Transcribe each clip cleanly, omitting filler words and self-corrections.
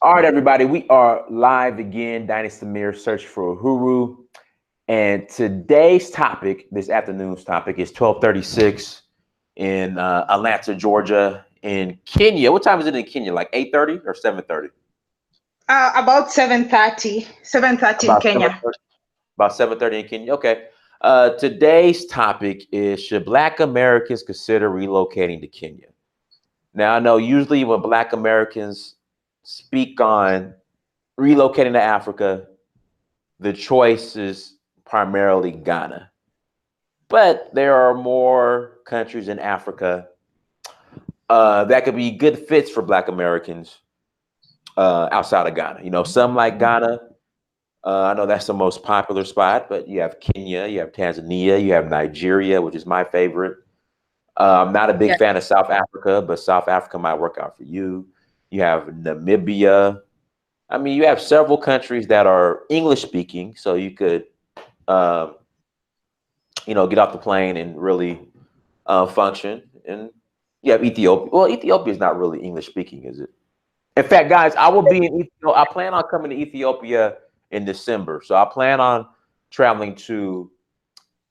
All right, everybody, we are live again. Dynasty Samir, search for Uhuru. And today's topic, this afternoon's topic, is 12:36 in Atlanta, Georgia. In Kenya, what time is it in Kenya? Like 8:30 or 7:30? About 7:30. 7:30 in About Kenya. 7:30. About 7:30 in Kenya. Okay. Today's topic is: should Black Americans consider relocating to Kenya? Now, I know usually when Black Americans speak on relocating to Africa, the choice is primarily Ghana. But there are more countries in Africa that could be good fits for Black Americans outside of Ghana. You know, some like Ghana. I know that's the most popular spot, but you have Kenya, you have Tanzania, you have Nigeria, which is my favorite. I'm not a big fan of South Africa, but South Africa might work out for you. You have Namibia. I mean, you have several countries that are English speaking, so you could, get off the plane and really function. And you have Ethiopia. Well, Ethiopia is not really English speaking, is it? In fact, guys, I will be in Ethiopia. I plan on coming to Ethiopia in December, so I plan on traveling to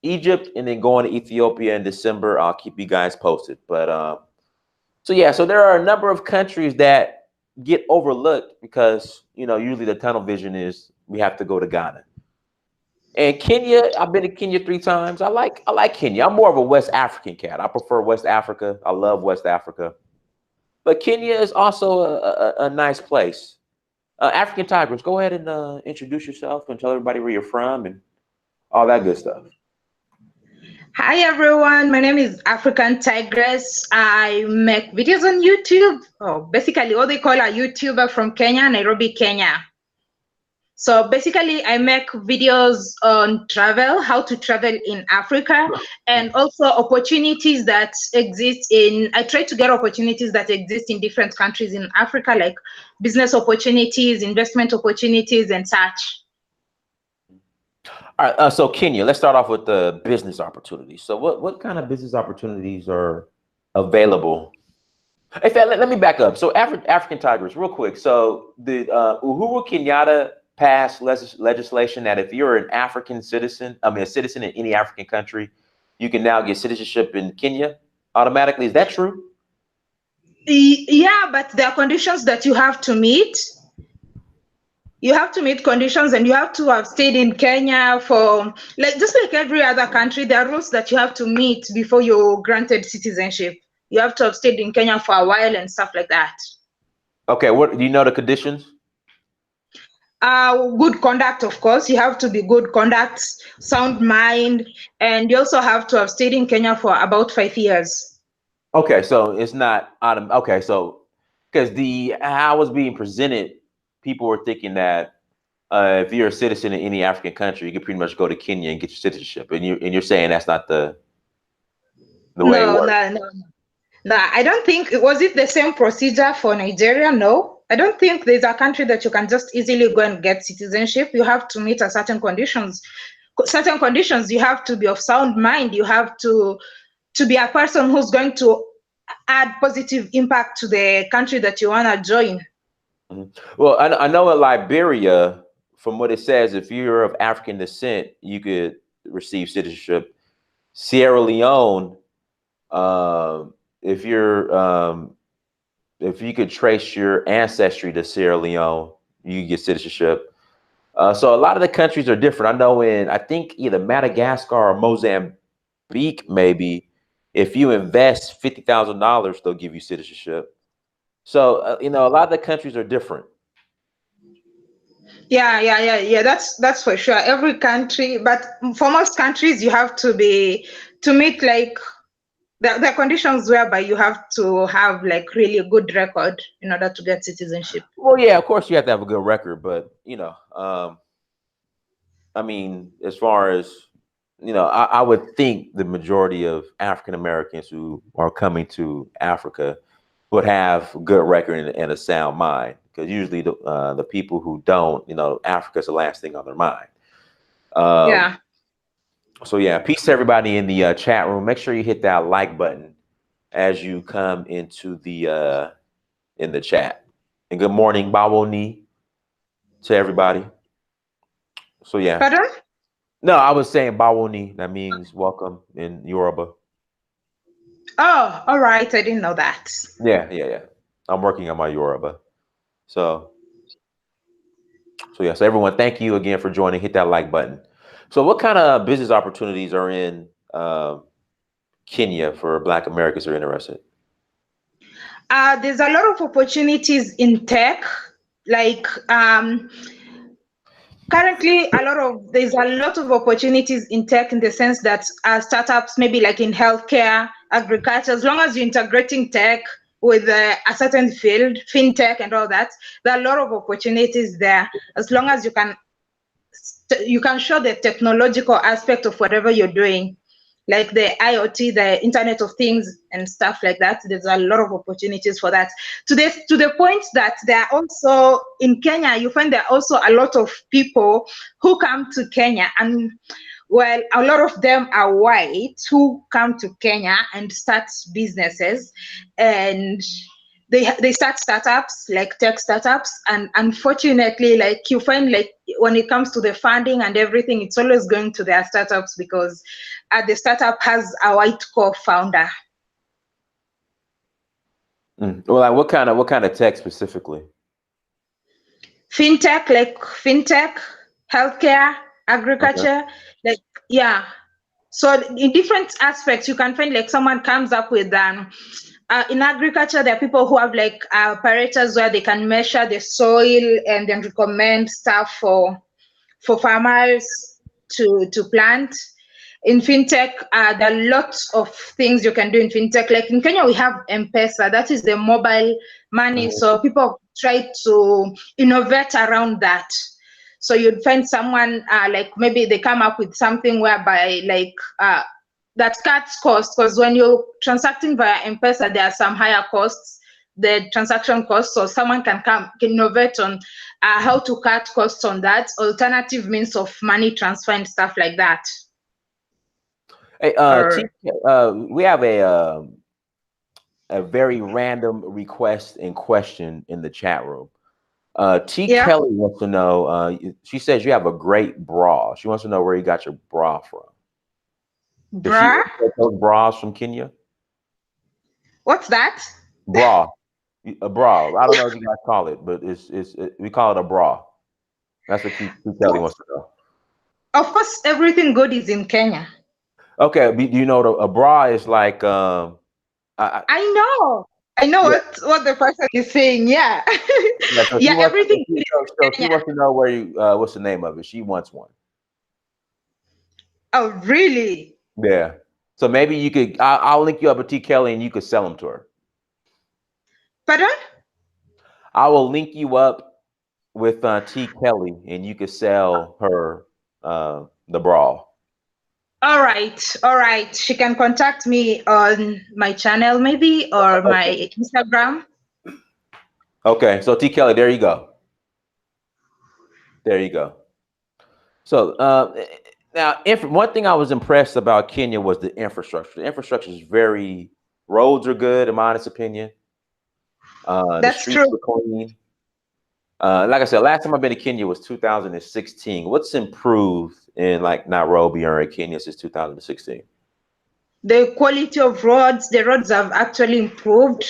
Egypt and then going to Ethiopia in December. I'll keep you guys posted. But so there are a number of countries that get overlooked because usually the tunnel vision is we have to go to Ghana. And Kenya, I've been to Kenya 3 times. I like Kenya. I'm more of a West African cat. I prefer West Africa. I love West Africa. But Kenya is also a nice place. African Tigress, go ahead and introduce yourself and tell everybody where you're from and all that good stuff. Hi everyone, my name is African Tigress. I make videos on YouTube. Basically what they call a YouTuber from Kenya, Nairobi, Kenya. So basically I make videos on travel, how to travel in Africa, and also opportunities that exist I try to get opportunities that exist in different countries in Africa, like business opportunities, investment opportunities, and such. All right, so Kenya, let's start off with the business opportunities. So what kind of business opportunities are available? In fact, let me back up. So African Tigers, real quick. So the Uhuru Kenyatta passed legislation that if you're an African citizen, a citizen in any African country, you can now get citizenship in Kenya automatically. Is that true? Yeah, but there are conditions that you have to meet. You have to meet conditions and you have to have stayed in Kenya for, just like every other country, there are rules that you have to meet before you're granted citizenship. You have to have stayed in Kenya for a while and stuff like that. Okay, what do you know the conditions? Good conduct, of course. You have to be good conduct, sound mind, and you also have to have stayed in Kenya for about 5 years. Okay, so it's not okay, so because how it was being presented, people were thinking that if you're a citizen in any African country, you can pretty much go to Kenya and get your citizenship, and you're saying that's not the way it works. No, I don't think was it the same procedure for Nigeria. No, I don't think there's a country that you can just easily go and get citizenship. You have to meet a certain conditions. Certain conditions, you have to be of sound mind. You have to be a person who's going to add positive impact to the country that you want to join. Mm-hmm. Well, I know in Liberia, from what it says, if you're of African descent, you could receive citizenship. Sierra Leone, if you could trace your ancestry to Sierra Leone, you get citizenship. So a lot of the countries are different. I know I think either Madagascar or Mozambique, maybe, if you invest $50,000, they'll give you citizenship. So, a lot of the countries are different. Yeah. That's for sure. Every country, but for most countries, you have to meet like the conditions whereby you have to have like really a good record in order to get citizenship. Well, yeah, of course you have to have a good record, but I mean, as far as I would think the majority of African Americans who are coming to Africa would have a good record and a sound mind, because usually the people who don't, Africa's the last thing on their mind. Yeah. So yeah, peace to everybody in the chat room. Make sure you hit that like button as you come into the in the chat. And good morning, Bawoni, to everybody. So yeah. Pardon? No, I was saying Bawoni. That means welcome in Yoruba. Oh, all right. I didn't know that. Yeah. I'm working on my Yoruba. So yeah. So everyone, thank you again for joining. Hit that like button. So what kind of business opportunities are in Kenya for Black Americans who are interested? There's a lot of opportunities in tech, like currently there's a lot of opportunities in tech, in the sense that startups, maybe like in healthcare, agriculture, as long as you're integrating tech with a certain field, fintech and all that, there are a lot of opportunities there, as long as you can show the technological aspect of whatever you're doing, like the IoT, the Internet of Things and stuff like that. There's a lot of opportunities for that. To the point that there are also, in Kenya, you find there are also a lot of people who come to Kenya, and well, a lot of them are white, who come to Kenya and start businesses, and they start startups, like tech startups, and unfortunately, like, you find, like, when it comes to the funding and everything, it's always going to their startups, because the startup has a white co-founder. Well, like what kind of tech specifically? Fintech, healthcare, agriculture, Okay. like, yeah. So in different aspects, you can find, like, someone comes up with in agriculture, there are people who have, like, apparatus where they can measure the soil and then recommend stuff for farmers to plant. In fintech, there are lots of things you can do in fintech. Like in Kenya, we have M-Pesa, that is the mobile money. So people try to innovate around that. So you'd find someone, like, maybe they come up with something whereby, like, that cuts costs, because when you're transacting via M-Pesa, there are some higher costs, the transaction costs. So someone can innovate on how to cut costs on that, alternative means of money transfer and stuff like that. Hey, we have a very random request and question in the chat room. Kelly wants to know, she says you have a great bra. She wants to know where you got your bra from. Bra? Those bras from Kenya? What's that? Bra. A bra. I don't know what you guys call it, but we call it a bra. That's what Kelly wants to know. Of course, everything good is in Kenya. Okay, do you know a bra is like I know what the person is saying. Yeah. Yeah, so everything. She wants to know where you what's the name of it. She wants one. Oh, really? Yeah. So maybe you could. I'll link you up with T. Kelly, and you could sell them to her. Pardon? I will link you up with T. Kelly, and you could sell her the bra. All right. She can contact me on my channel, maybe, or my Instagram. Okay. So T. Kelly, there you go. There you go. So now, one thing I was impressed about Kenya was the infrastructure. The infrastructure is roads are good, in my honest opinion. The streets were clean. Like I said, last time I've been to Kenya was 2016. What's improved in like Nairobi or in Kenya since 2016? The quality of roads. The roads have actually improved.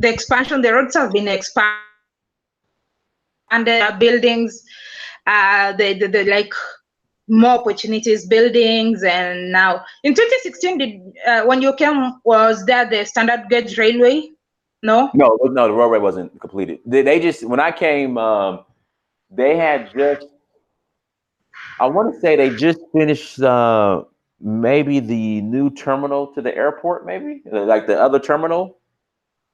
The roads have been expanded. And the buildings, the like, more opportunities, buildings. And now in 2016, when you came, was there the standard gauge railway? No, the railway wasn't completed. They just, when I came, they had just, I want to say they just finished maybe the new terminal to the airport, maybe like the other terminal.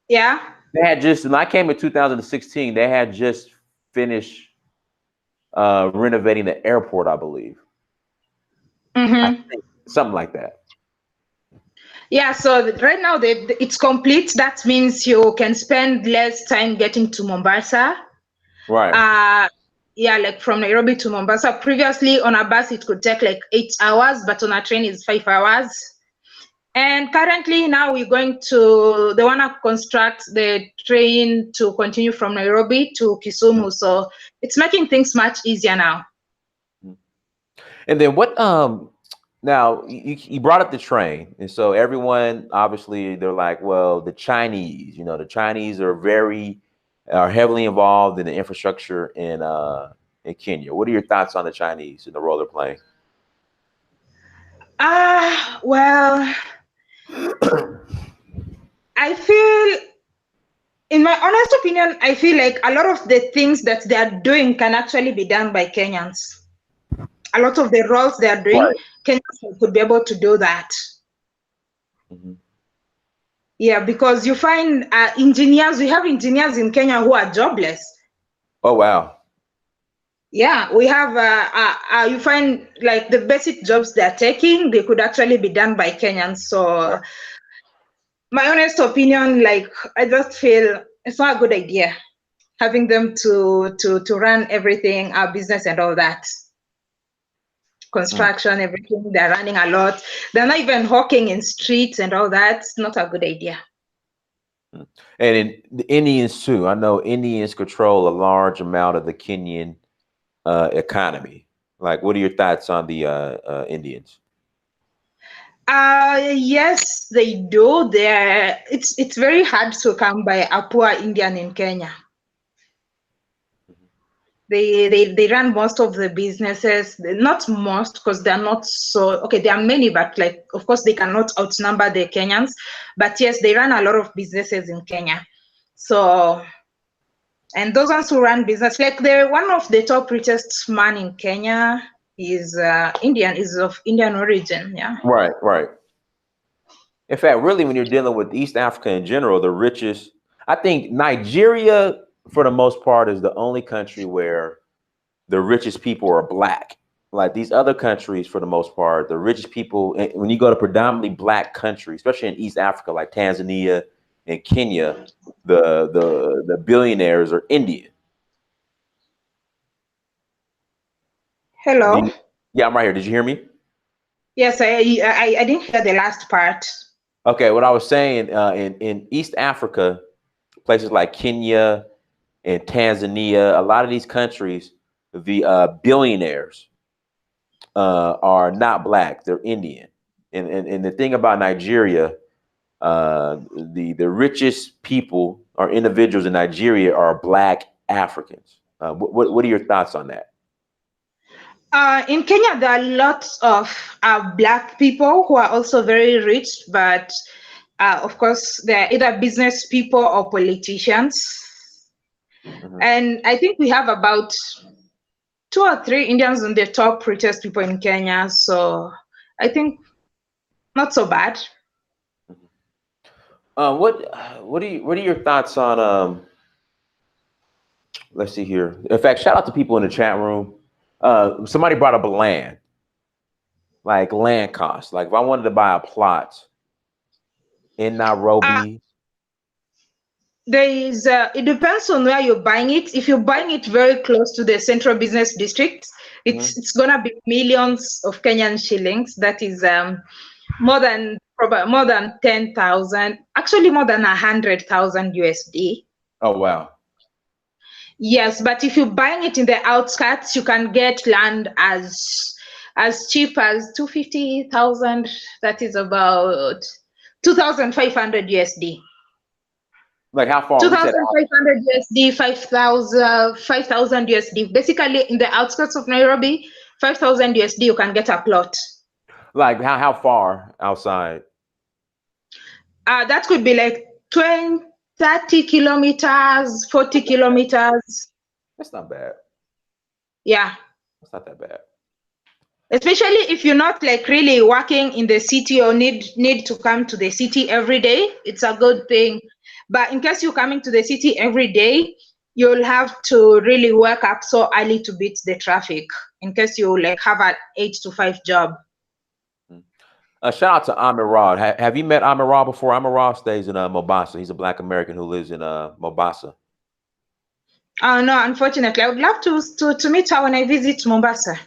Yeah. They had just, when I came in 2016, they had just finished renovating the airport, I believe. I think something like that. Yeah, so right now it's complete. That means you can spend less time getting to Mombasa. Right. Yeah, like from Nairobi to Mombasa. Previously on a bus, it could take like 8 hours, but on a train it's 5 hours. And currently now we're going to, they want to construct the train to continue from Nairobi to Kisumu. So it's making things much easier now. And then what, now you brought up the train. And so everyone, obviously they're like, well, the Chinese, the Chinese are heavily involved in the infrastructure in Kenya. What are your thoughts on the Chinese and the role they're playing? Well, I feel, in my honest opinion, I feel like a lot of the things that they are doing can actually be done by Kenyans. A lot of the roles they are doing, right. Kenyans could be able to do that. Mm-hmm. Yeah, because you find engineers, we have engineers in Kenya who are jobless. Oh, wow. Yeah, we have, you find like the basic jobs they're taking, they could actually be done by Kenyans. So my honest opinion, like, I just feel it's not a good idea having them to run everything, our business and all that. Construction, everything, they're running a lot. They're not even hawking in streets and all that. It's not a good idea. And in the Indians too, I know Indians control a large amount of the Kenyan economy. Like, what are your thoughts on the Indians? Yes, they do. It's very hard to come by a poor Indian in Kenya. They run most of the businesses, not most, because they're not so, okay, there are many, but like, of course, they cannot outnumber the Kenyans. But yes, they run a lot of businesses in Kenya. So, and those ones who run business, like one of the top richest man in Kenya is Indian, is of Indian origin, yeah. Right, right. In fact, really, when you're dealing with East Africa in general, the richest, I think Nigeria, for the most part, is the only country where the richest people are Black. Like these other countries, for the most part, the richest people, when you go to predominantly Black countries, especially in East Africa, like Tanzania and Kenya, the billionaires are Indian. Hello. Yeah, I'm right here. Did you hear me? Yes, I didn't hear the last part. Okay, what I was saying, in East Africa, places like Kenya and Tanzania, a lot of these countries, the billionaires are not Black; they're Indian. And the thing about Nigeria, the richest people or individuals in Nigeria are Black Africans. What are your thoughts on that? In Kenya, there are lots of Black people who are also very rich, but of course, they're either business people or politicians. Mm-hmm. And I think we have about 2 or 3 Indians on the top richest people in Kenya. So I think not so bad. What are your thoughts on let's see here. In fact, shout out to people in the chat room. Somebody brought up land costs. Like if I wanted to buy a plot in Nairobi. It depends on where you're buying it. If you're buying it very close to the central business district, it's gonna be millions of Kenyan shillings. That is more than 10,000, actually more than 100,000 USD. Oh wow. Yes, but if you're buying it in the outskirts, you can get land as cheap as 250,000. That is about 2,500 USD. Like how far? 2,500 USD, 5,000 USD. Basically, in the outskirts of Nairobi, 5,000 USD, you can get a plot. Like how far outside? That could be like 30 kilometers, 40 kilometers. That's not bad. Yeah. That's not that bad. Especially if you're not like really working in the city or need to come to the city every day, it's a good thing. But in case you're coming to the city every day, you'll have to really wake up so early to beat the traffic in case you like have an 8 to 5 job. Shout out to Amir Rod. Have you met Amir Rod before? Amir Rod stays in Mombasa. He's a Black American who lives in Mombasa. No, unfortunately, I would love to meet her when I visit Mombasa.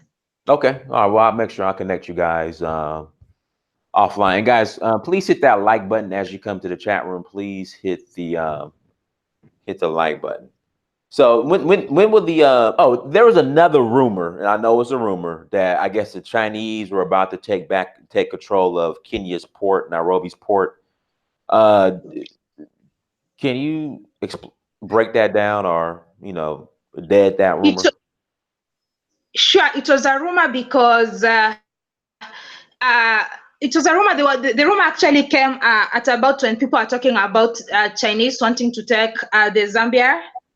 Okay. All right. Well, I'll make sure I connect you guys. offline. And guys, please hit that like button as you come to the chat room. Please hit the like button. So when will the oh, there was another rumor, and I know it's a rumor, that I guess the Chinese were about to take control of Kenya's port, Nairobi's port. Can you break that down, or dead that rumor? Sure, it was a rumor because it was a rumor. The rumor actually came at about when people are talking about Chinese wanting to take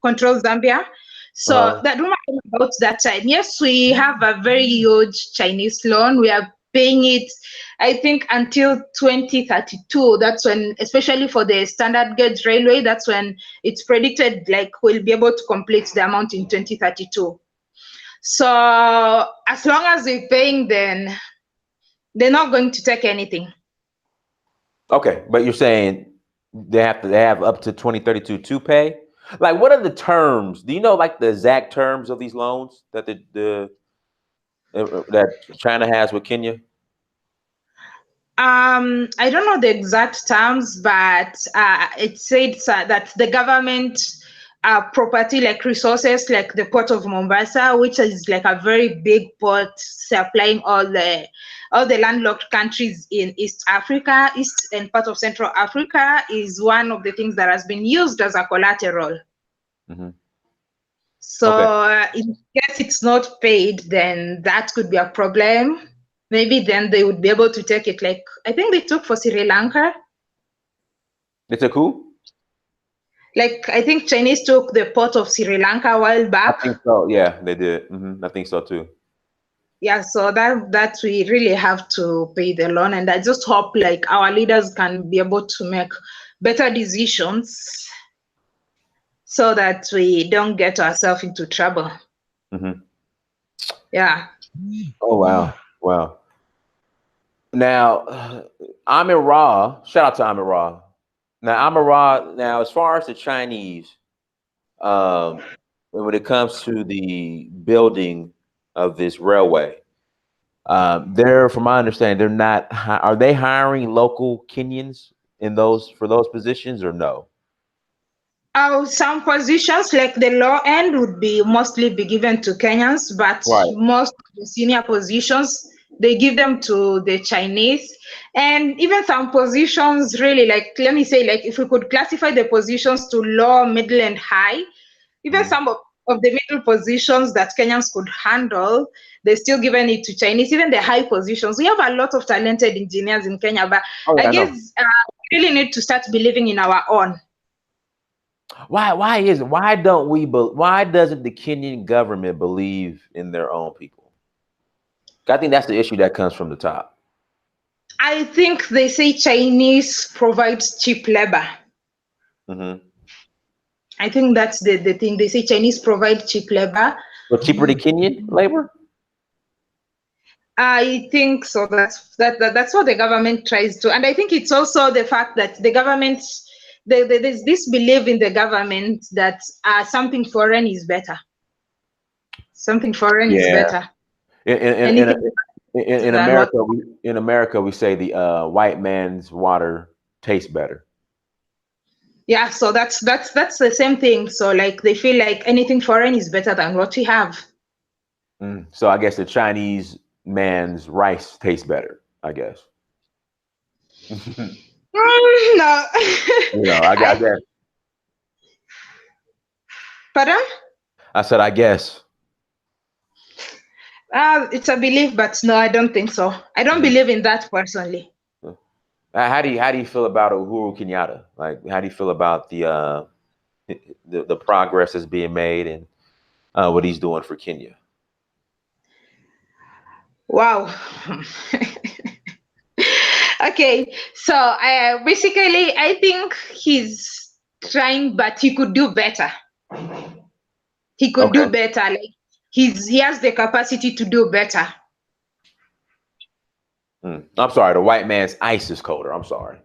control Zambia. So that rumor came about that time. Yes, we have a very huge Chinese loan. We are paying it, I think, until 2032. That's when, especially for the standard gauge railway, that's when it's predicted like we'll be able to complete the amount in 2032. So as long as we're paying, then they're not going to take anything. Okay, but you're saying they have up to 2032 to pay? Like, what are the terms? Do you know like the exact terms of these loans that that China has with Kenya? I don't know the exact terms, but it said that the government property, like resources, like the port of Mombasa, which is like a very big port supplying all the landlocked countries in East Africa, East and part of Central Africa, is one of the things that has been used as a collateral. Mm-hmm. So in case it's not paid, then that could be a problem. Maybe then they would be able to take it. Like I think they took for Sri Lanka. They took who? Like I think Chinese took the port of Sri Lanka a while back. I think so. Yeah, they did. Mm-hmm. I think so too. Yeah, so that we really have to pay the loan, and I just hope like our leaders can be able to make better decisions so that we don't get ourselves into trouble. Mm-hmm. Yeah. Oh wow, wow. Now, Amir Ra, shout out to Amir Ra. Now, Amir Ra, now, as far as the Chinese, when it comes to the building of this railway, from my understanding, they're not. Are they hiring local Kenyans for those positions, or no? Some positions like the low end would mostly be given to Kenyans, but most of the senior positions they give them to the Chinese. And even some positions really, like let me say, like if we could classify the positions to low, middle, and high, even some of the middle positions that Kenyans could handle, they're still giving it to Chinese. Even the high positions, we have a lot of talented engineers in Kenya, but I guess we really need to start believing in our own. Why doesn't the Kenyan government believe in their own people? I think that's the issue that comes from the top. I think they say Chinese provides cheap labor. Mm-hmm. I think that's the thing. They say Chinese provide cheap labor. But cheaper than Kenyan labor? I think so. That's what the government tries to. And I think it's also the fact that the government, there's this belief in the government that something foreign is better. Something foreign is better. In America, we say the white man's water tastes better. Yeah, so that's the same thing. So like they feel like anything foreign is better than what we have. So I guess the Chinese man's rice tastes better, I guess. No. I got that. Pardon? I said, I guess. It's a belief, but no, I don't think so. I don't believe in that personally. How do you feel about Uhuru Kenyatta? Like, how do you feel about the progress that's being made and what he's doing for Kenya? Wow. Okay, so basically, I think he's trying, but he could do better. He could do better. Like he has the capacity to do better. I'm sorry, the white man's ice is colder. I'm sorry.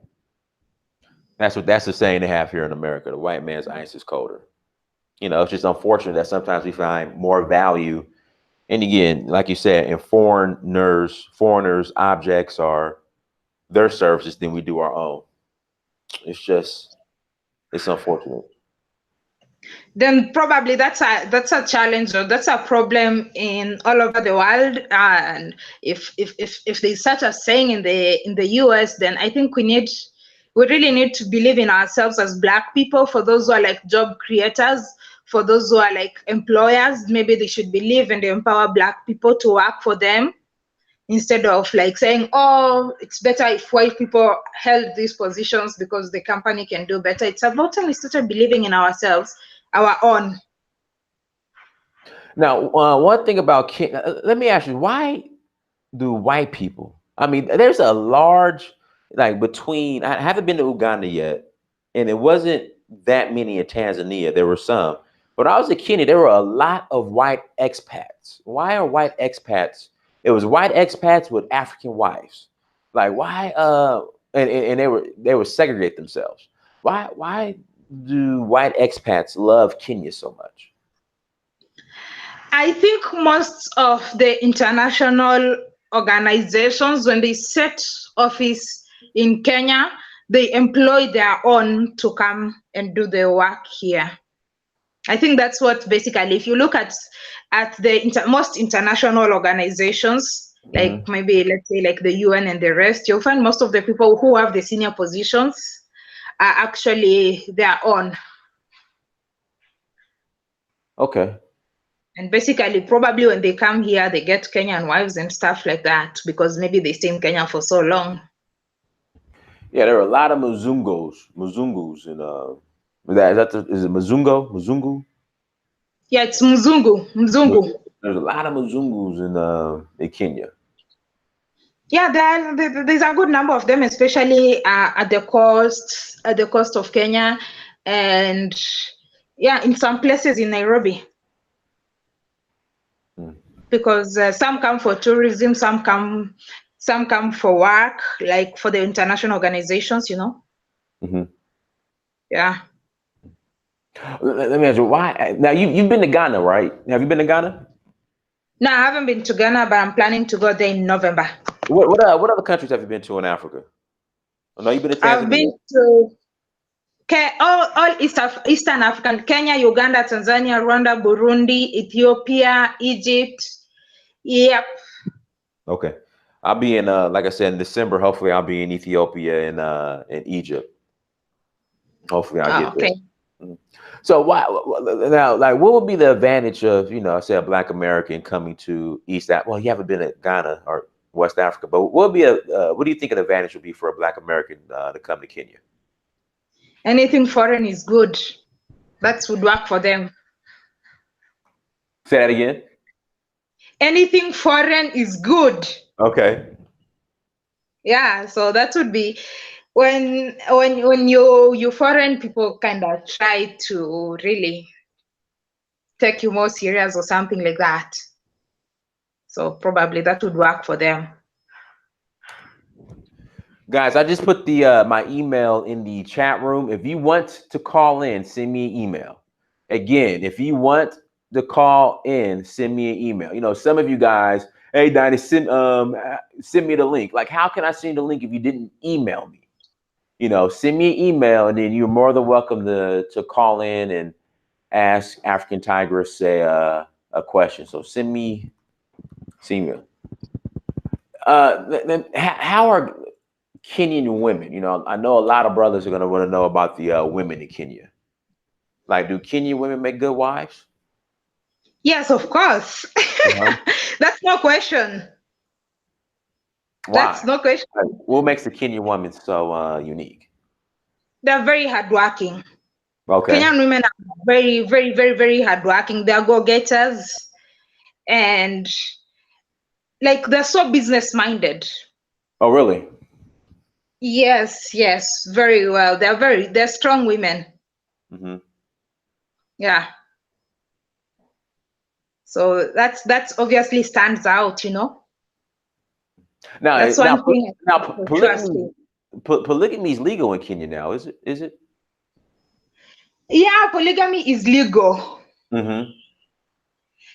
That's the saying they have here in America. The white man's ice is colder. It's just unfortunate that sometimes we find more value. And again, like you said, in foreigners' objects are their services than we do our own. It's unfortunate. Then probably that's a challenge, or that's a problem in all over the world. And if there's such a saying in the US, then I think we really need to believe in ourselves as Black people. For those who are like job creators, for those who are like employers, maybe they should believe and empower Black people to work for them, instead of like saying, oh, it's better if white people held these positions because the company can do better. It's about time we started believing in ourselves, our own. Now, one thing about let me ask you, why do white people, I mean, there's a large, like between, I haven't been to Uganda yet, and it wasn't that many in Tanzania. There were some. But when I was in Kenya, there were a lot of white expats. Why are white expats? It was white expats with African wives. Like why? And they would segregate themselves. Why do white expats love Kenya so much? I think most of the international organizations, when they set office in Kenya, they employ their own to come and do the work here. I think that's what basically, if you look at the most international organizations, like maybe let's say like the UN and the rest, you'll find most of the people who have the senior positions are actually their own. Okay. And basically, probably when they come here, they get Kenyan wives and stuff like that, because maybe they stay in Kenya for so long. Yeah, there are a lot of Mzungus, and is it Mzungu? Yeah, it's Mzungu. There's a lot of Mzungus in Kenya. Yeah, there's a good number of them, especially at the coast of Kenya, and yeah, in some places in Nairobi. Because some come for tourism, some come for work, like for the international organizations, you know. Yeah. Let me ask you, why? Now you've been to Ghana, right? Have you been to Ghana? No, I haven't been to Ghana, but I'm planning to go there in November. What other countries have you been to in Africa? I know you've been to Tanzania. I've been to all Eastern African: Kenya, Uganda, Tanzania, Rwanda, Burundi, Ethiopia, Egypt. Yep. Okay. I'll be in like I said, in December. Hopefully, I'll be in Ethiopia and in Egypt. Hopefully, I'll get there. Okay. So why now? Like, what would be the advantage of, I say, a Black American coming to East Africa? Well, you haven't been to Ghana or West Africa, but what do you think an advantage would be for a Black American to come to Kenya? Anything foreign is good. That would work for them. Say that again. Anything foreign is good. Okay. Yeah, so that would be when you foreign people kind of try to really take you more serious or something like that. So probably that would work for them. Guys, I just put the my email in the chat room. If you want to call in, send me an email. Again, if you want to call in, send me an email. Some of you guys, hey, Donnie, send me the link. Like, how can I send you the link if you didn't email me? Send me an email, and then you're more than welcome to call in and ask African Tigress, say a question. So send me email. Then how are Kenyan women? I know a lot of brothers are going to want to know about the women in Kenya. Like, do Kenyan women make good wives? Yes, of course. That's no question. Why? That's no question. What makes the Kenyan woman so unique? They're very hardworking. Okay. Kenyan women are very, very, very, very hardworking. They're go-getters, and like they're so business-minded. Oh, really? Yes, very well. They're strong women. Yeah. So that's obviously stands out, Now, that's one thing. Now, polygamy is legal in Kenya now, is it? Yeah, polygamy is legal.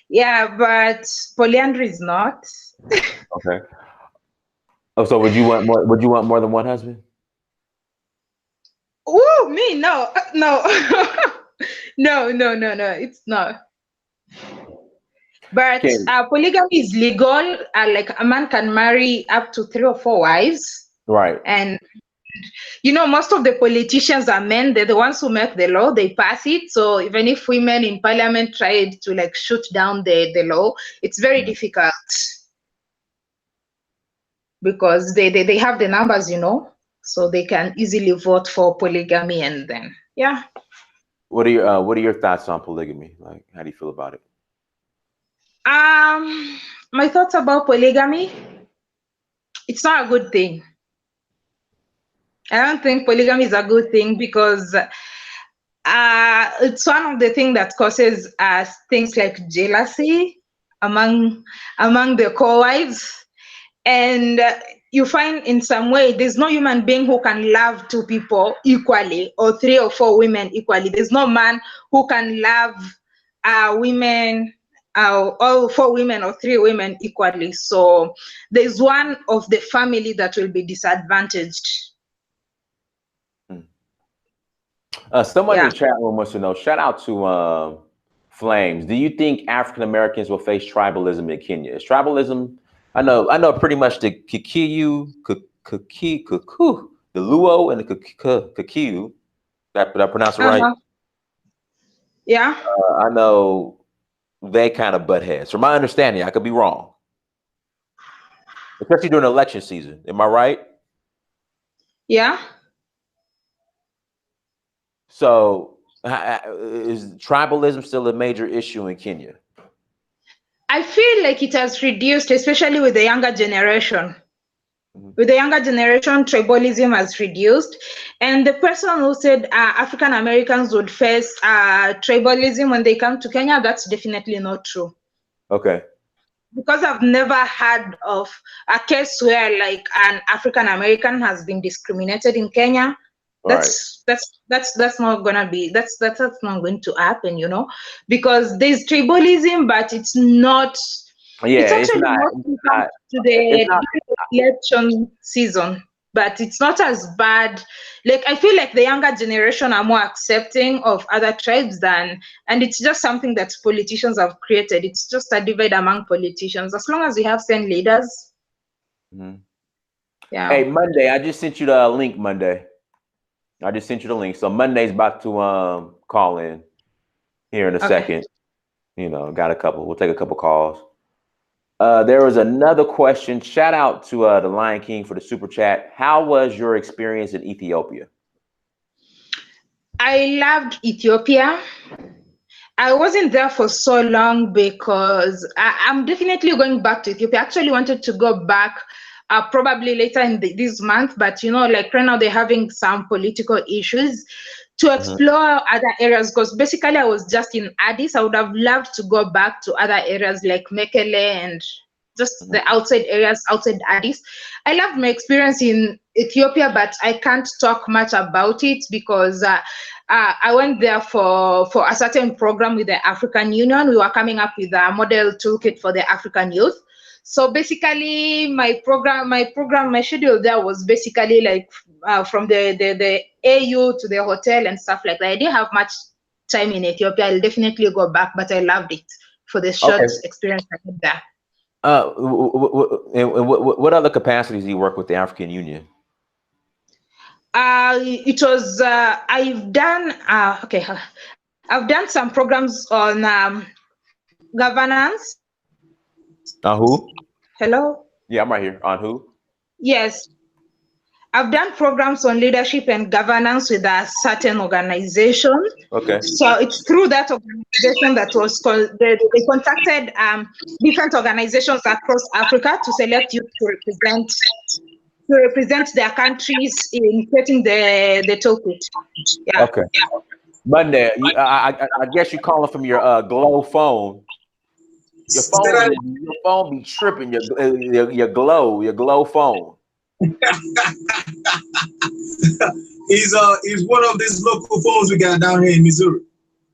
Yeah, but polyandry is not. Okay. Oh, so would you want more? Would you want more than one husband? Oh, me? No, no, no. It's not. But Okay. polygamy is legal. Like a man can marry up to 3 or 4 wives. Right. And most of the politicians are men. They're the ones who make the law. They pass it. So even if women in parliament tried to like shoot down the law, it's very difficult because they have the numbers, so they can easily vote for polygamy. And then, yeah. What are your thoughts on polygamy? Like, how do you feel about it? My thoughts about polygamy, it's not a good thing. I don't think polygamy is a good thing because it's one of the things that causes things like jealousy among the co-wives. And you find in some way there's no human being who can love 2 people equally or 3 or 4 women equally. There's no man who can love women, all 4 women or 3 women equally. So there's one of the family that will be disadvantaged. Someone in the chat room wants to know, shout out to Flames. Do you think African Americans will face tribalism in Kenya? Is tribalism, I know pretty much the Kikuyu, the Luo and the Kikuyu, did I pronounce it right? Yeah. I know they kind of butt heads. From my understanding, I could be wrong. Especially during election season. Am I right? Yeah. So is tribalism still a major issue in Kenya? I feel like it has reduced, especially with the younger generation. With the younger generation, tribalism has reduced. And the person who said African Americans would face tribalism when they come to Kenya, that's definitely not true. Okay. Because I've never heard of a case where like an African American has been discriminated in Kenya. That's not gonna be that's not going to happen, because there's tribalism, but it's not. Yeah, it's actually not to the election season, but it's not as bad. Like I feel like the younger generation are more accepting of other tribes and it's just something that politicians have created. It's just a divide among politicians. As long as we have same leaders. Yeah. Hey, Monday, I just sent you the link. Monday, I just sent you the link. So Monday's about to call in here in a second. Got a couple. We'll take a couple calls. There was another question. Shout out to the Lion King for the super chat. How was your experience in Ethiopia? I loved Ethiopia. I wasn't there for so long because I'm definitely going back to Ethiopia. I actually wanted to go back probably later in this month, but like right now they're having some political issues to explore other areas, because basically I was just in Addis. I would have loved to go back to other areas like Mekele and just the outside areas outside Addis. I loved my experience in Ethiopia, but I can't talk much about it because I went there for a certain program with the African Union. We were coming up with a model toolkit for the African youth. So basically my schedule there was basically like from the AU to the hotel and stuff like that. I didn't have much time in Ethiopia. I'll definitely go back, but I loved it for the short experience I had there. What other capacities do you work with the African Union? It was I've done I've done some programs on governance. On who? Hello? Yeah, I'm right here. On who? Yes. I've done programs on leadership and governance with a certain organization. Okay. So it's through that organization that was called, they contacted different organizations across Africa to select youth to represent their countries in creating the toolkit. Yeah. Okay. Monday, I guess you're calling from your Glow phone. Your phone be tripping. Your Glow phone. He's one of these local phones we got down here in Missouri.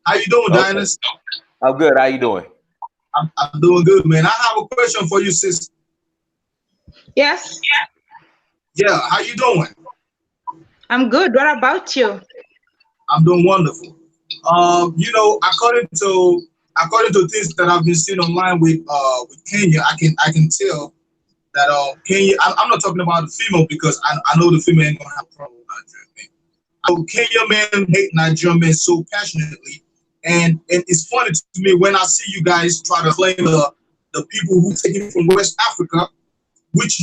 How you doing, Dinus? I'm good. How you doing? I'm doing good, man. I have a question for you, sis. Yes. Yeah, how you doing? I'm good. What about you? I'm doing wonderful. You know, according to things that I've been seeing online with Kenya, I can tell that Kenya. I'm not talking about the female because I know the female ain't gonna have a problem with Nigerian men. I know Kenya men hate Nigerian men so passionately, and it's funny to me when I see you guys try to claim the people who take it from West Africa, which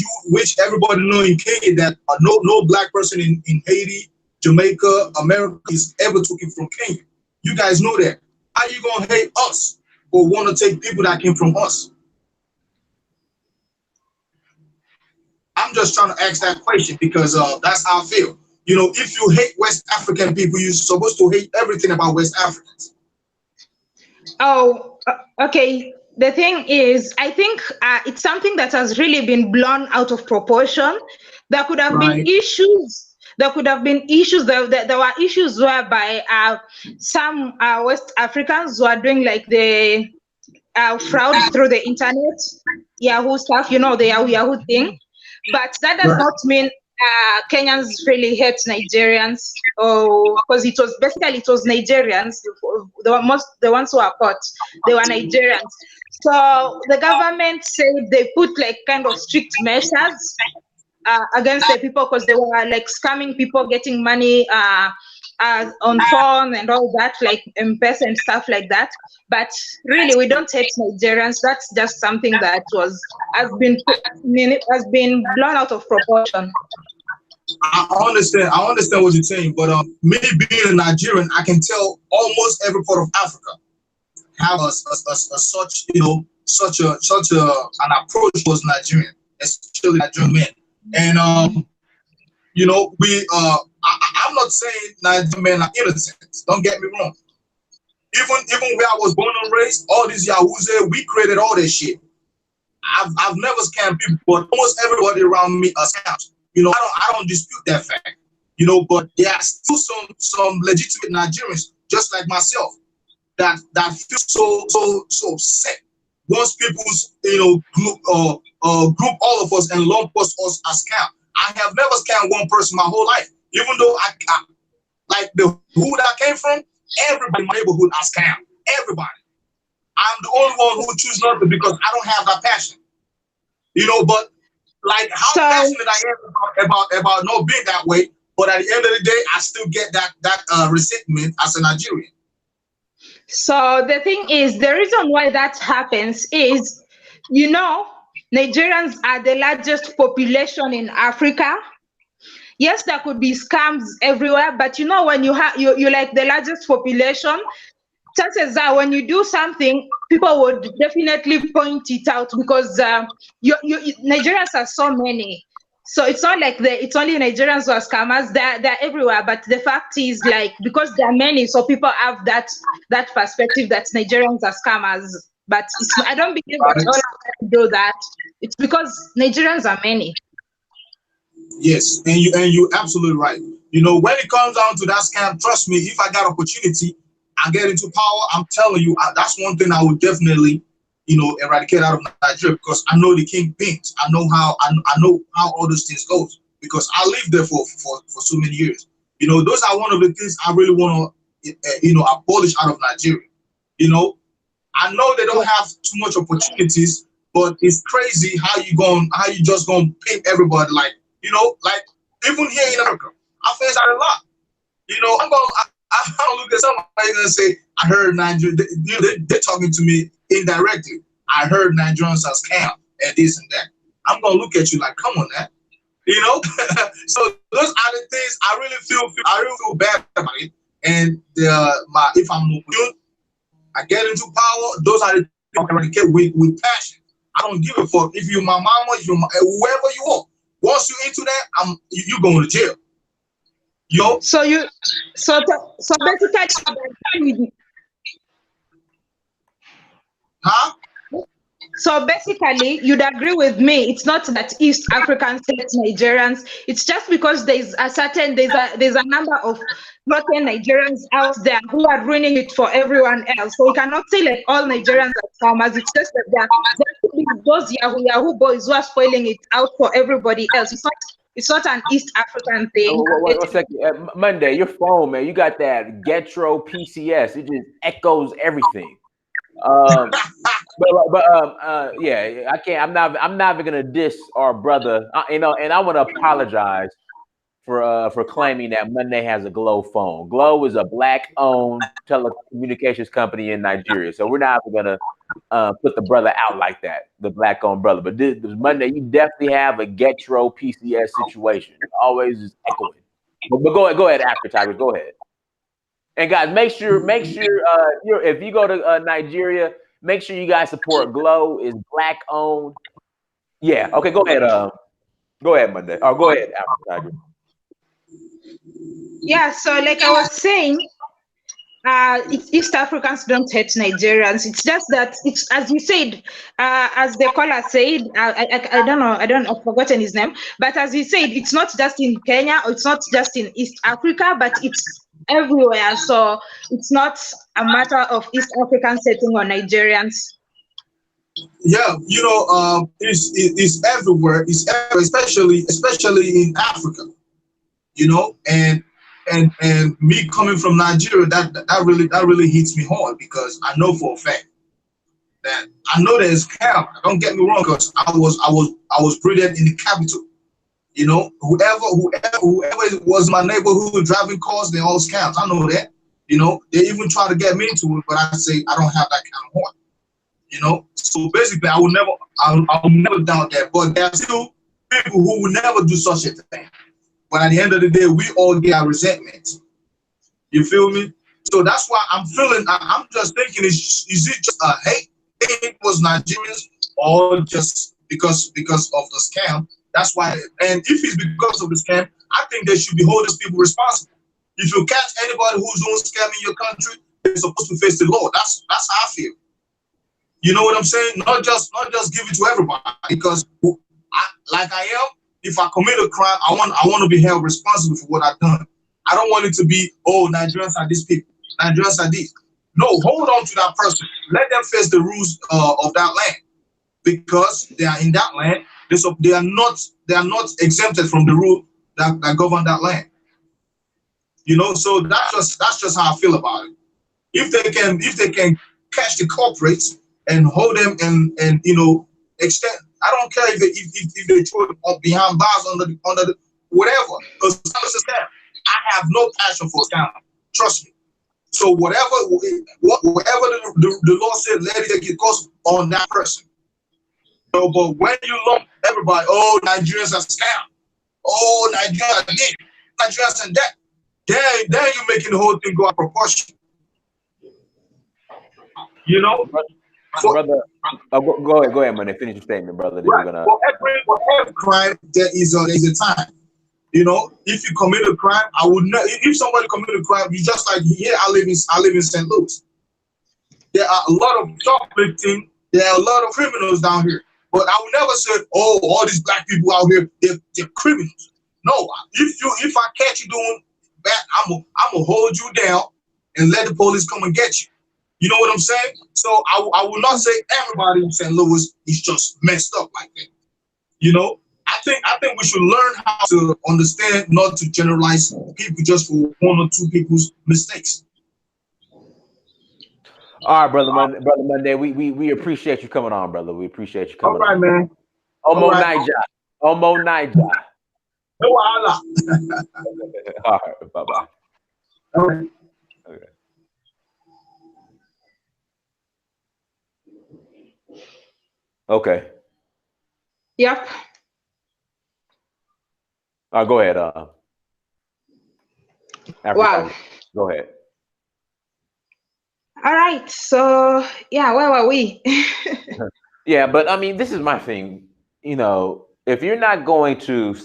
everybody know in Kenya that no black person in Haiti, Jamaica, America is ever took it from Kenya. You guys know that. How you gonna hate us or want to take people that came from us? I'm just trying to ask that question because that's how I feel. You know, if you hate West African people, you're supposed to hate everything about West Africans. Oh, okay. The thing is, I think it's something that has really been blown out of proportion. There could have been issues. There could have been issues. There were issues whereby some West Africans were doing like the fraud through the internet, Yahoo stuff, you know, the Yahoo thing. But that does not mean Kenyans really hate Nigerians, because it was Nigerians. The ones who are caught, they were Nigerians. So the government said they put like kind of strict measures against the people because they were like scamming people, getting money on phone and all that, like M-Pesa and stuff like that. But really, we don't hate Nigerians. That's just something that has been blown out of proportion. I understand what you're saying, but me being a Nigerian, I can tell almost every part of Africa have such an approach towards Nigerian, especially Nigerian men. And you know, I'm not saying Nigerian men are innocent. Don't get me wrong. Even where I was born and raised, all these Yahoos there, we created all this shit. I've never scammed people, but almost everybody around me are scams. You know, I don't dispute that fact. You know, but there are still some legitimate Nigerians, just like myself, that feel so upset once people group all of us and lump us as scam. I have never scammed one person my whole life, even though I like the hood I came from. Everybody in my neighborhood I scam. Everybody. I'm the only one who choose not to because I don't have that passion. You know, but like how passionate I am about not being that way, but at the end of the day, I still get that resentment as a Nigerian. So the thing is, the reason why that happens is, you know, Nigerians are the largest population in Africa. Yes, there could be scams everywhere, but you know, when you're like the largest population, chances are when you do something, people would definitely point it out because Nigerians are so many. So it's not like it's only Nigerians who are scammers. They're everywhere. But the fact is, like, because there are many, so people have that perspective that Nigerians are scammers. But I don't believe that all of them do that. It's because Nigerians are many. Yes, and you're absolutely right. You know, when it comes down to that scam, trust me, if I got opportunity, I get into power, I'm telling you, that's one thing I would definitely, you know, eradicate out of Nigeria because I know the kingpins. I know how all those things goes because I lived there for so many years. You know, those are one of the things I really want to, abolish out of Nigeria. You know, I know they don't have too much opportunities, but it's crazy how you just gonna paint everybody like, you know, like even here in America, I face that a lot. You know, I'm gonna look at somebody and say, I heard Nigerians, they're talking to me indirectly. I heard Nigerians are scam and this and that. I'm gonna look at you like, come on, man. You know? So those are the things I really feel bad about it. And if I'm new, I get into power, those are the things I eradicate with passion. I don't give a fuck if you're my mama, if you're whoever you are. Once you're into that, you going to jail. You know? So basically, huh? So basically, you'd agree with me. It's not that East Africans hate Nigerians. It's just because there's a number of rotten Nigerians out there who are ruining it for everyone else. So we cannot say like all Nigerians are farmers. It's just that there are those Yahoo boys who are spoiling it out for everybody else. It's not It's not an East African thing. One second. Monday, your phone, man. You got that Getro PCS. It just echoes everything. Yeah, I can't. I'm not even gonna diss our brother. And I want to apologize for claiming that Monday has a Glow phone. Glow is a Black-owned telecommunications company in Nigeria, so we're not gonna put the brother out like that, the Black-owned brother. But this Monday, you definitely have a Getro PCS situation. It always is echoing. But go ahead, after Tigress. Go ahead. And guys, make sure if you go to Nigeria, make sure you guys support Glow. Is Black-owned. Yeah. Okay. Go ahead. Go ahead, Monday. Or go ahead, after Tigress. Yeah, so like I was saying, East Africans don't hate Nigerians. It's just that it's, as you said, as the caller said, I don't know, I've forgotten his name, but as he said, it's not just in Kenya, or it's not just in East Africa, but it's everywhere. So it's not a matter of East Africans hating on Nigerians. Yeah, it's everywhere. It's everywhere, especially in Africa. And me coming from Nigeria, that really hits me hard, because I know for a fact that I know there's scam. Don't get me wrong, because I was bred in the capital. Whoever was my neighborhood driving cars, they all scams. I know that. They even try to get me into it, but I say I don't have that kind of heart. So basically, I will never doubt that. But there are still people who will never do such a thing. But at the end of the day, we all get our resentment. You feel me? So that's why I'm just thinking, is it just a hate thing was Nigerians, or just because of the scam? That's why. And if it's because of the scam, I think they should be holding people responsible. If you catch anybody who's doing scam in your country, they're supposed to face the law. That's how I feel. You know what I'm saying? Not just give it to everybody, because I am. If I commit a crime, I want to be held responsible for what I've done. I don't want it to be, oh, Nigerians are these people, Nigerians are these. No, hold on to that person. Let them face the rules of that land, because they are in that land. They are not exempted from the rule that govern that land. So that's just how I feel about it. If they can catch the culprits and hold them and extend. I don't care if they throw it up behind bars under the whatever, because I have no passion for scam. Trust me. So whatever the law said, let it get cost on that person. But when you lump everybody, oh, Nigerians are scam, oh, Nigerians are this, Nigerians and that, then you're making the whole thing go out of proportion. Brother, go ahead, man. Finish your statement, brother. Right. For every crime, there is a time. If you commit a crime, I would not. If somebody committed a crime, you just like here. I live in St. Louis. There are a lot of shoplifting. There are a lot of criminals down here. But I would never say, oh, all these black people out here, they're criminals. No, if I catch you doing that, I'm gonna hold you down and let the police come and get you. You know what I'm saying? So I will not say everybody in St. Louis is just messed up like that. I think we should learn how to understand, not to generalize people just for one or two people's mistakes. All right, brother Monday. We appreciate you coming on, brother. We appreciate you coming on. All right, man. Omo Naija. No Allah. All right, bye-bye. All right. Okay. Okay. Yep. Go ahead. Wow. Go ahead. All right. So yeah, where were we? Yeah, but I mean, this is my thing. If you're not going to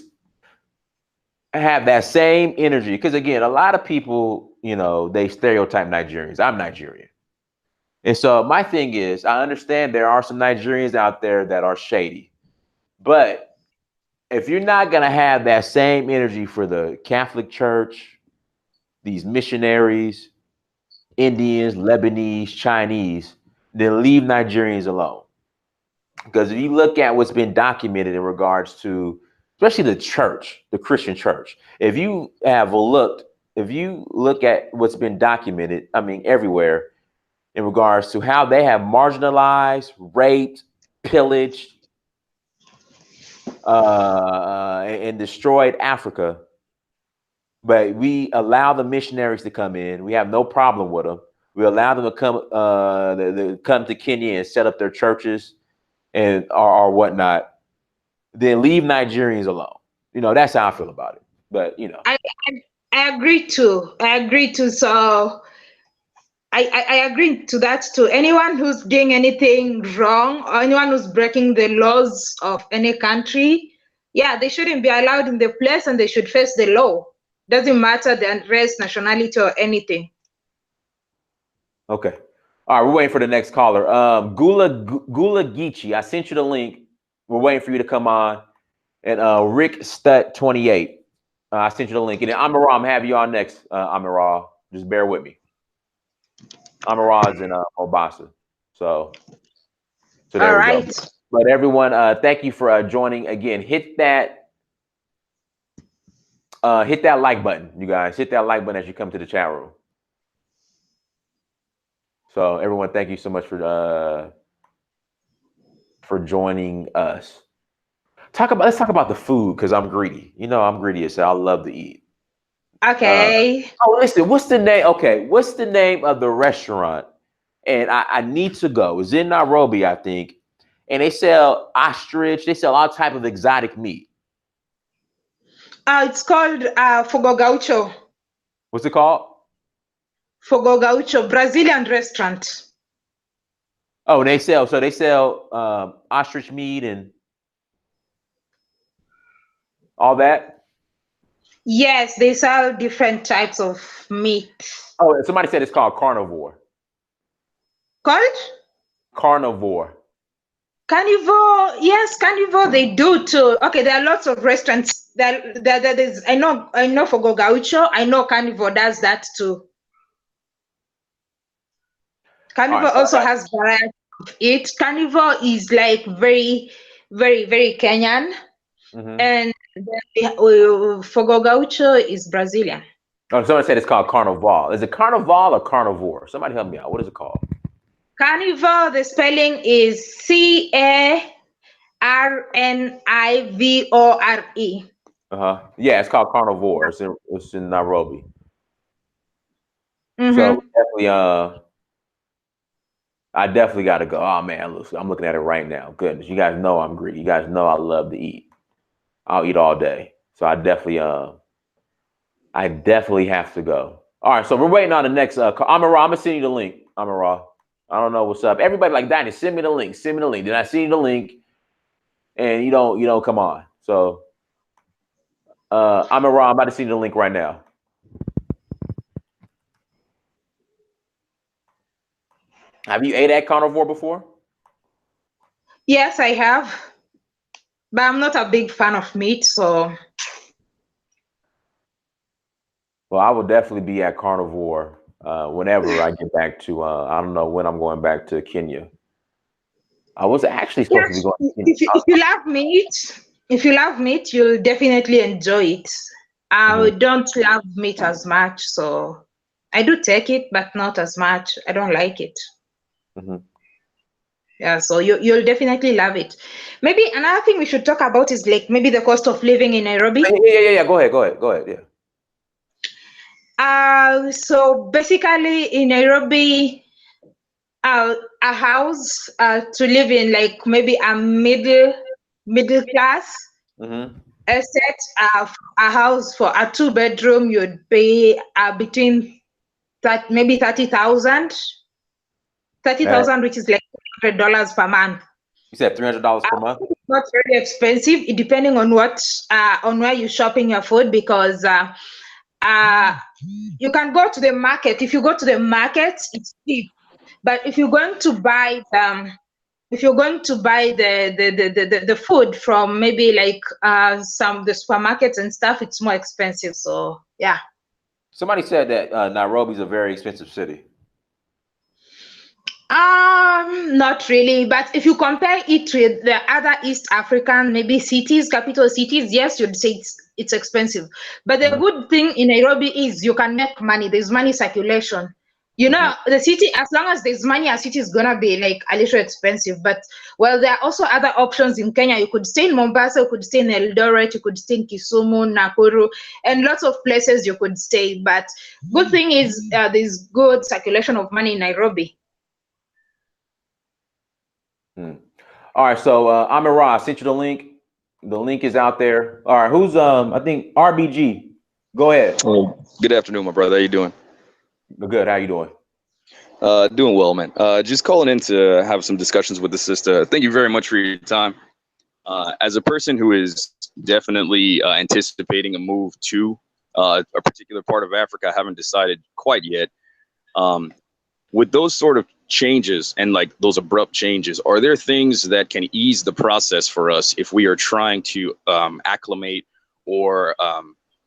have that same energy, because again, a lot of people, they stereotype Nigerians. I'm Nigerian. And so my thing is, I understand there are some Nigerians out there that are shady, but if you're not going to have that same energy for the Catholic Church, these missionaries, Indians, Lebanese, Chinese, then leave Nigerians alone. Because if you look at what's been documented in regards to especially the church, the Christian church. If you look at what's been documented, I mean, everywhere in regards to how they have marginalized, raped, pillaged, and destroyed Africa. But we allow the missionaries to come in. We have no problem with them. We allow them to come to Kenya and set up their churches and or whatnot. Then leave Nigerians alone. You know, that's how I feel about it. But you know, I agree too. I agree too. So I agree to that too. Anyone who's doing anything wrong or anyone who's breaking the laws of any country, yeah, they shouldn't be allowed in the place and they should face the law. Doesn't matter the race, nationality, or anything. okay. All right, we're waiting for the next caller. Gula Geechee, I sent you the link. We're waiting for you to come on. And Rick Stutt 28. I sent you the link. And then Amara, I'm have you on next. Amara, just bear with me. Amara's in Mombasa. So there All we right. go. But everyone, thank you for joining again. Hit that like button, you guys. Hit that like button as you come to the chat room. So everyone, thank you so much for joining us. Let's talk about the food, because I'm greedy. You know, I'm greedy as hell. I love to eat. Okay. Listen, what's the name? Okay, what's the name of the restaurant? And I need to go. It's in Nairobi, I think. And they sell ostrich. They sell all type of exotic meat. It's called Fogo Gaucho. What's it called? Fogo Gaucho, Brazilian restaurant. Oh, and they sell ostrich meat and all that. Yes, they sell different types of meat. Oh, somebody said it's called carnivore. Called? Carnivore. Carnivore, yes, carnivore they do too. Okay, there are lots of restaurants that is. I know Fogo Gaucho. I know Carnivore does that too. Carnivore also has variety of it. Carnivore is like very, very, very Kenyan, and Fogo Gaucho is Brazilian. Oh, someone said it's called carnival. Is it carnival or carnivore? Somebody help me out. What is it called? Carnivore, the spelling is CARNIVORE. Yeah, it's called carnivore. It's in Nairobi. Mm-hmm. So definitely, I definitely got to go. Oh man, look, I'm looking at it right now. Goodness, you guys know I'm greedy. You guys know I love to eat. I'll eat all day. So I definitely have to go. All right, so we're waiting on the next. Amara, I'm gonna send you the link. Amara, I don't know what's up. Everybody like Danny, send me the link. Send me the link. Then I send you the link, and you don't come on. So Amara, I'm about to send you the link right now. Have you ate at carnivore before? Yes, I have, but I'm not a big fan of meat, so. Well, I will definitely be at carnivore whenever I get back to. I don't know when I'm going back to Kenya. I was actually supposed to be going to Kenya. If you love meat, you'll definitely enjoy it. I don't love meat as much, so I do take it, but not as much. I don't like it. Yeah, so you'll definitely love it. Maybe another thing we should talk about is like maybe the cost of living in Nairobi. Yeah. Go ahead. Yeah. So basically in Nairobi, a house to live in, like maybe a middle class estate, a house for a 2-bedroom, you'd pay between maybe 30,000, which is like $100 per month. You said $300 per month? It's not very expensive, depending on where you're shopping your food, because you can go to the market. If you go to the market, it's cheap. But if you're going to buy the food from maybe like the supermarkets and stuff, it's more expensive. So yeah. Somebody said that Nairobi's a very expensive city. Not really, but if you compare it with the other East African, maybe cities, capital cities, yes, you'd say it's expensive. But the good thing in Nairobi is you can make money. There's money circulation. You know, the city, as long as there's money, a city is gonna be like a little expensive. But well, there are also other options in Kenya. You could stay in Mombasa, you could stay in Eldoret, you could stay in Kisumu, Nakuru, and lots of places you could stay. But good thing is there's good circulation of money in Nairobi. All right, so Amir Ra, I sent you the link. The link is out there. All right, who's I think RBG. Go ahead. Oh, good afternoon, my brother. How you doing? Good. How you doing? Doing well, man. Just calling in to have some discussions with the sister. Thank you very much for your time. As a person who is definitely anticipating a move to a particular part of Africa, I haven't decided quite yet. With those sort of changes and like those abrupt changes, are there things that can ease the process for us if we are trying to acclimate or I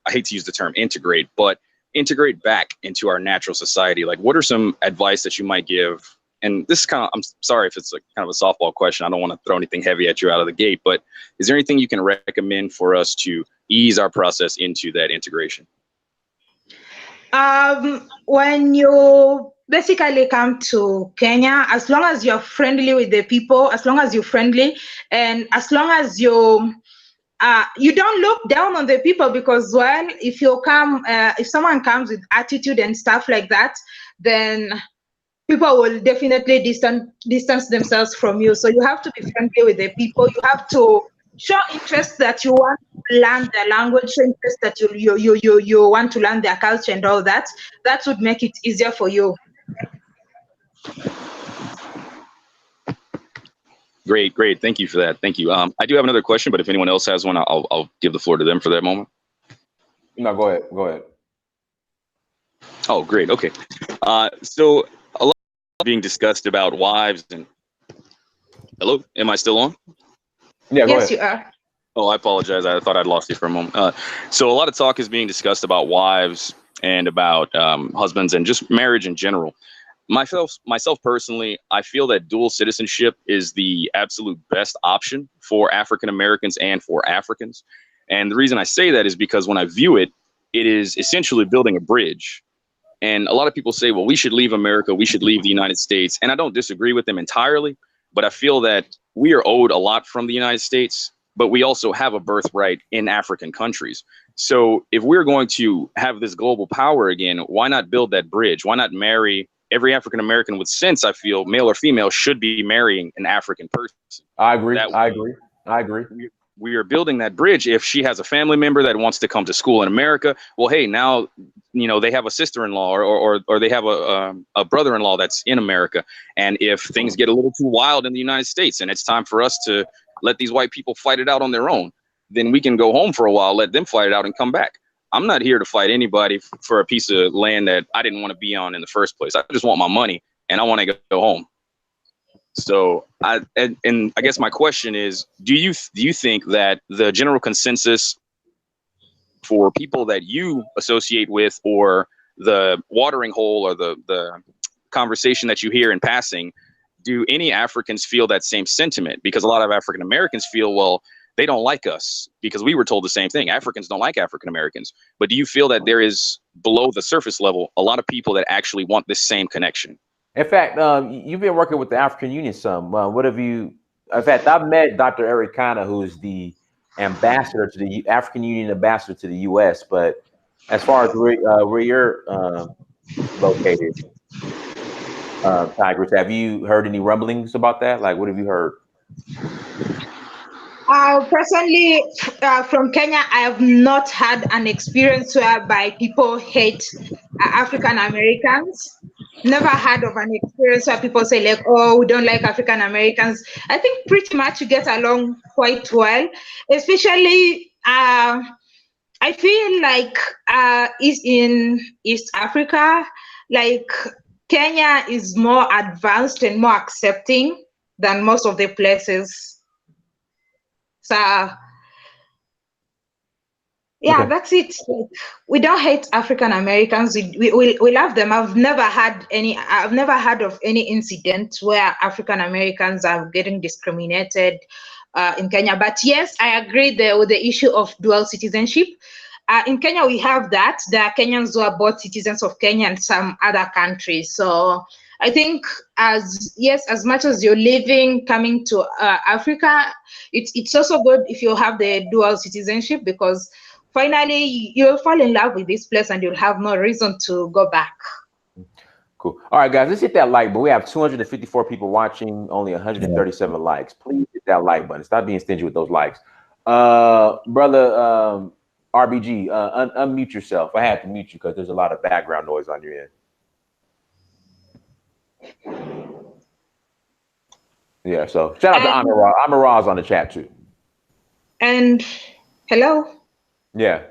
hate to use the term integrate, but integrate back into our natural society? Like, what are some advice that you might give? And this is kind of, I'm sorry if it's like kind of a softball question. I don't want to throw anything heavy at you out of the gate, but is there anything you can recommend for us to ease our process into that integration? When you basically come to Kenya, as long as you're friendly with the people, as long as you're friendly, and as long as you don't look down on the people, because well, if you come, if someone comes with attitude and stuff like that, then people will definitely distance themselves from you. So you have to be friendly with the people. You have to show interest that you want to learn their language, show interest that you want to learn their culture and all that. That would make it easier for you. Great. Thank you for that. Thank you. I do have another question, but if anyone else has one, I'll give the floor to them for that moment. No, go ahead. Oh, great. Okay. So a lot being discussed about wives and hello, am I still on? Yeah, go ahead. Yes, you are. Oh, I apologize. I thought I'd lost you for a moment. So a lot of talk is being discussed about wives and about husbands and just marriage in general. Myself personally, I feel that dual citizenship is the absolute best option for African Americans and for Africans. And the reason I say that is because when I view it, it is essentially building a bridge. And a lot of people say, well, we should leave America, we should leave the United States. And I don't disagree with them entirely, but I feel that we are owed a lot from the United States, but we also have a birthright in African countries. So if we're going to have this global power again, why not build that bridge? Why not marry every African American with sense? I feel male or female should be marrying an African person. I agree. We are building that bridge. If she has a family member that wants to come to school in America, well, hey, now, you know, they have a sister-in-law or they have a brother-in-law that's in America. And if things get a little too wild in the United States and it's time for us to let these white people fight it out on their own, then we can go home for a while, let them fight it out and come back. I'm not here to fight anybody for a piece of land that I didn't want to be on in the first place. I just want my money and I want to go home. So I guess my question is, do you think that the general consensus for people that you associate with, or the watering hole, or the conversation that you hear in passing, do any Africans feel that same sentiment? Because a lot of African Americans feel, well, they don't like us because we were told the same thing. Africans don't like African Americans. But do you feel that there is, below the surface level, a lot of people that actually want this same connection? In fact, you've been working with the African Union some. What have you? In fact, I've met Dr. Eric Kana, who's the ambassador to the African Union ambassador to the U.S. But as far as where you're located, Tigress, have you heard any rumblings about that? Like, what have you heard? Personally, from Kenya, I have not had an experience whereby people hate African Americans. Never heard of an experience where people say like, oh, we don't like African Americans. I think pretty much you get along quite well, especially I feel like in East Africa, like Kenya is more advanced and more accepting than most of the places. So Yeah, Okay. that's it. Like, we don't hate African Americans. We love them. I've never heard of any incident where African Americans are getting discriminated in Kenya. But yes, I agree there with the issue of dual citizenship. In Kenya, we have that. There are Kenyans who are both citizens of Kenya and some other countries. So I think as much as you're coming to Africa, it's also good if you have the dual citizenship, because finally you'll fall in love with this place and you'll have no reason to go back. Cool. All right, guys, let's hit that like button. We have 254 people watching, only 137 likes. Please hit that like button. Stop being stingy with those likes. Brother RBG, unmute yourself. I had to mute you because there's a lot of background noise on your end. Yeah, so shout out to Amira. Amira's on the chat too. And hello. Yeah.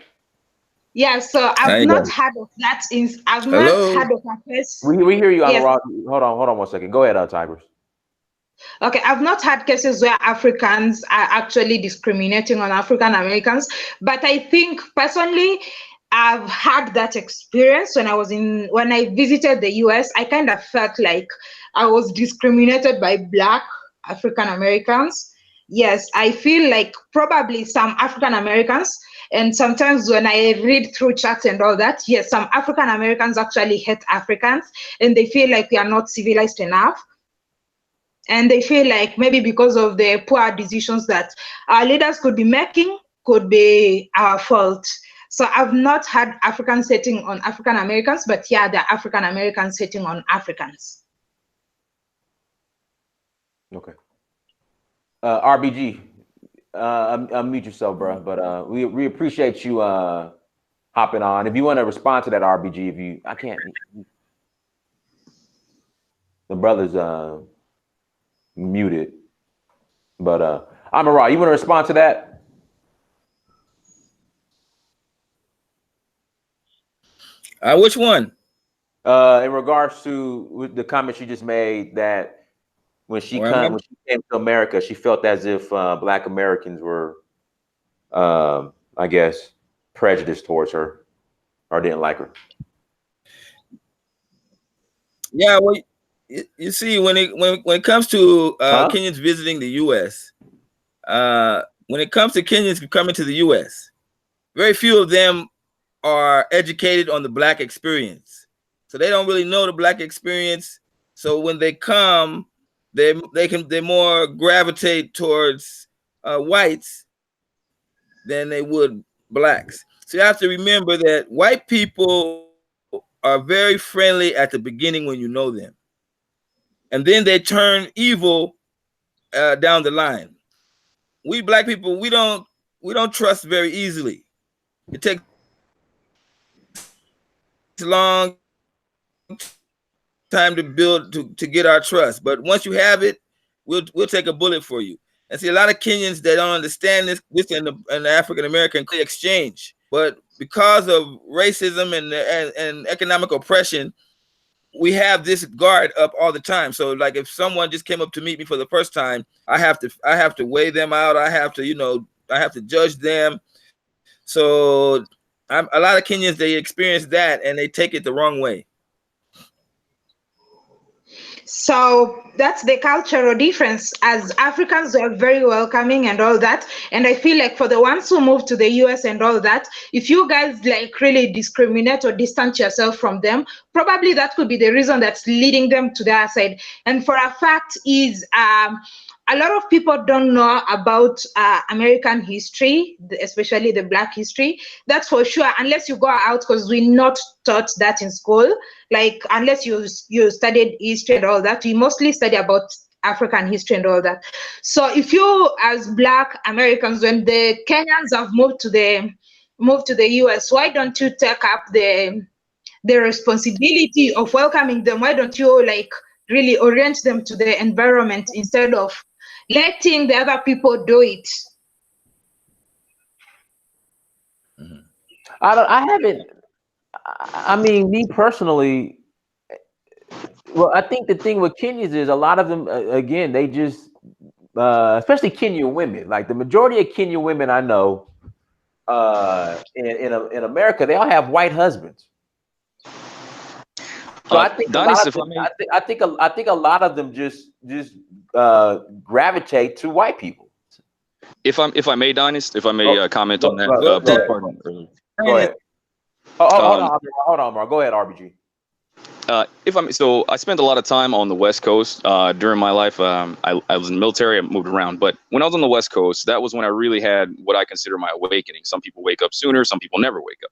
Yeah, so I've not heard of that. I've not heard of a case. We hear you, Amira. Yes. Hold on 1 second. Go ahead, Tigress. Okay, I've not had cases where Africans are actually discriminating on African Americans, but I think personally, I've had that experience when I visited the US. I kind of felt like I was discriminated by Black African Americans. Yes, I feel like probably some African Americans, and sometimes when I read through chats and all that, yes, some African Americans actually hate Africans and they feel like we are not civilized enough. And they feel like maybe because of the poor decisions that our leaders could be making could be our fault. So I've not had Africans hating on African Americans, but yeah, the African Americans hating on Africans. Okay. RBG, unmute yourself, bro. But we appreciate you hopping on. If you want to respond to that, RBG, I can't. The brother's muted. But Amara, you want to respond to that? Which one? In regards to the comment she just made that when she came to America, she felt as if Black Americans were, I guess, prejudiced towards her or didn't like her. Yeah, well, you see, when it comes to Kenyans visiting the U.S., when it comes to Kenyans coming to the U.S., very few of them are educated on the Black experience, so they don't really know the Black experience. So when they come, they more gravitate towards whites than they would Blacks. So you have to remember that white people are very friendly at the beginning when you know them, and then they turn evil down the line. We Black people, we don't trust very easily. It takes a long time to build to get our trust, but once you have it, we'll take a bullet for you. And see, a lot of Kenyans, they don't understand this in the African American exchange, but because of racism and economic oppression, we have this guard up all the time. So like if someone just came up to meet me for the first time, I have to weigh them out. I have to judge them. So a lot of Kenyans, they experience that and they take it the wrong way. So that's the cultural difference. As Africans, we are very welcoming and all that. And I feel like for the ones who move to the US and all that, if you guys like really discriminate or distance yourself from them, probably that could be the reason that's leading them to their side. And for a fact is, a lot of people don't know about American history, especially the Black history. That's for sure, unless you go out, because we're not taught that in school. Like, unless you studied history and all that, we mostly study about African history and all that. So if you, as Black Americans, when the Kenyans have moved to the US, why don't you take up the responsibility of welcoming them? Why don't you like really orient them to the environment instead of letting the other people do it? I mean, me personally, well, I think the thing with Kenyans is a lot of them, again, they just, especially Kenyan women, like the majority of Kenyan women I know, in America, they all have white husbands. So I think Donis, I think a lot of them just gravitate to white people. If I may, Donis, if I may comment on that. Go ahead. Hold on, Mark. Go ahead, RBG. So I spent a lot of time on the West Coast during my life. I was in the military. I moved around, but when I was on the West Coast, that was when I really had what I consider my awakening. Some people wake up sooner, some people never wake up.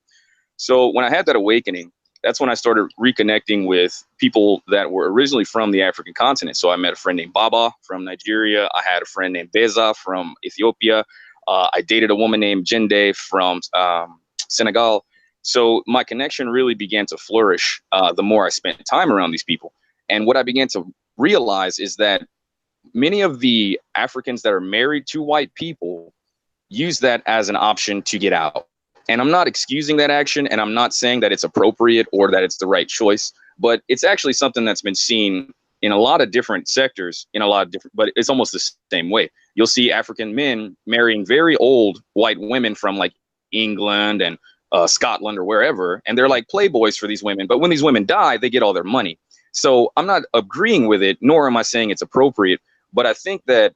So when I had that awakening, that's when I started reconnecting with people that were originally from the African continent. So I met a friend named Baba from Nigeria. I had a friend named Beza from Ethiopia. I dated a woman named Jende from Senegal. So my connection really began to flourish the more I spent time around these people. And what I began to realize is that many of the Africans that are married to white people use that as an option to get out. And I'm not excusing that action, and I'm not saying that it's appropriate or that it's the right choice, but it's actually something that's been seen in a lot of different sectors, but it's almost the same way. You'll see African men marrying very old white women from like England and Scotland or wherever, and they're like playboys for these women. But when these women die, they get all their money. So I'm not agreeing with it, nor am I saying it's appropriate, but I think that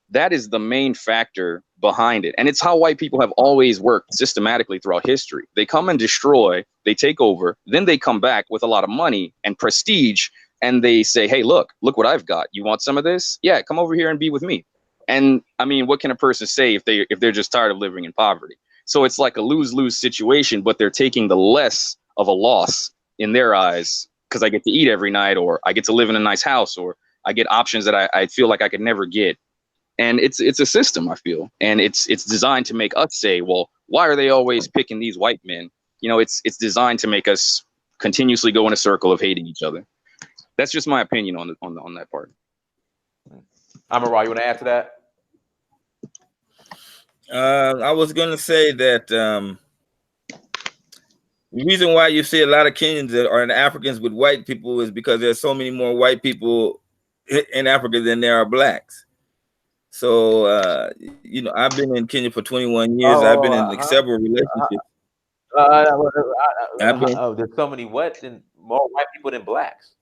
that is the main factor behind it. And it's how white people have always worked systematically throughout history. They come and destroy, they take over, then they come back with a lot of money and prestige, and they say, hey, look what I've got. You want some of this? Yeah, come over here and be with me. And I mean, what can a person say if they're just tired of living in poverty? So it's like a lose-lose situation, but they're taking the less of a loss in their eyes because I get to eat every night, or I get to live in a nice house, or I get options that I feel like I could never get. And it's a system, I feel, and it's designed to make us say, well, why are they always picking these white men? You know, it's designed to make us continuously go in a circle of hating each other. That's just my opinion on that part. Amara, you want to add to that? I was going to say that the reason why you see a lot of Kenyans that are Africans with white people is because there's so many more white people in Africa than there are blacks. So, you know, I've been in Kenya for 21 years. I've been in several relationships. There's so many more white people than blacks.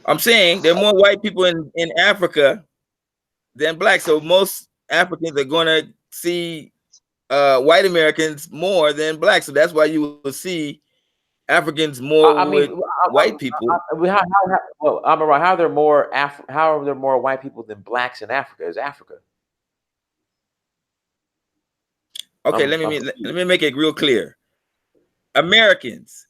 I'm saying there are more white people in Africa than blacks. So most Africans are going to see white Americans more than blacks. So that's why you will see Africans more with white people. Amara, how are there more white people than blacks in Africa? Is Africa? Okay, let me make it real clear. Americans,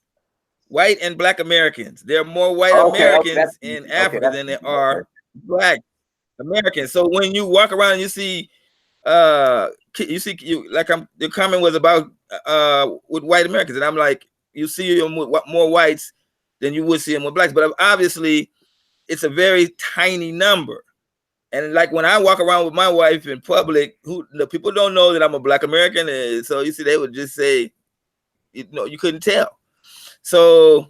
white and black Americans. There are more white Americans in Africa than there are black Americans. So when you walk around and you see the comment was about with white Americans, and I'm like, you see them with more whites than you would see them with blacks, but obviously it's a very tiny number. And like when I walk around with my wife in public, the people don't know that I'm a black American, and so you see they would just say, you know, you couldn't tell. So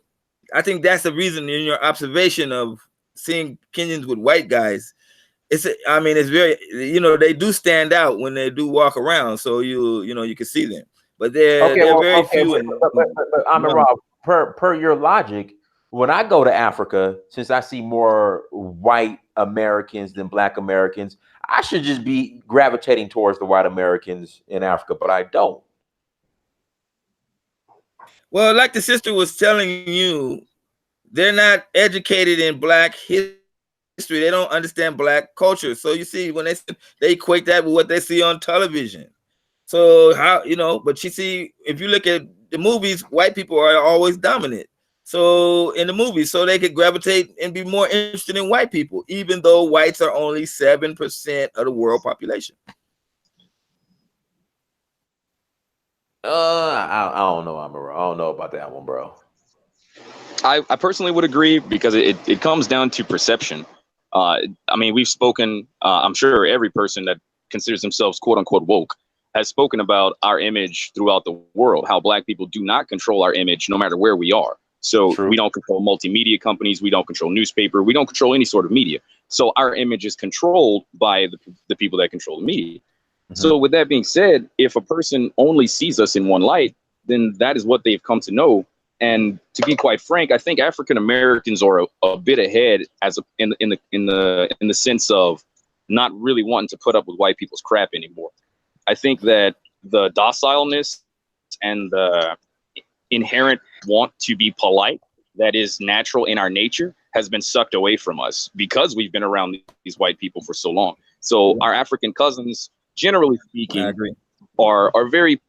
I think that's the reason in your observation of seeing Kenyans with white guys. It's very, you know, they do stand out when they do walk around, so you can see them. But they're very few. But Amara, per your logic, when I go to Africa, since I see more white Americans than black Americans, I should just be gravitating towards the white Americans in Africa, but I don't. Well, like the sister was telling you, they're not educated in black history. They don't understand black culture. So you see, when they equate that with what they see on television. So how, you know, but you see, if you look at the movies, white people are always dominant. So in the movies, so they could gravitate and be more interested in white people, even though whites are only 7% of the world population. I don't know, Amara. I don't know about that one, bro. I personally would agree because it comes down to perception. I mean, we've spoken, I'm sure every person that considers themselves quote unquote woke has spoken about our image throughout the world, how black people do not control our image no matter where we are. So True. We don't control multimedia companies. We don't control newspaper. We don't control any sort of media. So our image is controlled by the people that control the media. So with that being said, if a person only sees us in one light, then that is what they've come to know. And to be quite frank, I think African Americans are a bit ahead in the sense of not really wanting to put up with white people's crap anymore. I think that the docileness and the inherent want to be polite that is natural in our nature has been sucked away from us because we've been around these white people for so long. So our African cousins, generally speaking, are very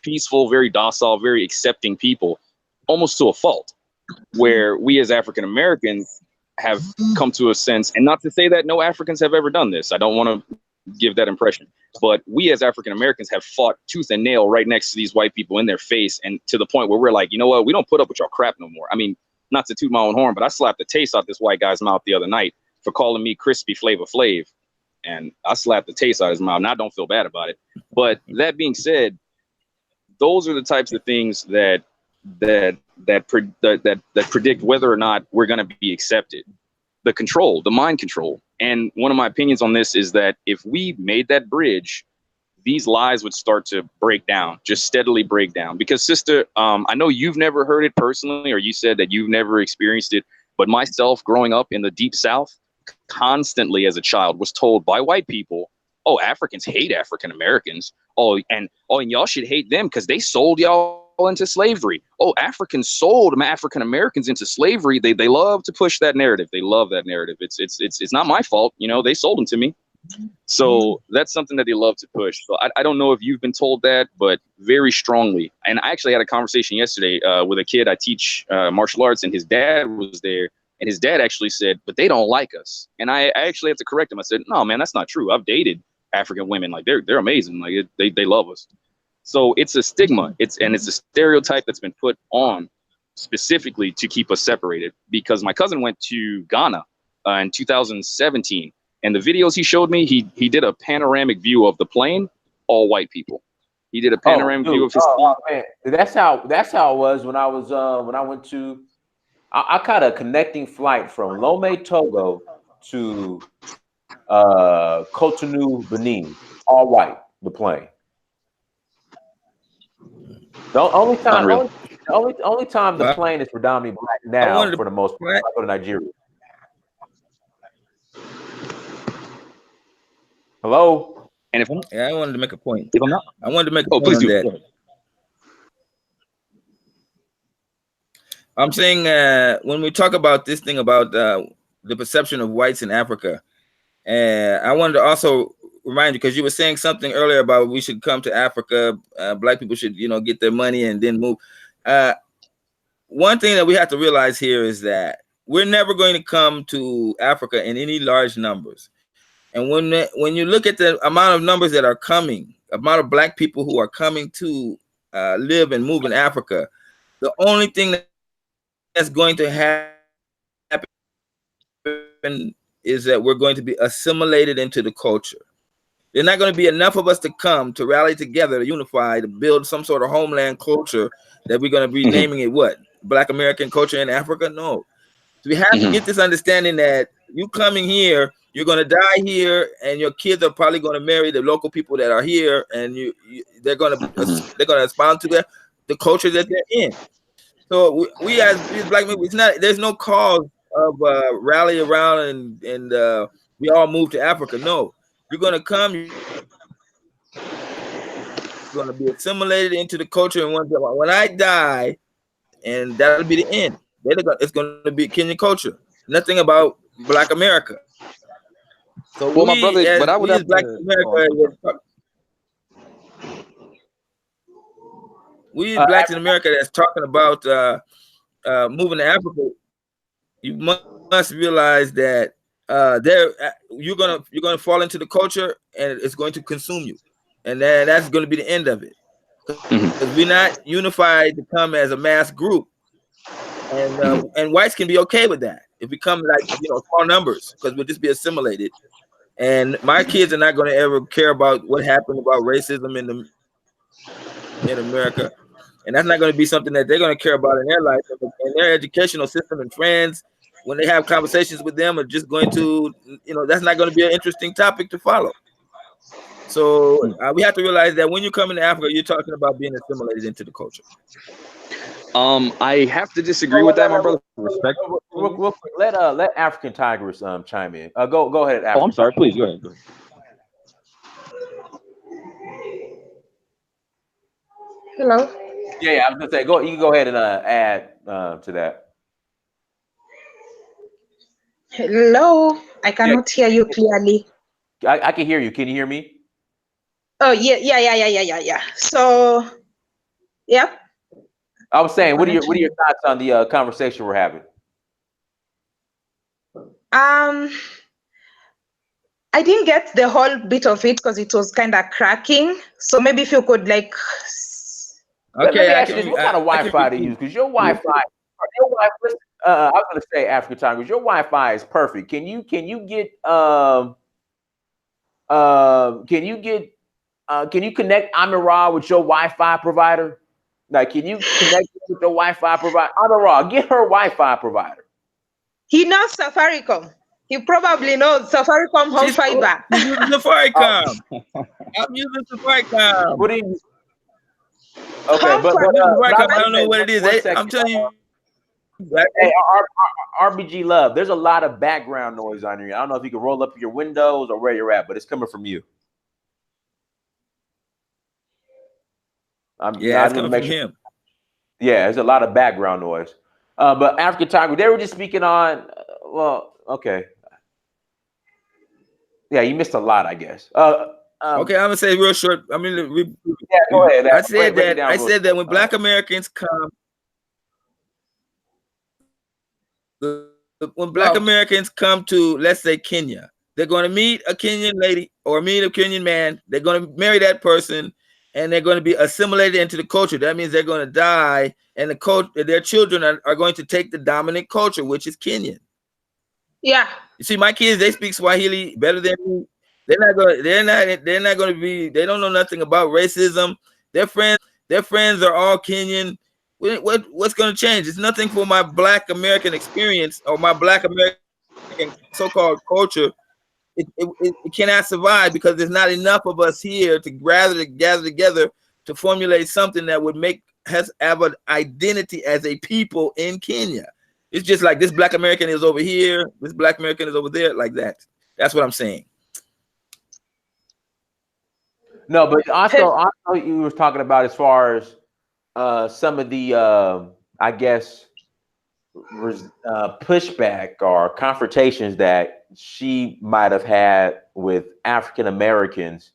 peaceful, very docile, very accepting people, almost to a fault, where we as African Americans have come to a sense, and not to say that no Africans have ever done this, I don't want to give that impression, but we as African Americans have fought tooth and nail right next to these white people in their face, and to the point where we're like, you know what, we don't put up with y'all crap no more. I mean, not to toot my own horn, but I slapped the taste out this white guy's mouth the other night for calling me crispy Flavor Flav, and I slapped the taste out of his mouth, and I don't feel bad about it. But that being said, those are the types of things that predict whether or not we're going to be accepted. The control, the mind control. And one of my opinions on this is that if we made that bridge, these lies would start to break down, just steadily break down. Because sister, I know you've never heard it personally, or you said that you've never experienced it, but myself growing up in the deep South, constantly as a child was told by white people, oh, Africans hate African Americans. Oh, and y'all should hate them because they sold y'all into slavery. Oh, Africans sold African Americans into slavery. They love to push that narrative. They love that narrative. It's not my fault. You know, they sold them to me. So that's something that they love to push. So I don't know if you've been told that, but very strongly. And I actually had a conversation yesterday with a kid I teach martial arts, and his dad was there. And his dad actually said, but they don't like us. And I actually had to correct him. I said, no, man, that's not true. I've dated African women. Like they're amazing. Like they love us. So it's a stigma. It's a stereotype that's been put on specifically to keep us separated. Because my cousin went to Ghana in 2017, and the videos he showed me, he did a panoramic view of the plane, all white people. He did a panoramic view of his. Man. That's how it was when I was when I went to. I caught a connecting flight from Lomé, Togo to Cotonou, Benin, all white, the plane. The only time the plane is predominantly black now, for the most part, I go to Nigeria. Hello? And if I wanted to make a point. If I'm not, I wanted to make a point on that. I'm saying when we talk about this thing about the perception of whites in Africa, I wanted to also remind you, because you were saying something earlier about we should come to Africa, black people should, get their money and then move. One thing that we have to realize here is that we're never going to come to Africa in any large numbers. And when you look at the amount of numbers that are coming, amount of black people who are coming to live and move in Africa, the only thing that's going to happen is that we're going to be assimilated into the culture. There's not going to be enough of us to come to rally together, to unify, to build some sort of homeland culture that we're going to be naming it what? Black American culture in Africa? No. So we have to get this understanding that you coming here, you're going to die here, and your kids are probably going to marry the local people that are here, and they're going to respond to the culture that they're in. So we as black people, there's no cause of rally around and we all move to Africa. No, you're gonna come, you're gonna be assimilated into the culture, and when I die, and that'll be the end. It's gonna be Kenyan culture. Nothing about Black America. So well, my brother, but I would have Black America. We blacks in America that's talking about moving to Africa. You must realize that you're gonna fall into the culture, and it's going to consume you, and that's going to be the end of it. Because we're not unified to come as a mass group, and whites can be okay with that if we come like small numbers, because we'll just be assimilated. And my kids are not going to ever care about what happened about racism in America. And that's not going to be something that they're going to care about in their life, and their educational system, and friends, when they have conversations with them, are just going to, that's not going to be an interesting topic to follow. So we have to realize that when you come into Africa, you're talking about being assimilated into the culture. I have to disagree with that, my brother. Respect. Real quick, let African Tigress chime in. Go ahead. African. Oh, I'm sorry. Please go ahead. Hello. Yeah, I was gonna say go. You can go ahead and add to that. Hello. I cannot hear you clearly. I can hear you. Can you hear me? Oh yeah. So, yep. I was saying, what are your thoughts on the conversation we're having? I didn't get the whole bit of it because it was kind of cracking. So maybe if you could like. Okay, let me ask you this: what kind of Wi-Fi do you use? Because your Wi-Fi, I was going to say African Tigress, your Wi-Fi is perfect. Can you get connect Amira with your Wi-Fi provider? Like, can you connect with the Wi-Fi provider? Amira, get her Wi-Fi provider. He knows Safaricom. He probably knows Safaricom home fiber. He's using Safaricom. I'm using Safaricom. What do you? Okay, but I don't know what it is. I'm telling you. Hey, RBG Love, there's a lot of background noise on here. I don't know if you can roll up your windows or where you're at, but it's coming from you. It's coming from him. Yeah, there's a lot of background noise. But African Tiger, they were just speaking on. Well, okay. Yeah, you missed a lot, I guess. Okay, I'm gonna say real short. I mean, go ahead. I said that when Black Americans come, when Black Americans come to, let's say, Kenya, they're going to meet a Kenyan lady or meet a Kenyan man. They're going to marry that person, and they're going to be assimilated into the culture. That means they're going to die, and their children are going to take the dominant culture, which is Kenyan. Yeah. You see, my kids, they speak Swahili better than me. They're not going to be. They don't know nothing about racism. Their friends are all Kenyan. What's going to change? It's nothing for my Black American experience or my Black American so-called culture. It cannot survive because there's not enough of us here to gather together to formulate something that would make us have an identity as a people in Kenya. It's just like this Black American is over here, this Black American is over there, like that. That's what I'm saying. No, but also you were talking about as far as some of the, I guess, pushback or confrontations that she might have had with African Americans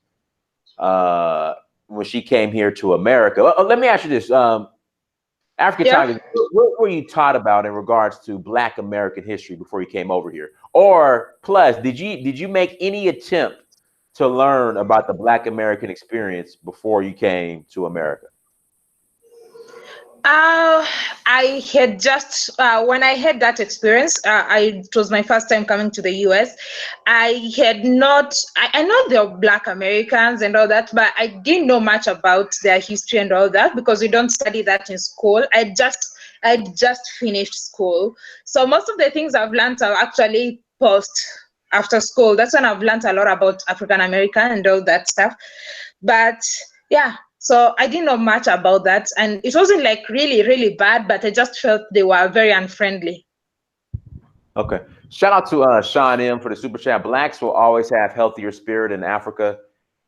when she came here to America. Let me ask you this: African Tigress, what were you taught about in regards to Black American history before you came over here? Or plus, did you make any attempt to learn about the Black American experience before you came to America? I had just when I had that experience, it was my first time coming to the US. I had not. I know there are Black Americans and all that, but I didn't know much about their history and all that because we don't study that in school. I just finished school, so most of the things I've learned are actually after school. That's when I've learned a lot about African American and all that stuff. But yeah. So I didn't know much about that, and it wasn't like really, really bad, but I just felt they were very unfriendly. Okay. Shout out to Sean M for the super chat. Blacks will always have healthier spirit in Africa.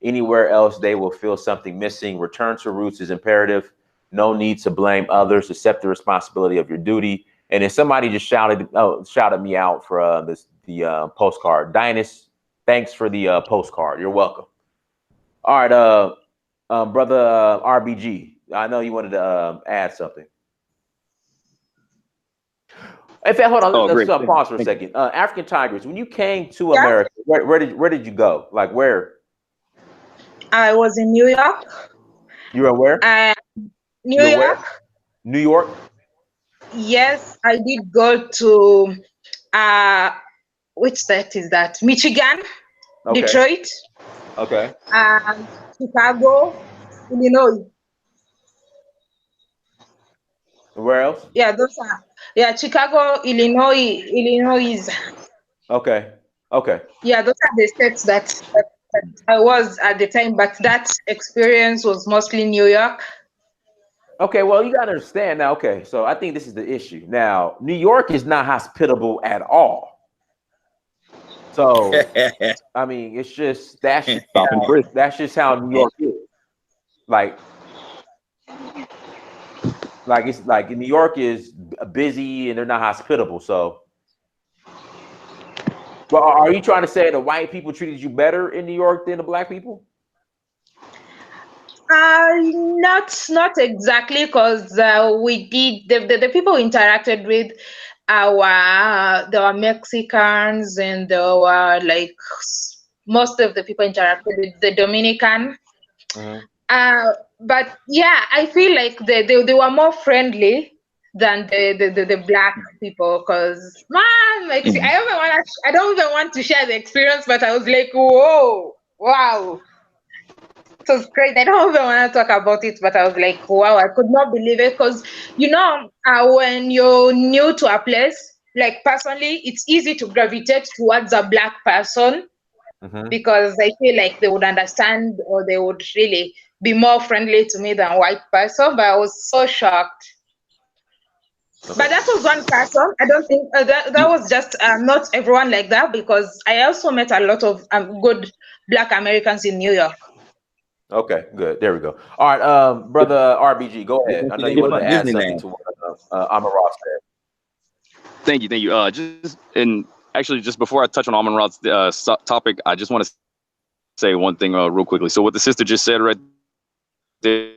Anywhere else, they will feel something missing. Return to roots is imperative. No need to blame others. Accept the responsibility of your duty. And then somebody just shouted me out for the postcard. Dinus, thanks for the postcard. You're welcome. All right. Brother RBG, I know you wanted to add something. In fact, hold on. Let's pause for a second. African Tigress, when you came to America, where did you go? Like where? I was in New York. You were where? New York. Where? New York? Yes, I did go to which state is that? Michigan, okay. Detroit. Okay. Chicago, Illinois. Where else? Yeah, those are Chicago, Illinois. Okay. Yeah, those are the states that I was at the time, but that experience was mostly New York. Okay, well, you got to understand now. Okay, so I think this is the issue. Now, New York is not hospitable at all. So, I mean, it's just that's just how New York is. Like it's like New York is busy and they're not hospitable. So, well, are you trying to say the white people treated you better in New York than the black people? Not exactly, because we did the people we interacted with, there were Mexicans, and there were like most of the people interacted with the Dominican. But yeah, I feel like they were more friendly than the black people, because man, like I don't even want to share the experience, but I was like, whoa, wow. It was great. I don't even want to talk about it, but I was like, wow, I could not believe it. Because, when you're new to a place, like personally, it's easy to gravitate towards a black person because I feel like they would understand, or they would really be more friendly to me than a white person. But I was so shocked. Okay. But that was one person. I don't think that was just not everyone like that, because I also met a lot of good Black Americans in New York. Okay, good. There we go. All right, brother RBG, go ahead. I know you wanted to add something to what Amon-Ra said. Thank you. Just before I touch on Amon-Ra's topic, I just want to say one thing real quickly. So what the sister just said right there.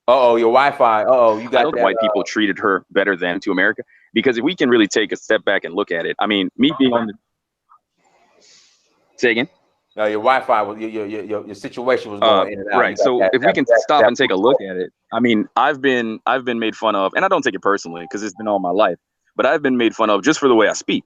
Your Wi-Fi. You got that, white people treated her better than to America, because if we can really take a step back and look at it, I mean, me being on the. Say again. Your Wi-Fi was your situation was going in and out. Right. So if we can stop and take a look at it, I mean, I've been made fun of, and I don't take it personally because it's been all my life, but I've been made fun of just for the way I speak.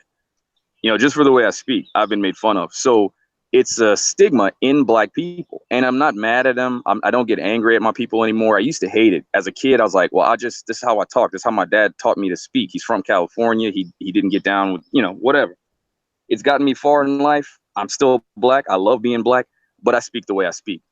Just for the way I speak, I've been made fun of. So it's a stigma in Black people, and I'm not mad at them. I don't get angry at my people anymore. I used to hate it as a kid. I was like, well, this is how I talk. This is how my dad taught me to speak. He's from California. He didn't get down with whatever. It's gotten me far in life. I'm still Black. I love being Black, but I speak the way I speak.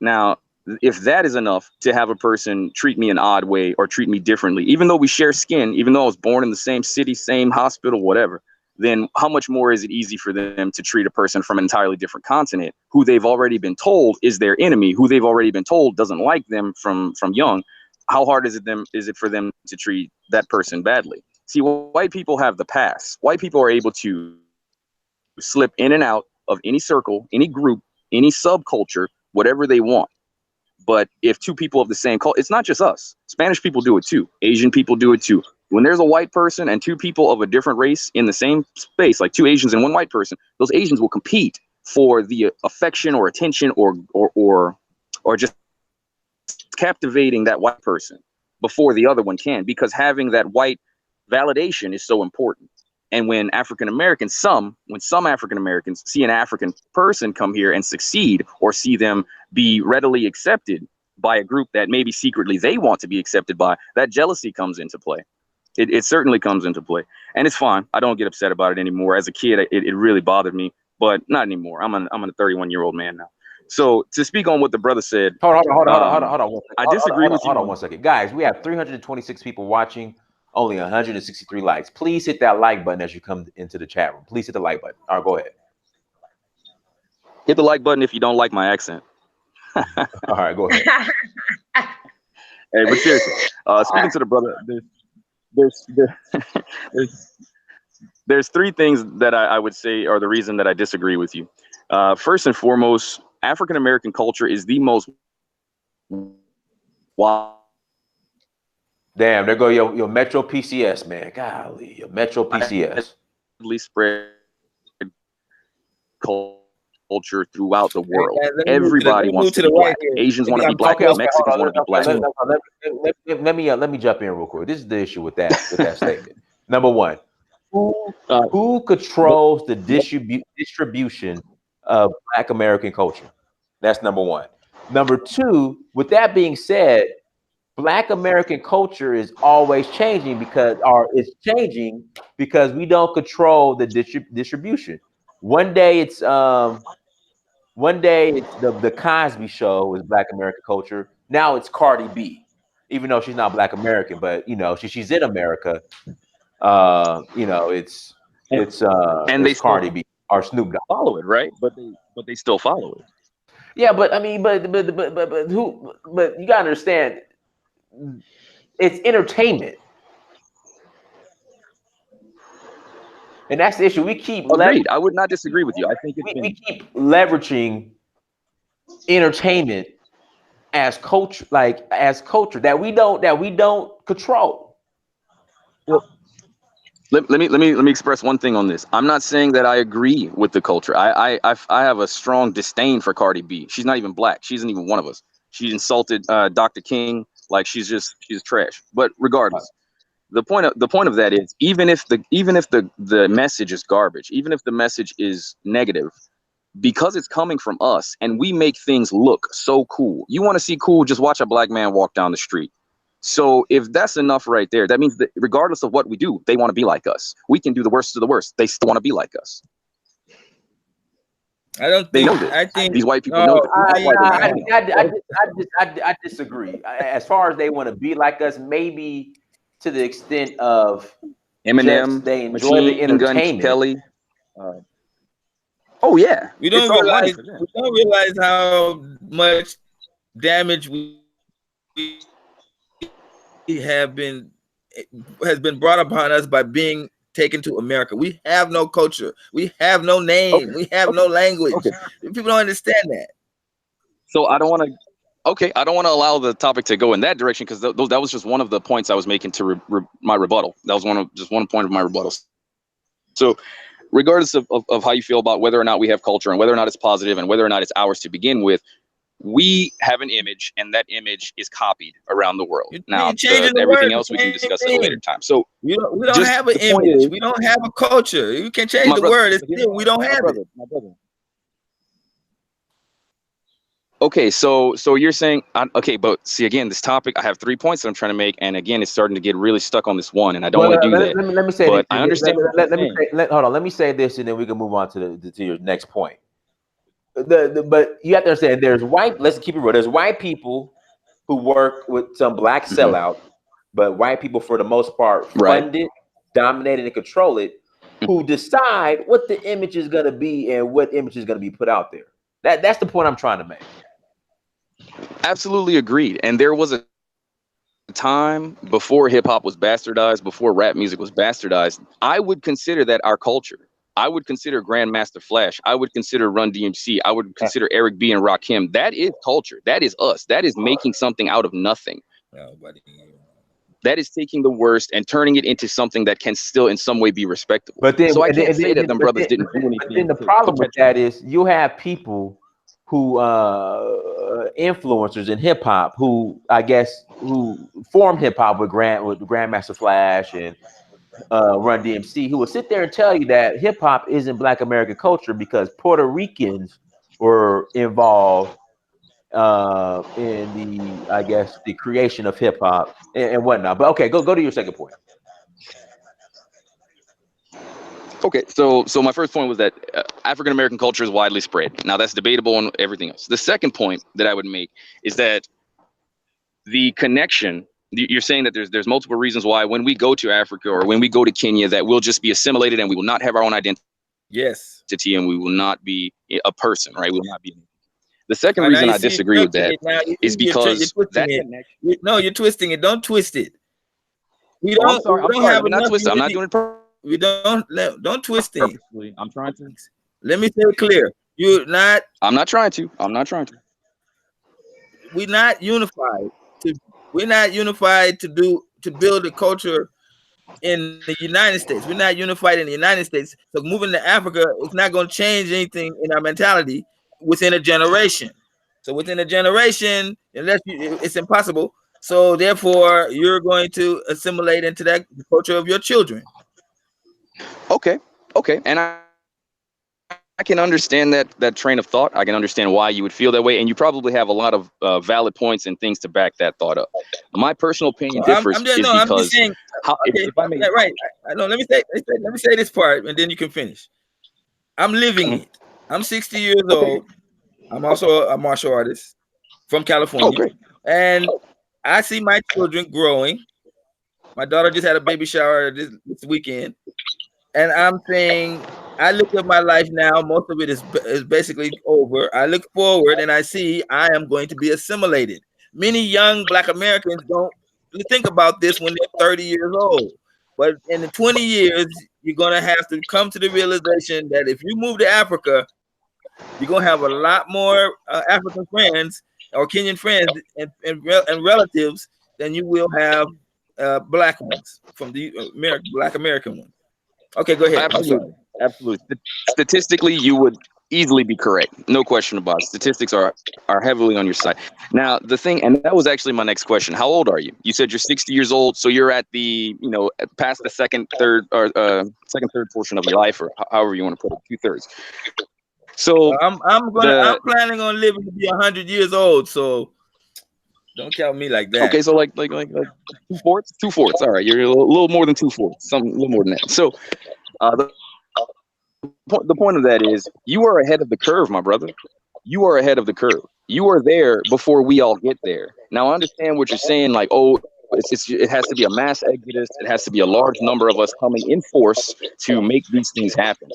Now, if that is enough to have a person treat me an odd way or treat me differently, even though we share skin, even though I was born in the same city, same hospital, whatever, then how much more is it easy for them to treat a person from an entirely different continent who they've already been told is their enemy, who they've already been told doesn't like them from young? How hard is it for them to treat that person badly? See, white people have the pass. White people are able to slip in and out of any circle, any group, any subculture, whatever they want. But if two people of the same culture, it's not just us. Spanish people do it too. Asian people do it too. When there's a white person and two people of a different race in the same space, like two Asians and one white person, those Asians will compete for the affection or attention or just captivating that white person before the other one can, because having that white validation is so important. And when some African Americans see an African person come here and succeed, or see them be readily accepted by a group that maybe secretly they want to be accepted by, that jealousy comes into play. It certainly comes into play, and it's fine. I don't get upset about it anymore. As a kid, it really bothered me, but not anymore. I'm a 31-year-old man now. So to speak on what the brother said, hold on. I disagree with you. Hold on 1 second, guys. We have 326 people watching. Only 163 likes. Please hit that like button as you come into the chat room. Please hit the like button. All right, go ahead. Hit the like button if you don't like my accent. All right, go ahead. Hey, but seriously, speaking to the brother, there's three things that I would say are the reason that I disagree with you. First and foremost, African American culture is the most Damn, there go your Metro PCS, man. Golly, your Metro PCS. Spread culture throughout the world. Everybody wants to be Black. Asians want to be Black. Mexicans want to be Black. Let me jump in real quick. This is the issue with that statement. Number one, who controls the distribution of Black American culture? That's number one. Number two, with that being said, Black American culture is always changing because we don't control the distribution. One day it's the Cosby Show is Black American culture. Now it's Cardi B, even though she's not Black American, but you know she's in America. You know it's they Cardi B or Snoop Dogg. follow it, right? But they still follow it. Yeah, but I mean, but you gotta understand, it's entertainment, and that's the issue. We keep agreed. I would not disagree with you. I think we keep leveraging entertainment as culture, that we don't control. Well, let me express one thing on this. I'm not saying that I agree with the culture. I have a strong disdain for Cardi B. She's not even Black. She isn't even one of us. She insulted Dr. King like she's trash. But regardless, the point of that is even if the message is garbage, even if the message is negative, because it's coming from us and we make things look so cool. You want to see cool? Just watch a Black man walk down the street. So if that's enough right there, that means that regardless of what we do, they want to be like us. We can do the worst of the worst. They still want to be like us. I don't They think. know this. I think these white people know this. I disagree. As far as they want to be like us, maybe to the extent of Eminem, they enjoy the entertainment. Kelly. Oh yeah, we don't realize how much damage has been brought upon us by being taken to America. We have no culture. We have no name. We have no language. People don't understand that. So I don't want to allow the topic to go in that direction, because that was just one of the points I was making to my rebuttal. That was one point of my rebuttal. So regardless of how you feel about whether or not we have culture and whether or not it's positive and whether or not it's ours to begin with, we have an image, and that image is copied around the world. Now, everything else we can discuss at a later time. So we don't have an image. We don't have a culture. You can change the word. It's still, we don't have it. My brother. Okay, so you're saying okay, but see, again, this topic, I have 3 points that I'm trying to make, and again, it's starting to get really stuck on this one, and I don't want to do that. Let me say but this. I understand. Hold on. Let me say this, and then we can move on to your next point. But you have to understand, there's white. Let's keep it real. There's white people who work with some Black sellout, but white people, for the most part, fund it, dominate it, and control it, who decide what the image is going to be and what image is going to be put out there. That's the point I'm trying to make. Absolutely agreed. And there was a time before hip hop was bastardized, before rap music was bastardized. I would consider that our culture. I would consider Grandmaster Flash. I would consider Run DMC. I would consider Eric B and Rakim. That is culture. That is us. That is making something out of nothing. That is taking the worst and turning it into something that can still in some way be respectable. But then, so I can't say that them brothers didn't do anything. But then the problem with that is you have people who influencers in hip hop who form hip hop with Grandmaster Flash and Run DMC, who will sit there and tell you that hip hop isn't Black American culture because Puerto Ricans were involved in the creation of hip hop and whatnot. But okay, go to your second point. Okay, so my first point was that African American culture is widely spread. Now that's debatable and everything else. The second point that I would make is that the connection. You're saying that there's multiple reasons why when we go to Africa or when we go to Kenya that we'll just be assimilated and we will not have our own identity. Yes. And we will not be a person, right? We will not be. The second reason I disagree with that is because you're twisting it. Don't twist it. We don't. I'm sorry. Have I'm not twisting. I'm not doing it. We don't twist it. I'm trying to. Let me say it clear. You're not. I'm not trying to. We're not unified. We're not unified to build a culture in the United States. We're not unified in the United States. So moving to Africa, it's not going to change anything in our mentality within a generation. So within a generation, it's impossible. So therefore, you're going to assimilate into that culture of your children. Okay. And I can understand that train of thought. I can understand why you would feel that way, and you probably have a lot of valid points and things to back that thought up. My personal opinion differs because if I may, right. No, let me say this part, and then you can finish. I'm living it. I'm 60 years old. I'm also a martial artist from California. Great. And I see my children growing. My daughter just had a baby shower this weekend. And I'm saying, I look at my life now, most of it is basically over. I look forward and I see I am going to be assimilated. Many young Black Americans don't think about this when they're 30 years old. But in the 20 years, you're going to have to come to the realization that if you move to Africa, you're going to have a lot more African friends or Kenyan friends and relatives than you will have Black ones from the Black American ones. Okay, go ahead. Absolutely. Statistically, you would easily be correct. No question about it. Statistics are heavily on your side. Now, the thing, and that was actually my next question. How old are you? You said you're 60 years old, so you're at the, past the second, third portion of your life, or however you want to put it, 2/3. So I'm planning on living to be 100 years old, so don't count me like that. Okay, so like 2/4? 2/4. All right, you're a little more than 2/4. A little more than that. So the point of that is you are ahead of the curve, my brother. You are ahead of the curve. You are there before we all get there. Now, I understand what you're saying, like, oh, it has to be a mass exodus. It has to be a large number of us coming in force to make these things happen.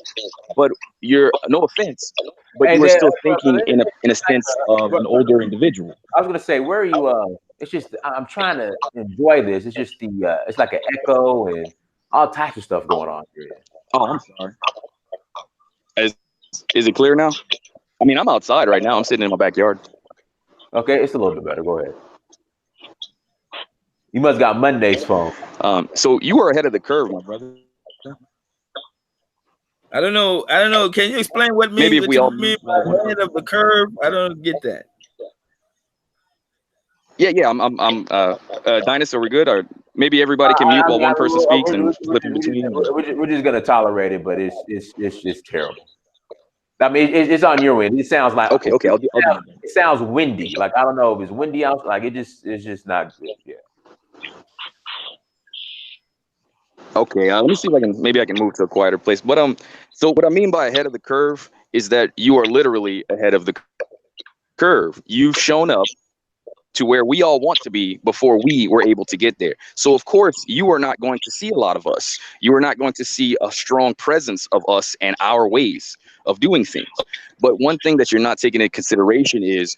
But you're, no offense, but you are still thinking in a sense of an older individual. I was gonna say, where are you? It's just I'm trying to enjoy this. It's just it's like an echo and all types of stuff going on here. Oh, I'm sorry. Is it clear now? I mean, I'm outside right now. I'm sitting in my backyard. Okay, it's a little bit better. Go ahead. You must got Monday's phone. So you are ahead of the curve, my brother. I don't know. Can you explain what mean by ahead of the curve? I don't get that. Yeah. I'm Dinosaur, we good? Or maybe everybody can mute while one person speaks and flip in between. We're just gonna tolerate it, but it's terrible. I mean, it's on your end. It sounds like okay. It sounds windy. Like I don't know if it's windy out. Like it's just not good. Yeah. Okay, let me see if maybe I can move to a quieter place. But so what I mean by ahead of the curve is that you are literally ahead of the curve. You've shown up to where we all want to be before we were able to get there. So of course, you are not going to see a lot of us. You are not going to see a strong presence of us and our ways of doing things. But one thing that you're not taking into consideration is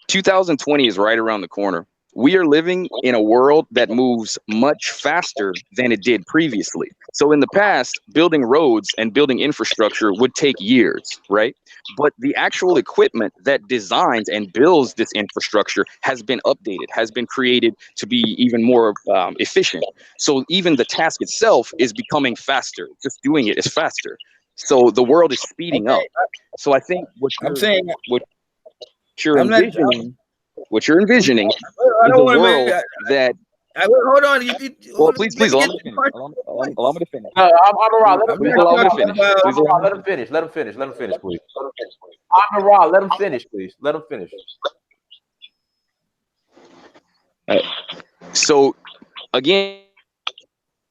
2020 is right around the corner. We are living in a world that moves much faster than it did previously. So in the past, building roads and building infrastructure would take years, right? But the actual equipment that designs and builds this infrastructure has been updated, has been created to be even more efficient. So even the task itself is becoming faster. Just doing it is faster. So the world is speeding up. So I think what you're envisioning is a world that. Hold on. Well, please, allow me to finish. I'm around. Let him finish. Let him finish, please. I'm around. Let him finish, please. Let him finish. So, again,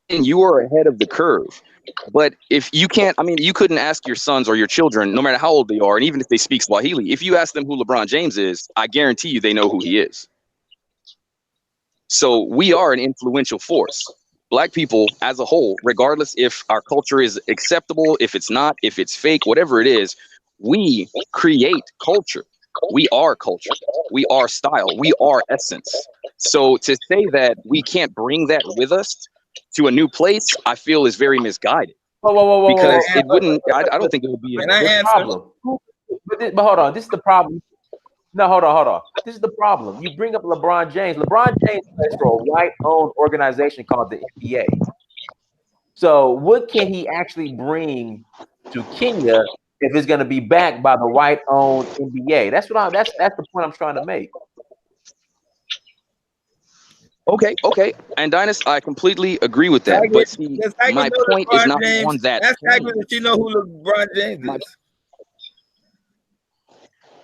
you are ahead of the curve. But if you can't, I mean, you couldn't ask your sons or your children, no matter how old they are, and even if they speak Swahili, if you ask them who LeBron James is, I guarantee you they know who he is. So we are an influential force. Black people as a whole, regardless if our culture is acceptable, if it's not, if it's fake, whatever it is, we create culture. We are culture. We are style. We are essence. So to say that we can't bring that with us to a new place, I feel is very misguided. Whoa. Because it wouldn't, I don't think it would be a problem. But hold on, this is the problem. No, hold on. This is the problem. You bring up LeBron James. LeBron James plays for a white-owned organization called the NBA. So what can he actually bring to Kenya if it's going to be backed by the white-owned NBA? That's the point I'm trying to make. Okay. And Dinas, I completely agree with that. But see, my point is not on that. That's Tigress that you know who LeBron James is.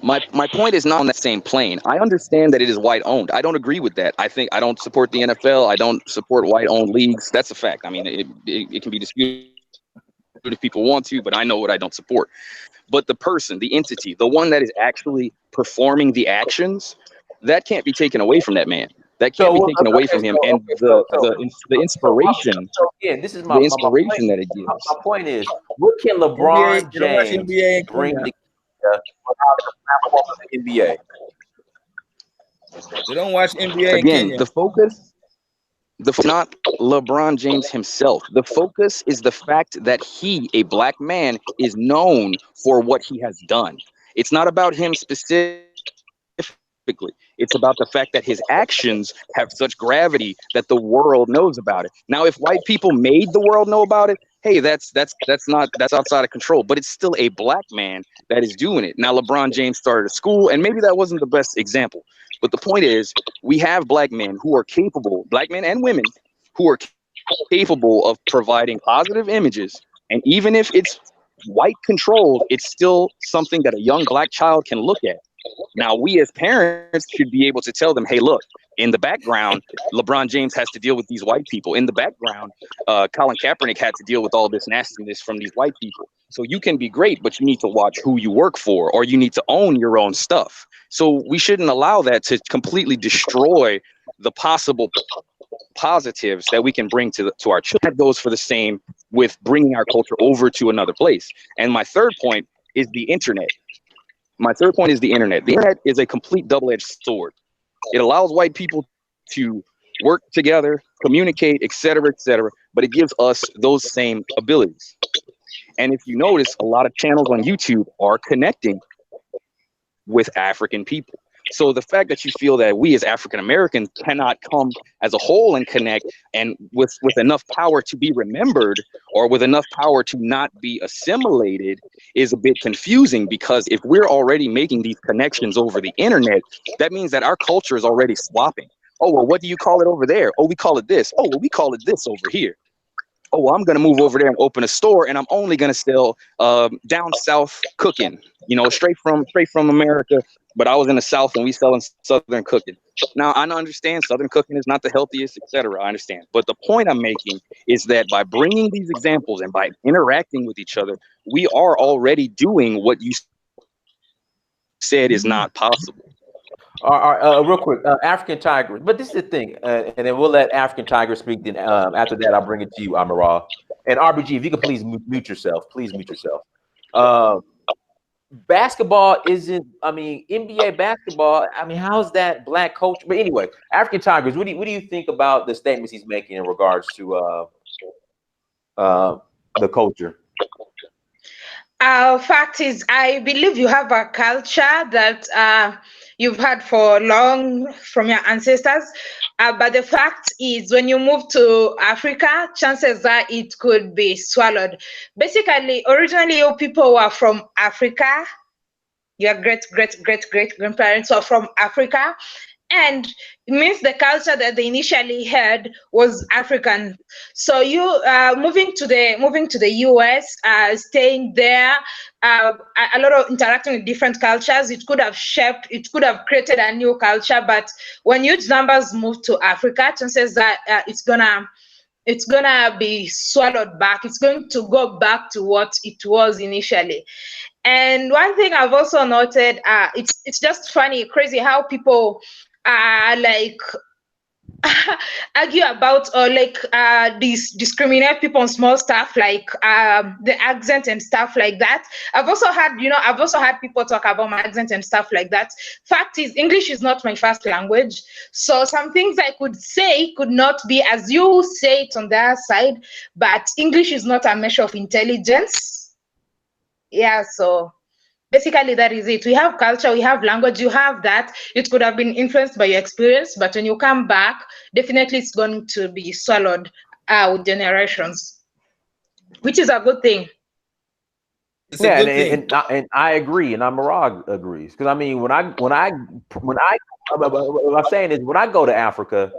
My point is not on that same plane. I understand that it is white owned. I don't agree with that. I don't support the NFL. I don't support white owned leagues. That's a fact. I mean, it can be disputed if people want to, but I know what I don't support. But the person, the entity, the one that is actually performing the actions, that can't be taken away from that man. That can't be taken away from him. And the inspiration, again, this is the inspiration that it gives. My point is, what can LeBron James bring to the NBA? They don't watch NBA Again, in Kenya. the focus, not LeBron James himself. The focus is the fact that he, a black man, is known for what he has done. It's not about him specifically. It's about the fact that his actions have such gravity that the world knows about it. Now, if white people made the world know about it, hey, that's outside of control. But it's still a black man that is doing it. Now, LeBron James started a school, and maybe that wasn't the best example. But the point is, we have black men who are capable, black men and women, who are capable of providing positive images. And even if it's white controlled, it's still something that a young black child can look at. Now, we as parents should be able to tell them, hey, look, in the background, LeBron James has to deal with these white people. In the background, Colin Kaepernick had to deal with all this nastiness from these white people. So you can be great, but you need to watch who you work for, or you need to own your own stuff. So we shouldn't allow that to completely destroy the possible positives that we can bring to our children. That goes for the same with bringing our culture over to another place. And my third point is the internet. The internet is a complete double-edged sword. It allows white people to work together, communicate, etc., but it gives us those same abilities. And if you notice, a lot of channels on YouTube are connecting with African people. So the fact that you feel that we as African Americans cannot come as a whole and connect, and with enough power to be remembered, or with enough power to not be assimilated, is a bit confusing, because if we're already making these connections over the internet, that means that our culture is already swapping. Oh, well, what do you call it over there? Oh, we call it this. Oh, well, we call it this over here. Oh, well, I'm going to move over there and open a store, and I'm only going to sell down south cooking, straight from America. But I was in the South and we selling Southern cooking. Now, I understand Southern cooking is not the healthiest, etc. I understand. But the point I'm making is that by bringing these examples and by interacting with each other, we are already doing what you said is not possible. Real quick, African Tigress. But this is the thing, and then we'll let African Tigress speak. Then after that, I'll bring it to you, Amara. And RBG, if you could please mute yourself. Please mute yourself. Basketball isn't, NBA basketball, how's that black culture? But anyway, African Tigress, what do you think about the statements he's making in regards to the culture? Fact is, I believe you have a culture that you've had for long from your ancestors. But the fact is, when you move to Africa, chances are it could be swallowed. Basically, originally, your people were from Africa. Your great-great-great-great-grandparents were from Africa. And it means the culture that they initially had was African. So you moving to the US, staying there, a lot of interacting with different cultures, it could have created a new culture. But when huge numbers move to Africa, chances that it's gonna be swallowed back. It's going to go back to what it was initially. And one thing I've also noted, it's just funny, crazy how people argue about or discriminate people on small stuff like the accent and stuff like that. I've also had people talk about my accent and stuff like that. Fact is, English is not my first language, so some things I could say could not be as you say it on their side. But English is not a measure of intelligence. Yeah, so basically, that is it. We have culture, we have language, you have that. It could have been influenced by your experience, but when you come back, definitely it's going to be swallowed with generations, which is a good thing. Yeah, and I agree, and Amara agrees, because when I'm saying is, when I go to Africa,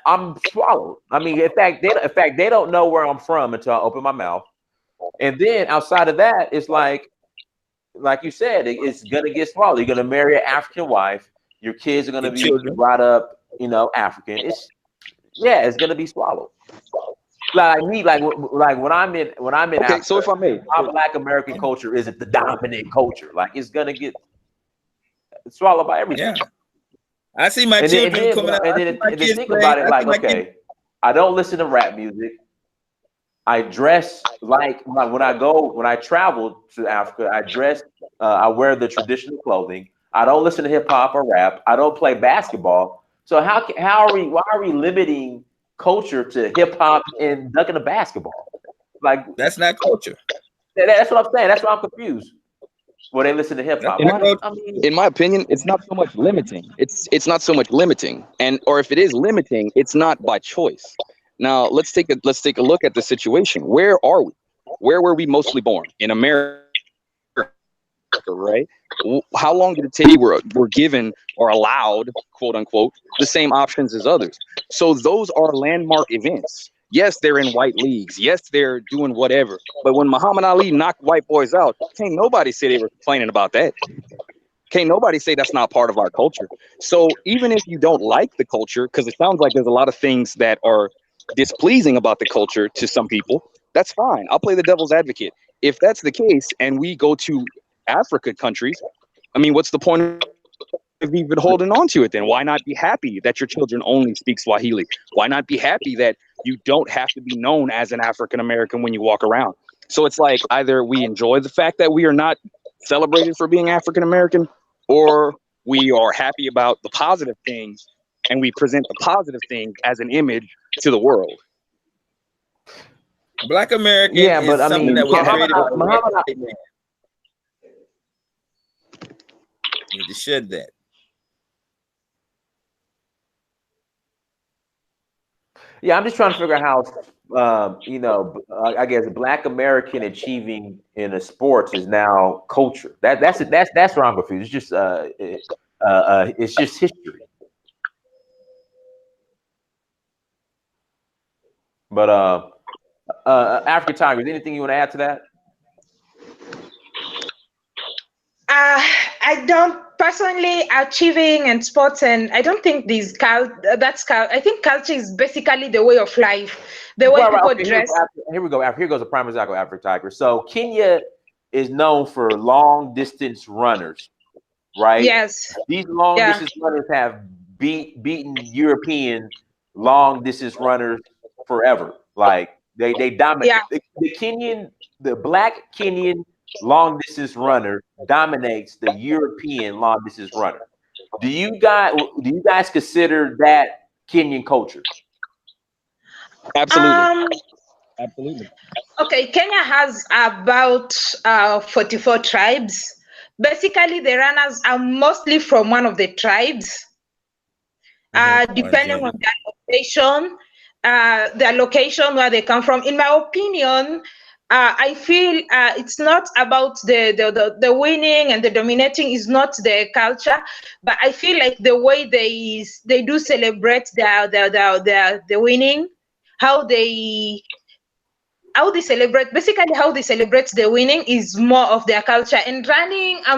I'm swallowed. In fact, they don't know where I'm from until I open my mouth, and then outside of that, it's like you said, it's gonna get swallowed. You're gonna marry an African wife. Your kids are gonna be brought up, African. It's gonna be swallowed. when I'm in Okay, Africa, so if I may, our Black American culture isn't the dominant culture. Like it's gonna get swallowed by everything. Yeah. I see my And children coming out. and then think about it like, okay, I don't listen to rap music. I dress like when I travel to Africa, I dress, I wear the traditional clothing. I don't listen to hip hop or rap. I don't play basketball. So why are we limiting culture to hip hop and ducking a basketball? Like that's not culture. That's what I'm saying. That's why I'm confused. Well, they listen to hip hop. In my opinion, it's not so much limiting. It's not so much limiting, or if it is limiting, it's not by choice. Now let's take a look at the situation. Where are we? Where were we mostly born? In America, right? How long did it take? We're given or allowed, quote unquote, the same options as others. So those are landmark events. Yes, they're in white leagues. Yes, they're doing whatever. But when Muhammad Ali knocked white boys out, can't nobody say they were complaining about that. Can't nobody say that's not part of our culture. So even if you don't like the culture, because it sounds like there's a lot of things that are displeasing about the culture to some people, that's fine. I'll play the devil's advocate. If that's the case and we go to Africa countries, I mean, what's the point of even holding on to it then? Why not be happy that your children only speak Swahili? Why not be happy that you don't have to be known as an African American when you walk around? So it's like either we enjoy the fact that we are not celebrated for being African American, or we are happy about the positive things and we present the positive things as an image to the world. Black American is something that was created by the white man. You need to shed that. Yeah, I'm just trying to figure out how, I guess Black American achieving in a sports is now culture. That's where I'm confused. It's just history. But African Tigress, anything you want to add to that? I don't personally achieving in sports, and I don't think I think culture is basically the way of life, the way people dress. Here we go. Here goes a prime example of African Tigress. So Kenya is known for long distance runners, right? Yes. These long distance runners have beaten European long distance runners forever. Like they dominate. Yeah. The Black Kenyan long distance runner dominates the European long distance runner. Do you guys consider that Kenyan culture? Absolutely. Absolutely. Okay, Kenya has about 44 tribes. Basically, the runners are mostly from one of the tribes, depending on their location where they come from. In my opinion, I feel it's not about the winning and the dominating is not the culture, but I feel like the way they do celebrate the winning, how they celebrate the winning is more of their culture. And running, I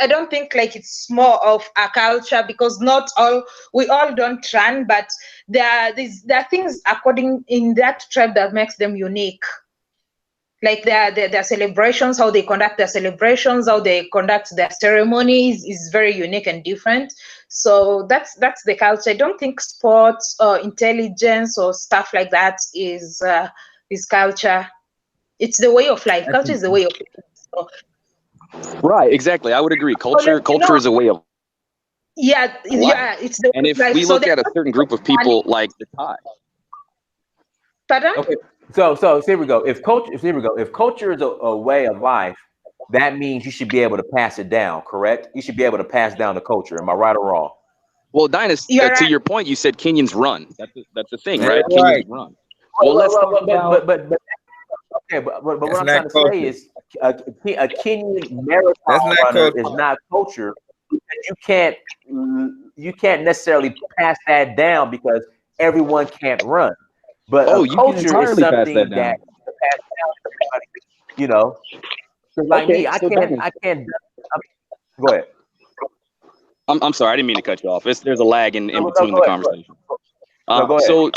don't think like it's more of a culture, because we all don't run, but there are things according in that tribe that makes them unique. Like their celebrations, how they conduct their celebrations, how they conduct their ceremonies is very unique and different. So that's the culture. I don't think sports or intelligence or stuff like that is culture. It's the way of life. Culture is the way of life. So, right, exactly. I would agree. Culture is a way of life. It's the way and if of life. We look at a certain group of people like the Thai. Pardon? Okay. So here we go. If culture is a way of life, that means you should be able to pass it down, correct? You should be able to pass down the culture. Am I right or wrong? Well, Dinas, to your point, you said Kenyans run. That's the thing, right? Kenyans run. Well, let's talk about. But what I'm trying to say is a Kenyan marathon runner is not culture. You can't necessarily pass that down because everyone can't run. But culture is something that you pass down to everybody. You know, like me, I can't. Go ahead. I'm sorry, I didn't mean to cut you off. There's a lag in between the conversation. Go ahead.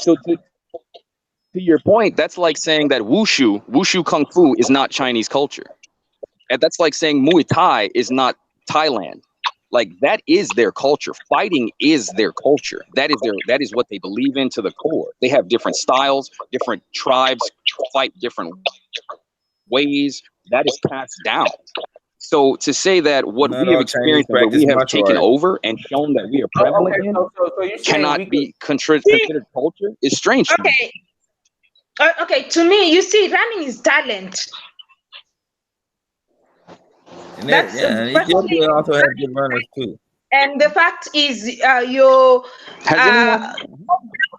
to your point, that's like saying that wushu kung fu is not Chinese culture. And that's like saying Muay Thai is not Thailand. Like, that is their culture. Fighting is their culture. That is what they believe in to the core. They have different styles, different tribes fight different ways. That is passed down. So to say that what we have experienced and what we have taken over and shown that we are prevalent in cannot be considered culture is strange. Okay. Okay, to me, you see, running is talent. And Ethiopia also has good runners too. And the fact is,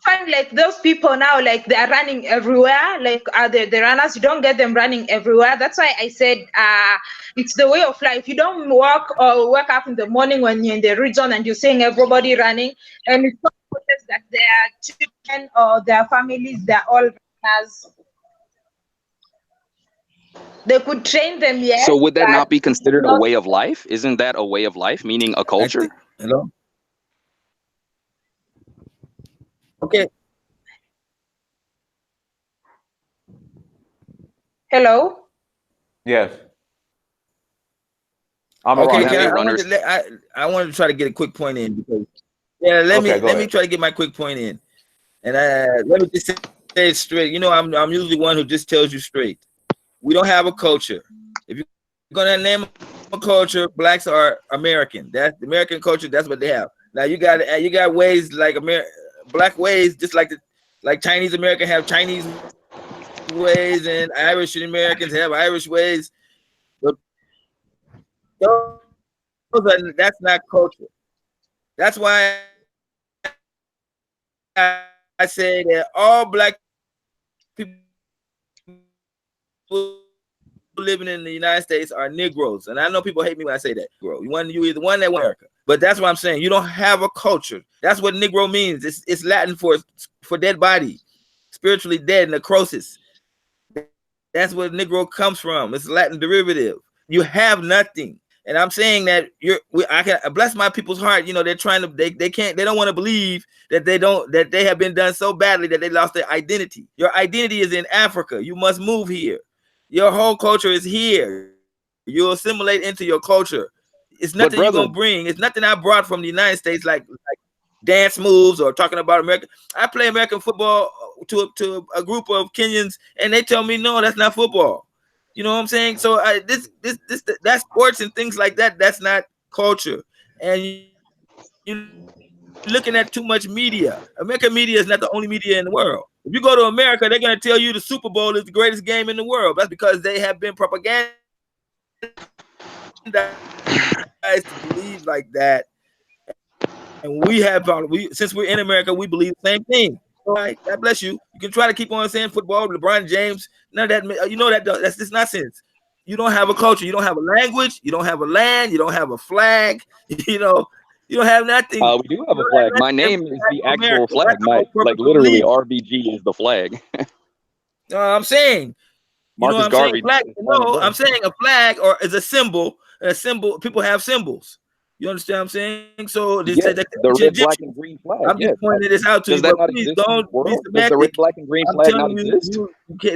find like those people now, like they are running everywhere. Like the runners, you don't get them running everywhere. That's why I said it's the way of life. You don't wake up in the morning when you're in the region and you're seeing everybody running, and it's not that their children or their families, they're all runners. They could train them, yes. So would that not be considered a way of life? Isn't that a way of life, meaning a culture? Hello? Okay. Hello? Yes. I wanted to try to get a quick point in because let me try to get my quick point in. And let me just say it straight. You know, I'm usually one who just tells you straight. We don't have a culture. If you're gonna name a culture, blacks are American. That's the American culture. That's what they have. Now you got ways like black ways, just like Chinese American have Chinese ways, and Irish Americans have Irish ways. But that's not culture. That's why I say that all black people living in the United States are Negroes, and I know people hate me when I say that. You either one that America, but that's what I'm saying. You don't have a culture. That's what Negro means. It's Latin for dead body, spiritually dead, necrosis. That's where Negro comes from. It's Latin derivative. You have nothing, and I'm saying that I can bless my people's heart. You know, they're trying to. They don't want to believe that they have been done so badly that they lost their identity. Your identity is in Africa. You must move here. Your whole culture is here. You assimilate into your culture. It's nothing you're gonna bring. It's nothing I brought from the United States, like dance moves or talking about America. I play American football to a group of Kenyans, and they tell me no, that's not football. You know what I'm saying? So that's sports and things like that. That's not culture. And you looking at too much media. American media is not the only media in the world. If you go to America, they're going to tell you the Super Bowl is the greatest game in the world. That's because they have been propagandized to believe like that. And since we're in America, we believe the same thing. All right, God bless you. You can try to keep on saying football, LeBron James, none of that. You know that's just nonsense. You don't have a culture. You don't have a language. You don't have a land. You don't have a flag. You don't have nothing. We do have a flag. My name is the actual flag. Literally, RBG is the flag. I'm saying, Marcus Garvey. I'm saying a flag or is a symbol. A symbol. People have symbols. You understand what I'm saying? So the red, black, and green flag. I'm just pointing this out to you. But please don't be semantic. The red, black, and green flag not exist?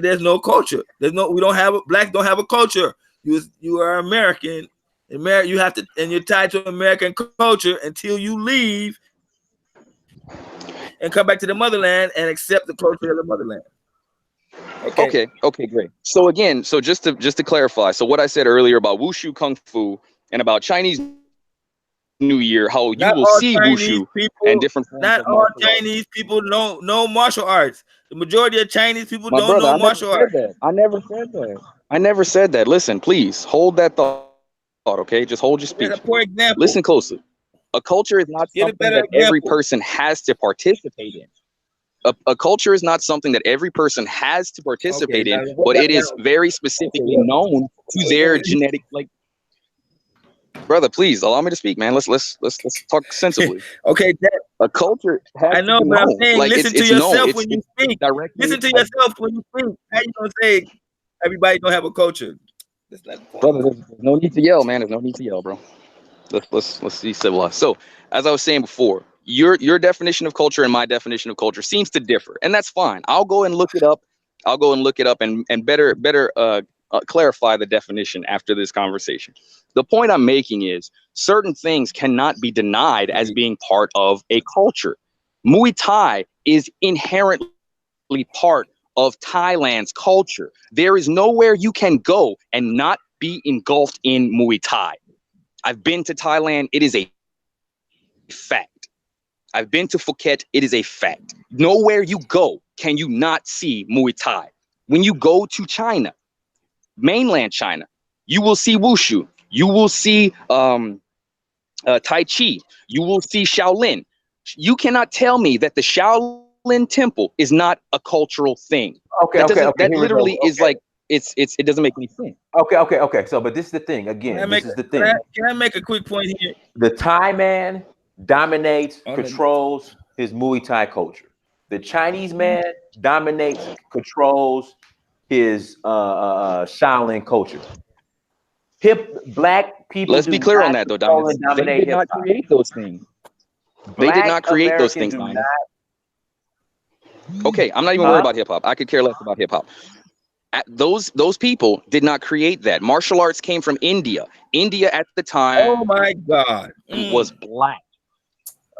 There's no culture. Blacks don't have a culture. You are American. You have to, and you're tied to American culture until you leave and come back to the motherland and accept the culture of the motherland. Okay, great. So again, just to clarify, so what I said earlier about wushu kung fu and about Chinese New Year, how you will see wushu and different. Not all Chinese people know martial arts. The majority of Chinese people don't know martial arts. I never said that. Listen, please hold that thought. Okay, just hold your speech. For example, listen closely. A culture is not something that every person has to participate in. A culture is not something that every person has to participate in, but it is very specifically known to their genetic. Brother, please allow me to speak, man. Let's talk sensibly. Okay, a culture has I know, to be but known. I'm saying listen to yourself when you speak. Listen to yourself when you speak. How you gonna say everybody don't have a culture? Brother, there's no need to yell, man. There's no need to yell, bro. Let's be civilized. So, as I was saying before, your definition of culture and my definition of culture seems to differ, and that's fine. I'll go and look it up. And better clarify the definition after this conversation. The point I'm making is certain things cannot be denied as being part of a culture. Muay Thai is inherently part of Thailand's culture. There is nowhere you can go and not be engulfed in Muay Thai. I've been to Thailand. It is a fact. I've been to Phuket. It is a fact. Nowhere you go can you not see Muay Thai. When you go to China, mainland China, you will see Wushu. You will see Tai Chi. You will see Shaolin. You cannot tell me that the Shaolin temple is not a cultural thing. That literally is like it doesn't make any sense. Okay. So, but this is the thing. Again, Can I make a quick point here? The Thai man dominates, controls his Muay Thai culture. The Chinese man dominates, controls his Shaolin culture. Black people. Let's be clear on that, though, Diamond. They did not create those things. They did not create those things. Okay, I'm not even worried about hip hop. I could care less about hip hop. Those people did not create that. Martial arts came from India. India at the time. Oh my God. Was black.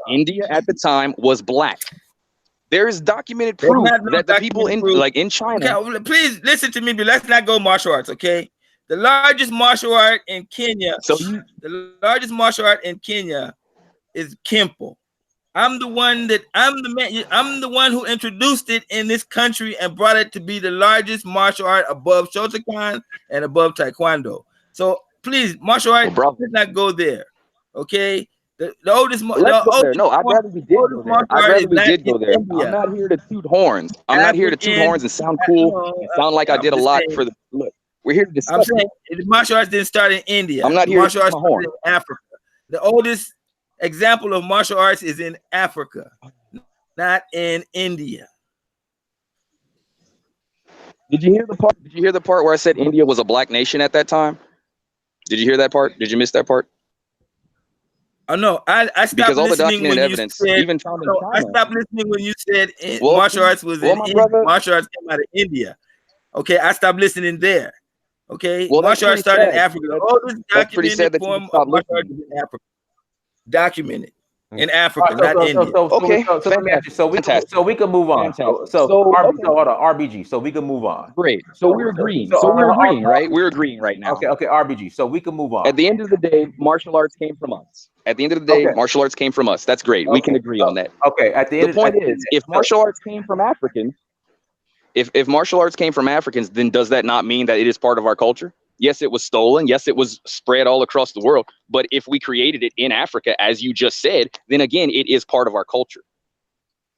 India at the time was black. There is documented proof that the people in China. Okay, please listen to me, but let's not go martial arts, okay? The largest martial art in Kenya. The largest martial art in Kenya is Kempo. I'm the one who introduced it in this country and brought it to be the largest martial art above Shotokan and above Taekwondo. So please, martial art, let's not go there, okay? The oldest. No, I'd rather we did go there. I'd rather we did go there. I'm not here to toot horns. I'm not here to toot horns and sound cool and sound like I did a lot for the look. We're here to discuss. I'm saying the martial arts didn't start in India. I'm not here martial to arts started in Africa. The oldest example of martial arts is in Africa, not in India. Did you hear the part where I said India was a black nation at that time? Did you hear that part? Did you miss that part? Oh no, I stopped because all the listening documented when evidence, you said, even found in China. I stopped listening when you said martial arts was in India. Martial arts came out of India. Okay, I stopped listening there. Okay, martial arts started in Africa. The oldest documented form of martial arts is in Africa. Documented in Africa, not India. So let me ask you. So we can move on. So hold on, RBG. So we can move on. Great. So we're agreeing. So we're agreeing, right? We're agreeing right now. Okay, RBG. So we can move on. At the end of the day, martial arts came from us. At the end of the day, martial arts came from us. That's great. We can agree on that. Okay. At the end, the point is, if martial arts came from Africans, if martial arts came from Africans, then does that not mean that it is part of our culture? Yes, it was stolen. Yes, it was spread all across the world. But if we created it in Africa, as you just said, then again, it is part of our culture.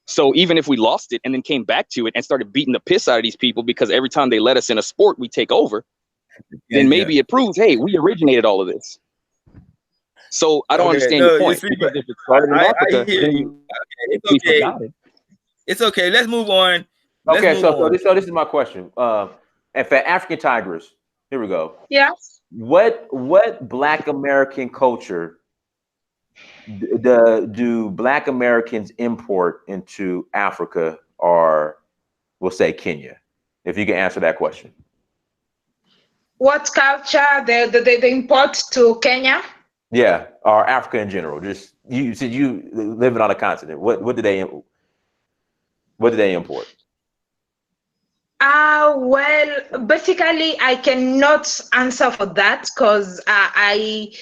So even if we lost it and then came back to it and started beating the piss out of these people because every time they let us in a sport, we take over, then maybe it proves, hey, we originated all of this. So I don't understand your point. Because if it started in Africa, then it's okay. Let's move on. So this is my question. And for African Tigress, here we go. Yes. What Black American culture do Black Americans import into Africa, or we'll say Kenya? If you can answer that question. What culture they import to Kenya? Yeah, or Africa in general. Just you said you living on a continent. What do they import? Well, basically, I cannot answer for that because I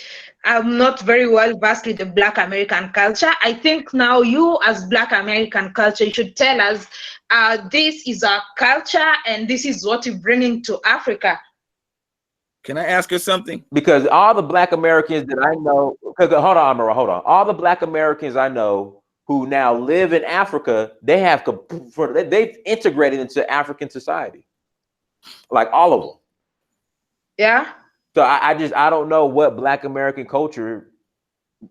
am not very well versed with the Black American culture. I think now you, as Black American culture, you should tell us this is our culture and this is what we bring into Africa. Can I ask her something? Because all the Black Americans that I know, hold on. All the Black Americans I know who now live in Africa, they've integrated into African society, like all of them. Yeah. So I don't know what Black American culture,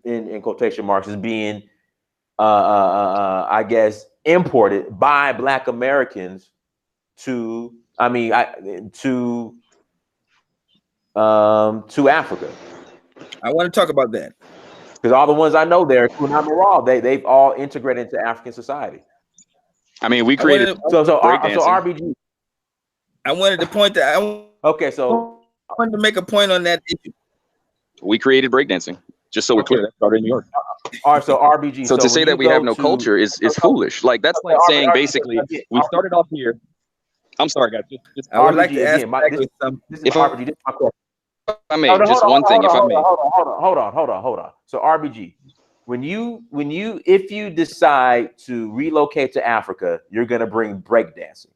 in quotation marks, is being, I guess, imported by Black Americans to Africa. I want to talk about that. Because all the ones I know there, they've all integrated into African society. I mean, we created so RBG. I wanted to point that. Okay, so I wanted to make a point on that issue. We created breakdancing, just so we're clear. That started in New York. All right, so RBG. So to say that we have no culture is foolish. Like that's like saying basically we started off here. I'm sorry, guys. I would like to ask if RBG. This is my question. I mean, just one thing. If I may. Hold on. So RBG, if you decide to relocate to Africa, you're gonna bring breakdancing.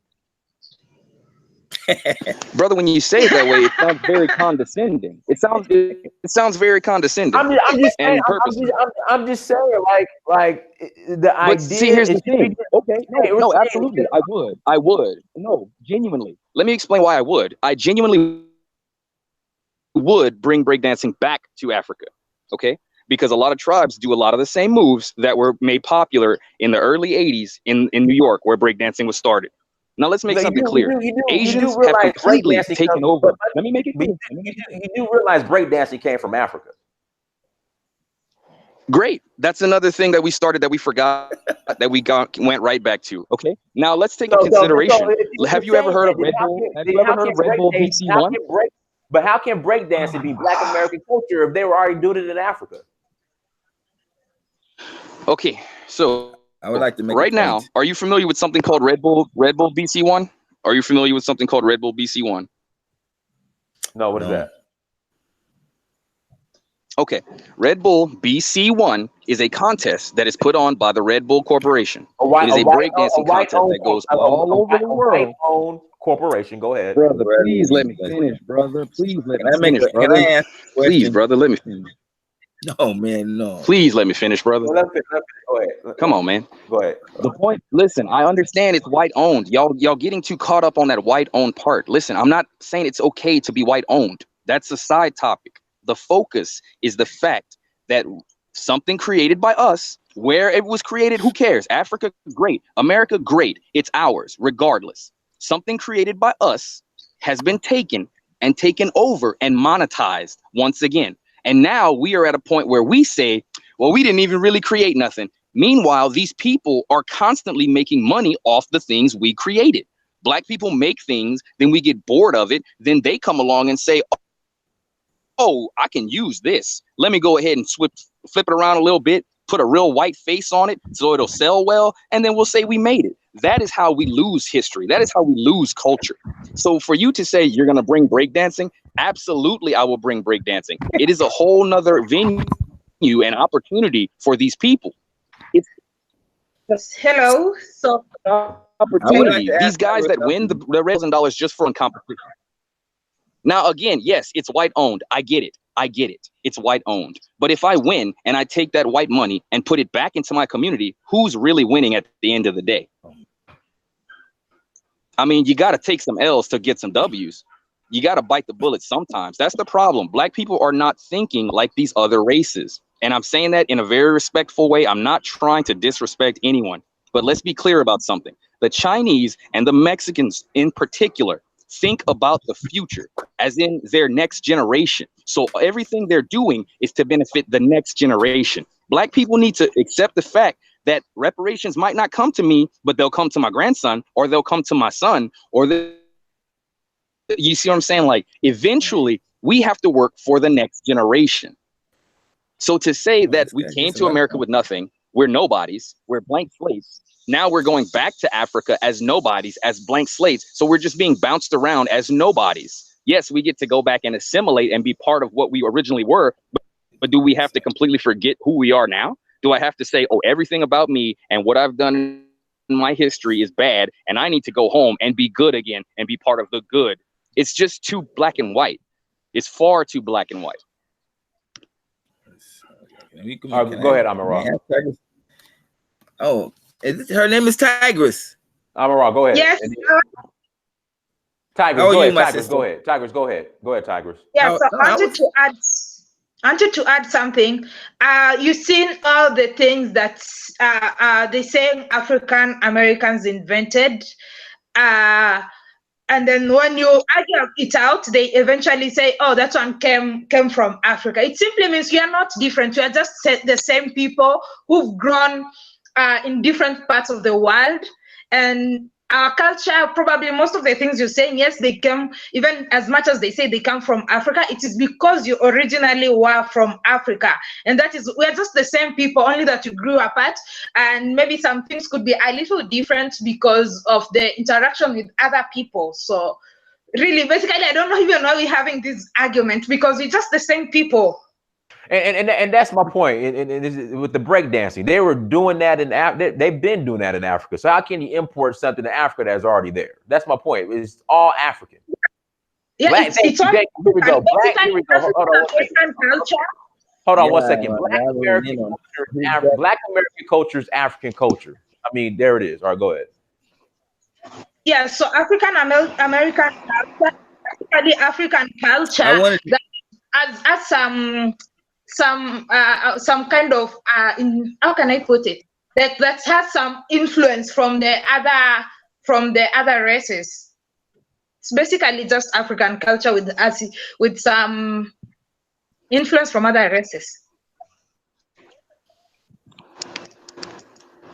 Brother, when you say it that way, it sounds very condescending. It sounds very condescending. I'm just saying, like the idea. But see, here's the thing. Okay, no, absolutely, I would. No, genuinely. Let me explain why I would. I genuinely would bring breakdancing back to Africa. Okay, because a lot of tribes do a lot of the same moves that were made popular in the early '80s in New York, where breakdancing was started. Now let's make something clear. Asians have completely taken over. Let me make it clear. You do realize breakdancing came from Africa. Great. That's another thing that we started that we forgot that we went right back to. Okay. Now let's take into consideration. Have you ever heard of Red Bull? Have you ever heard of Red Bull BC1? But how can breakdancing be Black American culture if they were already doing it in Africa? Okay, so I would like to make right now, are you familiar with something called Red Bull BC1? Are you familiar with something called Red Bull BC1? No, what is that? Okay, Red Bull BC1 is a contest that is put on by the Red Bull Corporation. It is a breakdancing contest that goes all over the world. White-owned corporation. Go ahead, brother. Please let me finish, brother. Please let me finish, brother. Please, brother, let me finish. No, man, no. Please let me finish, brother. Go ahead. Come on, man. Go ahead. The point, listen, I understand it's white owned. Y'all getting too caught up on that white owned part. Listen, I'm not saying it's okay to be white owned. That's a side topic. The focus is the fact that something created by us, where it was created, who cares? Africa, great. America, great. It's ours, regardless. Something created by us has been taken over and monetized once again. And now we are at a point where we say, well, we didn't even really create nothing. Meanwhile, these people are constantly making money off the things we created. Black people make things, then we get bored of it. Then they come along and say, oh, I can use this. Let me go ahead and flip it around a little bit, put a real white face on it so it'll sell well. And then we'll say we made it. That is how we lose history. That is how we lose culture. So for you to say you're going to bring breakdancing, absolutely, I will bring breakdancing. It is a whole nother venue and opportunity for these people. It's hello. So opportunity. These guys that win the $1,000 just for competition. Now, again, yes, it's white owned. I get it. It's white owned. But if I win and I take that white money and put it back into my community, who's really winning at the end of the day? I mean, you got to take some L's to get some W's. You got to bite the bullet sometimes. That's the problem. Black people are not thinking like these other races. And I'm saying that in a very respectful way. I'm not trying to disrespect anyone. But let's be clear about something. The Chinese and the Mexicans in particular think about the future, as in their next generation. So everything they're doing is to benefit the next generation. Black people need to accept the fact that reparations might not come to me, but they'll come to my grandson, or they'll come to my son, or you see what I'm saying? Like, eventually, we have to work for the next generation. So to say that we came to America with nothing, we're nobodies, we're blank slates. Now we're going back to Africa as nobodies, as blank slates. So we're just being bounced around as nobodies. Yes, we get to go back and assimilate and be part of what we originally were, but do we have to completely forget who we are now? Do I have to say, oh, everything about me and what I've done in my history is bad, and I need to go home and be good again and be part of the good? It's just too black and white. It's far too black and white. Go ahead, Amaral. Oh, her name is Tigress. Amaral, go ahead. Yes. Tigress, go ahead. Tigress, go ahead. Tigress, go ahead. Go ahead, Tigress. Yeah, so I wanted to add something. You've seen all the things that they say African Americans invented. And then when you argue it out, they eventually say, oh, that one came from Africa. It simply means we are not different. We are just the same people who've grown in different parts of the world. And our culture, probably most of the things you're saying, yes, they come, even as much as they say they come from Africa, it is because you originally were from Africa. And that is, we're just the same people, only that you grew apart. And maybe some things could be a little different because of the interaction with other people. So really, basically, I don't know even why we're having this argument, because we're just the same people. And that's my point. And with the breakdancing, they were doing that in they've been doing that in Africa. So how can you import something to Africa that's already there? That's my point. It's all African. Yeah, Black, it's all here we go. Black, here we go. Hold on one second. Black American culture, Black American culture is African culture. I mean, there it is. All right, go ahead. Yeah, so African American culture, actually African culture, that has some kind of how can I put it, that has some influence from the other races. It's basically just African culture with some influence from other races.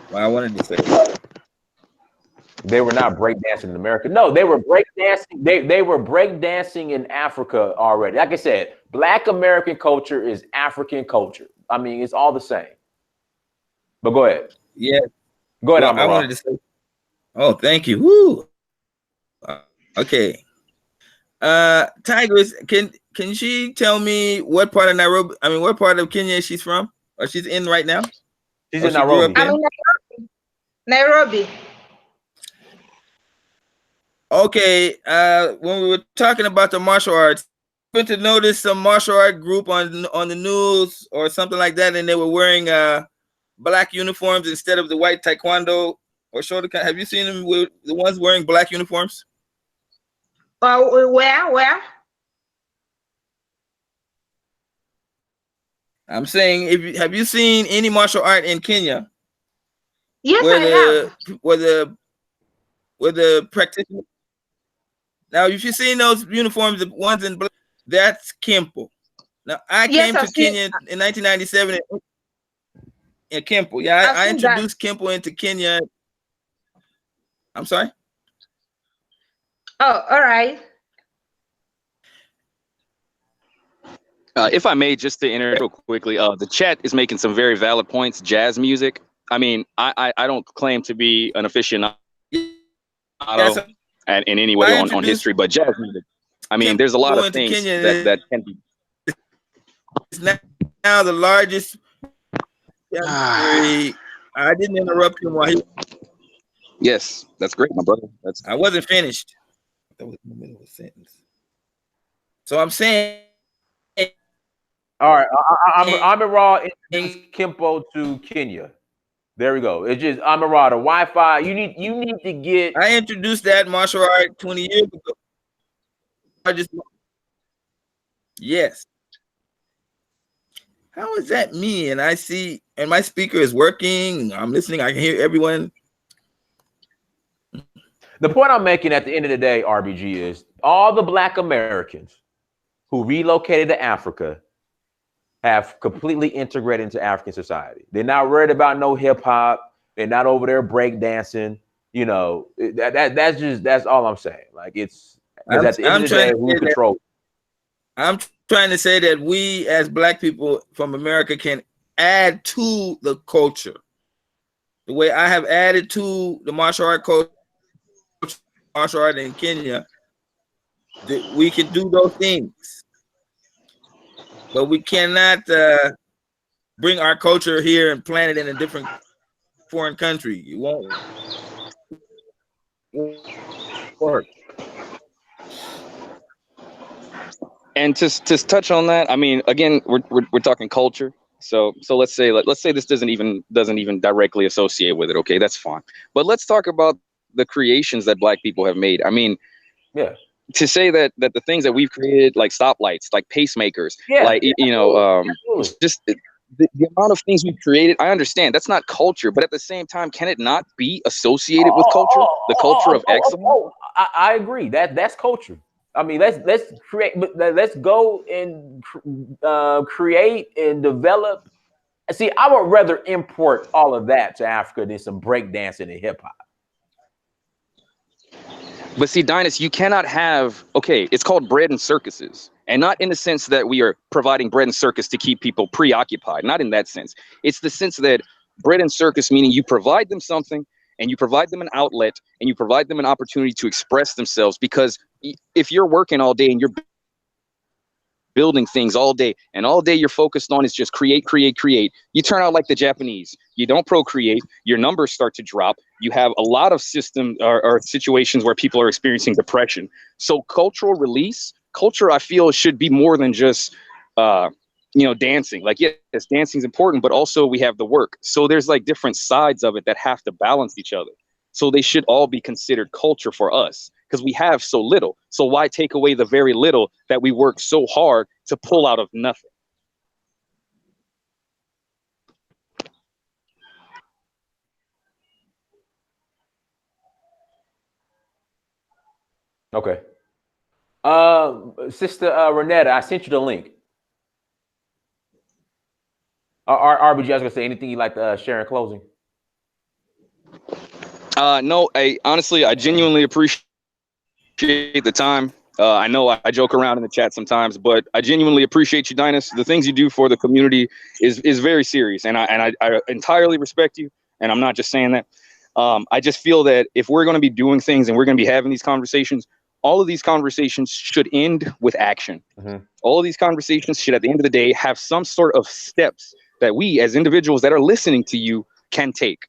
Well, I wanted to say they were not breakdancing in America. No, they were breakdancing. They were breakdancing in Africa already. Like I said, Black American culture is African culture. I mean, it's all the same. But go ahead. Yeah. Go ahead. Well, I wanted to say. Oh, thank you. Woo. Okay. Tigress, can she tell me what part of Nairobi? I mean, what part of Kenya she's from, or she's in right now? She's in Nairobi. I'm in Nairobi. Okay, when we were talking about the martial arts, I went to notice some martial art group on the news or something like that, and they were wearing black uniforms instead of the white taekwondo or Shotokan. Have you seen them with the ones wearing black uniforms? Where? I'm saying, have you seen any martial art in Kenya? Yes, I have. Where the practitioners. Now, if you've seen those uniforms, the ones in black, that's Kempo. Now, I came to Kenya in 1997 in Kempo. Yeah, I introduced Kempo into Kenya. I'm sorry? Oh, all right. If I may, just to interrupt real quickly, the chat is making some very valid points. Jazz music. I mean, I don't claim to be an aficionado and in any way on history, but jazz music. I mean, there's a lot of things that can be. It's now the largest. I didn't interrupt him while he. Yes, that's great, my brother. I wasn't finished. That was in the middle of a sentence. So I'm saying. All right, Amira introduced Kempo to Kenya. There we go. It's just Amira, the Wi-Fi. You need to get. I introduced that martial art 20 years ago. Yes. How is that me? And I see, and my speaker is working. I'm listening. I can hear everyone. The point I'm making at the end of the day, RBG, is all the Black Americans who relocated to Africa have completely integrated into African society. They're not worried about no hip hop. They're not over there breakdancing. You know, that's all I'm saying. Like it's at the end of the day, who controls. I'm trying to say that we as Black people from America can add to the culture. The way I have added to the martial art culture, martial art in Kenya, that we can do those things. But we cannot bring our culture here and plant it in a different foreign country. It won't work. And to touch on that, I mean, again, we're talking culture. So let's say this doesn't even directly associate with it. Okay, that's fine. But let's talk about the creations that Black people have made. I mean, yeah. To say that the things that we've created, like stoplights, like pacemakers, yeah, like the amount of things we've created, I understand that's not culture, but at the same time, can it not be associated with culture? The culture of excellence? I agree. That's culture. I mean, let's create, let's go and create and develop. See, I would rather import all of that to Africa than some breakdancing and hip hop. But see, Dynas, you cannot have, okay, it's called bread and circuses. And not in the sense that we are providing bread and circus to keep people preoccupied. Not in that sense. It's the sense that bread and circus, meaning you provide them something and you provide them an outlet and you provide them an opportunity to express themselves. Because if you're working all day and you're building things all day and all day you're focused on is just create, you turn out like the Japanese. You don't procreate, your numbers start to drop. You have a lot of system or situations where people are experiencing depression. So cultural release, culture, I feel, should be more than just dancing. Like, yes, dancing is important, but also we have the work. So there's like different sides of it that have to balance each other. So they should all be considered culture for us, because we have so little. So why take away the very little that we work so hard to pull out of nothing? Okay. Sister Renetta, I sent you the link. Would you guys gonna say anything you'd like to share in closing? No, I genuinely appreciate the time. I know I joke around in the chat sometimes, but I genuinely appreciate you, Dynas. The things you do for the community is very serious, and I entirely respect you. And I'm not just saying that. I just feel that if we're going to be doing things and we're going to be having these conversations, all of these conversations should end with action. Mm-hmm. All of these conversations should, at the end of the day, have some sort of steps that we as individuals that are listening to you can take.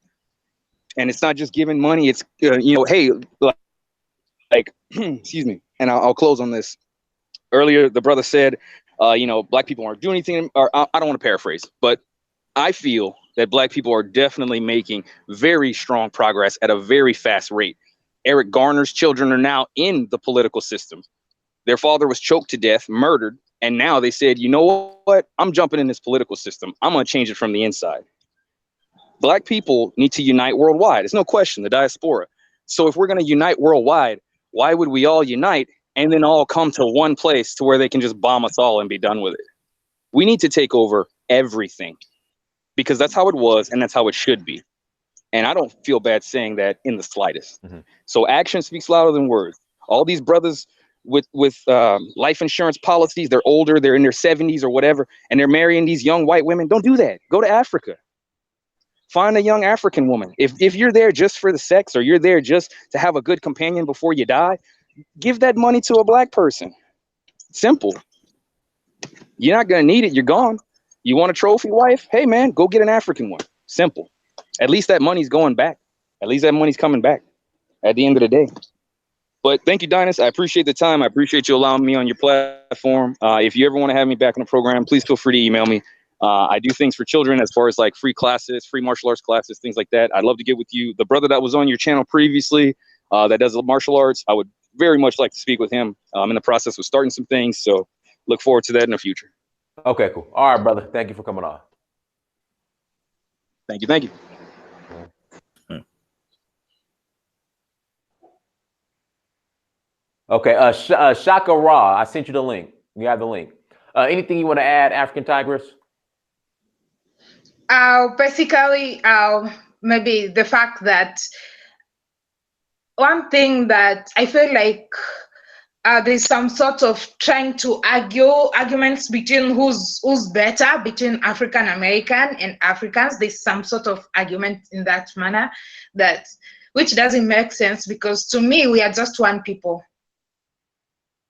And it's not just giving money. It's, hey, like, excuse me. And I'll close on this. Earlier, the brother said, Black people aren't doing anything. Or I don't want to paraphrase, but I feel that Black people are definitely making very strong progress at a very fast rate. Eric Garner's children are now in the political system. Their father was choked to death, murdered. And now they said, you know what? I'm jumping in this political system. I'm going to change it from the inside. Black people need to unite worldwide. There's no question, the diaspora. So if we're going to unite worldwide, why would we all unite and then all come to one place to where they can just bomb us all and be done with it? We need to take over everything, because that's how it was and that's how it should be. And I don't feel bad saying that in the slightest. Mm-hmm. So action speaks louder than words. All these brothers with life insurance policies, they're older, they're in their 70s or whatever, and they're marrying these young white women. Don't do that. Go to Africa. Find a young African woman. If you're there just for the sex, or you're there just to have a good companion before you die, give that money to a Black person. Simple. You're not going to need it. You're gone. You want a trophy wife? Hey, man, go get an African one. Simple. At least that money's going back. At least that money's coming back at the end of the day. But thank you, Dynas. I appreciate the time. I appreciate you allowing me on your platform. If you ever want to have me back on the program, please feel free to email me. I do things for children as far as like free classes, free martial arts classes, things like that. I'd love to get with you. The brother that was on your channel previously that does martial arts, I would very much like to speak with him. I'm in the process of starting some things, so look forward to that in the future. Okay, cool. All right, brother. Thank you for coming on. Thank you. Thank you. Okay, Shaka Ra, I sent you the link. You have the link. Anything you want to add, African Tigress? Basically, maybe the fact that one thing that I feel like there's some sort of trying to arguments between who's better between African American and Africans. There's some sort of argument in that manner which doesn't make sense, because to me we are just one people.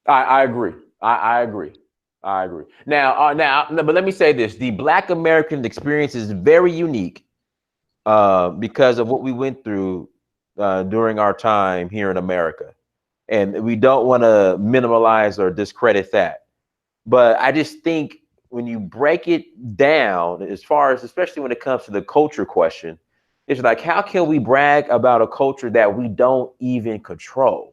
I agree. I agree. I agree. Now, but let me say this: the Black American experience is very unique because of what we went through during our time here in America, and we don't want to minimize or discredit that. But I just think when you break it down, as far as, especially when it comes to the culture question, it's like, how can we brag about a culture that we don't even control?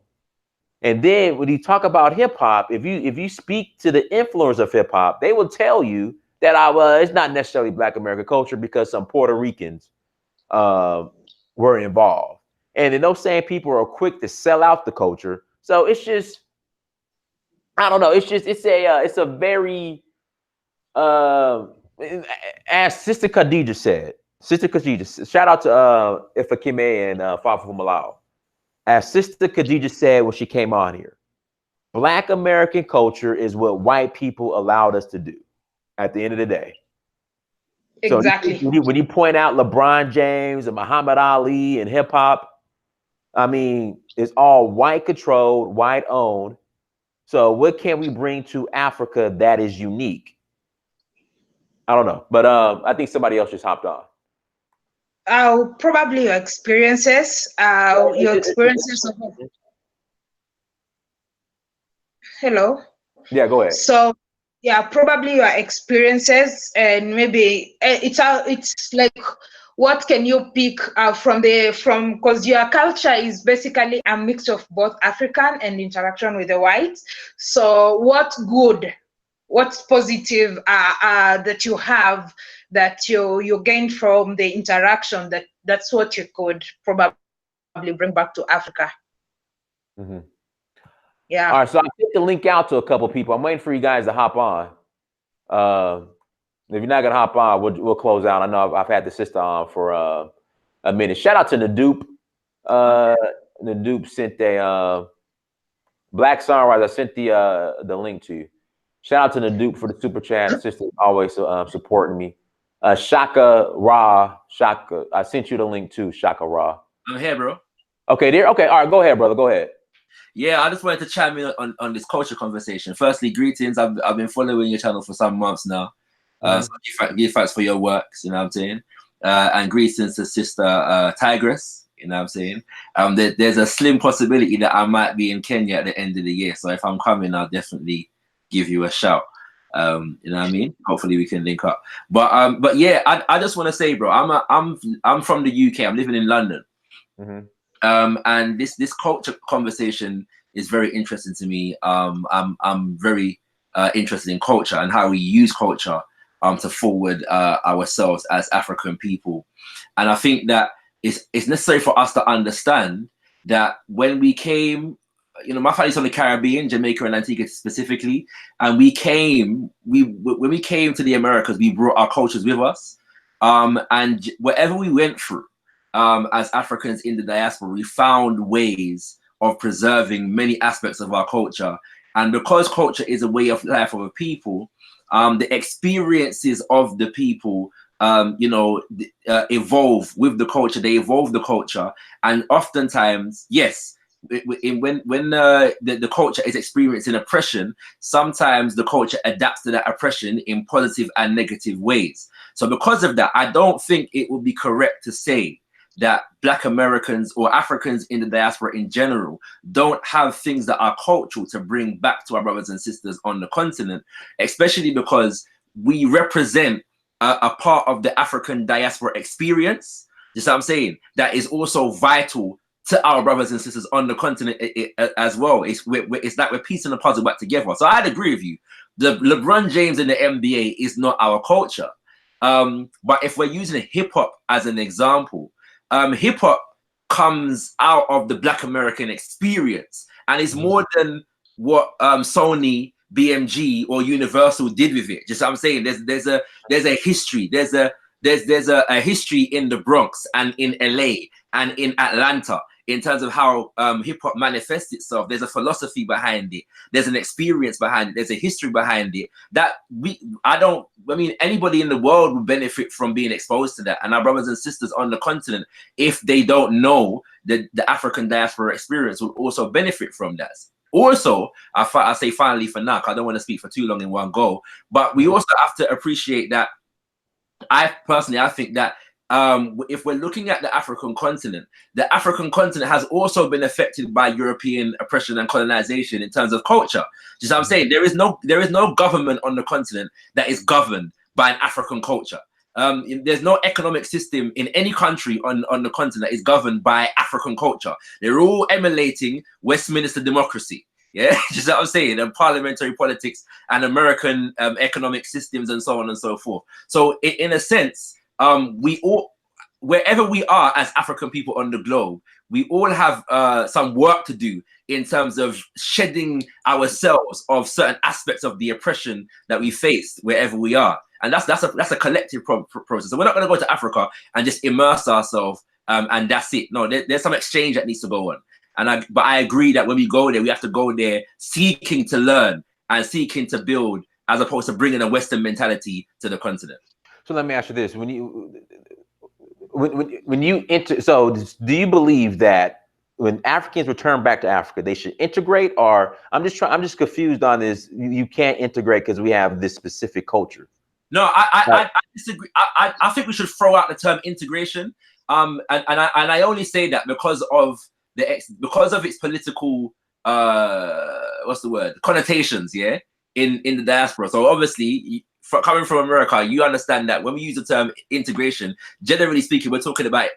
And then when you talk about hip hop, if you speak to the influence of hip hop, they will tell you that it's not necessarily Black American culture because some Puerto Ricans were involved. And then those same people are quick to sell out the culture. So it's just, I don't know. It's a very, as Sister Khadija said, shout out to Ifakime and Fafa Malao. As Sister Khadija said when she came on here, Black American culture is what white people allowed us to do at the end of the day. Exactly. So when you point out LeBron James and Muhammad Ali and hip hop, I mean, it's all white controlled, white owned. So what can we bring to Africa that is unique? I don't know, but I think somebody else just hopped on. Probably your experiences. Hello. Yeah, go ahead. So yeah, probably your experiences, and maybe it's like, what can you pick because your culture is basically a mix of both African and interaction with the whites. So what's positive that you have, that you gained from the interaction, that's what you could probably bring back to Africa. Mm-hmm. Yeah. All right, so I sent the link out to a couple people. I'm waiting for you guys to hop on. If you're not gonna hop on, we'll close out. I know I've had the sister on for a minute. Shout out to Nadoop. Nadoop sent a Black Sunrise. I sent the link to you. Shout out to Nadoop for the super chat. Sister always supporting me. Shaka Ra, I sent you the link too. Shaka Ra. I'm here, bro. Okay, there. Okay, all right. Go ahead, brother. Go ahead. Yeah, I just wanted to chime in on this culture conversation. Firstly, greetings. I've been following your channel for some months now. So give thanks for your works, you know what I'm saying? And greetings to Sister Tigress, you know what I'm saying? There's a slim possibility that I might be in Kenya at the end of the year. So if I'm coming, I'll definitely give you a shout. You know what I mean? Hopefully we can link up. But yeah, I just want to say, bro, I'm from the UK. I'm living in London. Mm-hmm. And this culture conversation is very interesting to me. I'm very interested in culture and how we use culture to forward ourselves as African people. And I think that it's necessary for us to understand that when we came, you know, my family's from the Caribbean, Jamaica and Antigua specifically, and when we came to the Americas, we brought our cultures with us. And whatever we went through, as Africans in the diaspora, we found ways of preserving many aspects of our culture. And because culture is a way of life of a people, the experiences of the people, evolve with the culture. They evolve the culture. And oftentimes, yes, when the culture is experiencing oppression, sometimes the culture adapts to that oppression in positive and negative ways. So because of that, I don't think it would be correct to say that Black Americans or Africans in the diaspora in general don't have things that are cultural to bring back to our brothers and sisters on the continent, especially because we represent a part of the African diaspora experience, you see what I'm saying, that is also vital to our brothers and sisters on the continent as well. It's like we're piecing the puzzle back together. So I'd agree with you. The LeBron James in the NBA is not our culture. But if we're using hip hop as an example, hip hop comes out of the Black American experience, and it's more than what Sony, BMG, or Universal did with it. Just what I'm saying, there's a history. There's a history in the Bronx and in LA and in Atlanta in terms of how hip hop manifests itself. There's a philosophy behind it. There's an experience behind it. There's a history behind it that anybody in the world would benefit from being exposed to that. And our brothers and sisters on the continent, if they don't know the African diaspora experience, will also benefit from that. Also, I say finally for now, I don't want to speak for too long in one go, but we also have to appreciate that I think that if we're looking at the African continent has also been affected by European oppression and colonization in terms of culture. Just what I'm saying, there is no government on the continent that is governed by an African culture. There's no economic system in any country on the continent that is governed by African culture. They're all emulating Westminster democracy. Yeah, just what I'm saying, and parliamentary politics and American economic systems and so on and so forth. So in a sense, we all, wherever we are as African people on the globe, we all have some work to do in terms of shedding ourselves of certain aspects of the oppression that we faced wherever we are. And that's a collective process. So we're not going to go to Africa and just immerse ourselves and that's it. No, there's some exchange that needs to go on. But I agree that when we go there, we have to go there seeking to learn and seeking to build, as opposed to bringing a Western mentality to the continent. So let me ask you this: when you enter, so do you believe that when Africans return back to Africa, they should integrate, or I'm just confused on this. You can't integrate because we have this specific culture. No, I disagree. I think we should throw out the term integration. And I only say that because of its political what's the word, connotations, yeah, in the diaspora. So obviously, coming from America, you understand that when we use the term integration, generally speaking, we're talking about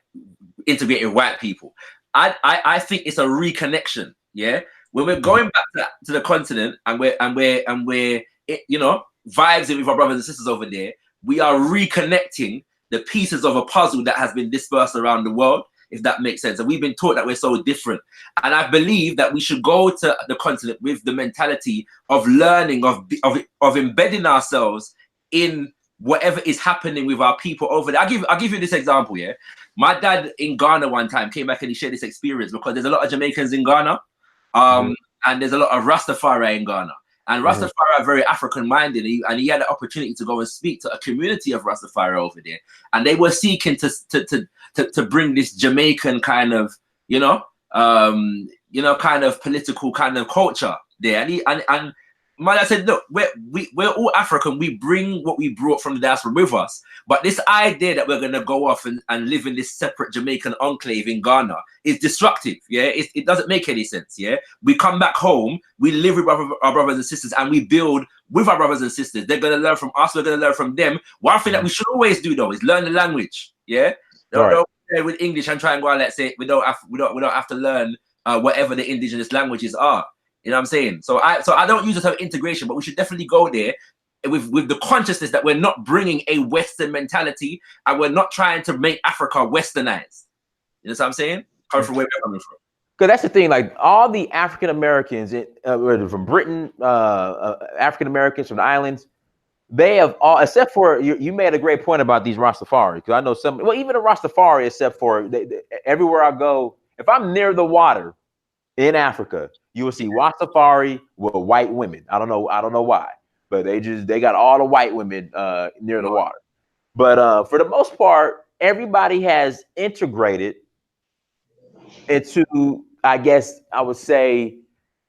integrating white people. I think it's a reconnection, yeah. When we're going back to the continent and we're you know, vibes with our brothers and sisters over there, we are reconnecting the pieces of a puzzle that has been dispersed around the world, if that makes sense. And we've been taught that we're so different. And I believe that we should go to the continent with the mentality of learning, of embedding ourselves in whatever is happening with our people over there. I'll give you this example, yeah. My dad in Ghana one time came back and he shared this experience because there's a lot of Jamaicans in Ghana, and there's a lot of Rastafari in Ghana. And Rastafari are very African-minded, and he had the opportunity to go and speak to a community of Rastafari over there, and they were seeking to bring this Jamaican kind of, kind of political kind of culture there. And my dad said, look, we're all African. We bring what we brought from the diaspora with us. But this idea that we're going to go off and live in this separate Jamaican enclave in Ghana is destructive. Yeah, it doesn't make any sense. Yeah, we come back home, we live with our brothers and sisters, and we build with our brothers and sisters. They're going to learn from us. We're going to learn from them. One thing that we should always do though is learn the language. Yeah, don't with English and try and go and let's say we don't have to learn whatever the indigenous languages are. You know what I'm saying? So I don't use the term integration, but we should definitely go there with the consciousness that we're not bringing a Western mentality and we're not trying to make Africa westernized. You know what I'm saying? Coming from where we're coming from. Because that's the thing, like all the African Americans from Britain, African Americans from the islands, they have all, except for you made a great point about these Rastafari. Because I know some, well, even a Rastafari, except for everywhere I go, if I'm near the water in Africa, you will see Rastafari with white women. I don't know why, but they got all the white women near the water. But for the most part, everybody has integrated into, I guess I would say,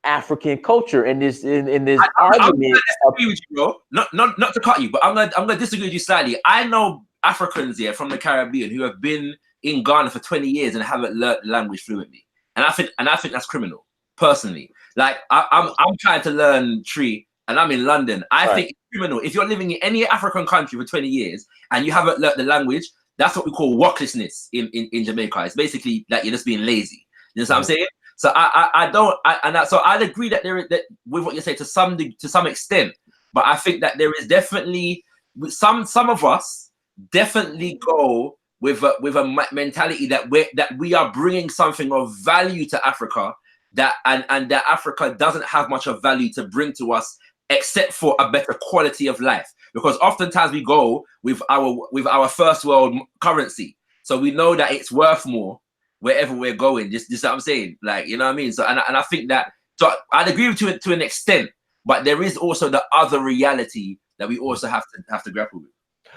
African culture in this argument. I'm gonna disagree with you, bro. Not to cut you, but I'm gonna disagree with you slightly. I know Africans here from the Caribbean who have been in Ghana for 20 years and haven't learned the language fluently. And I think that's criminal, personally. Like I'm trying to learn Tree, and I'm in London. I think it's criminal. If you're living in any African country for 20 years and you haven't learned the language, that's what we call worklessness in Jamaica. It's basically like you're just being lazy. You know what I'm saying? So so I'd agree that that with what you say to some extent, but I think that there is definitely some of us definitely go with a mentality that we are bringing something of value to Africa that Africa doesn't have much of value to bring to us except for a better quality of life, because oftentimes we go with our first world currency, so we know that it's worth more wherever we're going. Just what I'm saying, like, you know what I mean? So and I think that, so I'd agree with you to an extent, but there is also the other reality that we also have to grapple with.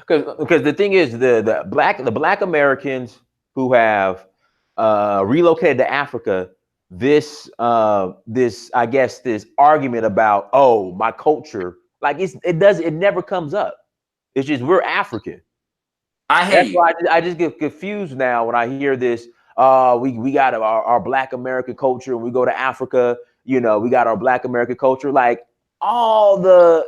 Because the thing is, the black Americans who have relocated to Africa, this I guess this argument about, oh, my culture, like it never comes up. It's just we're African. That's why I just get confused now when I hear this. We got our Black American culture, and we go to Africa, we got our Black American culture. Like all the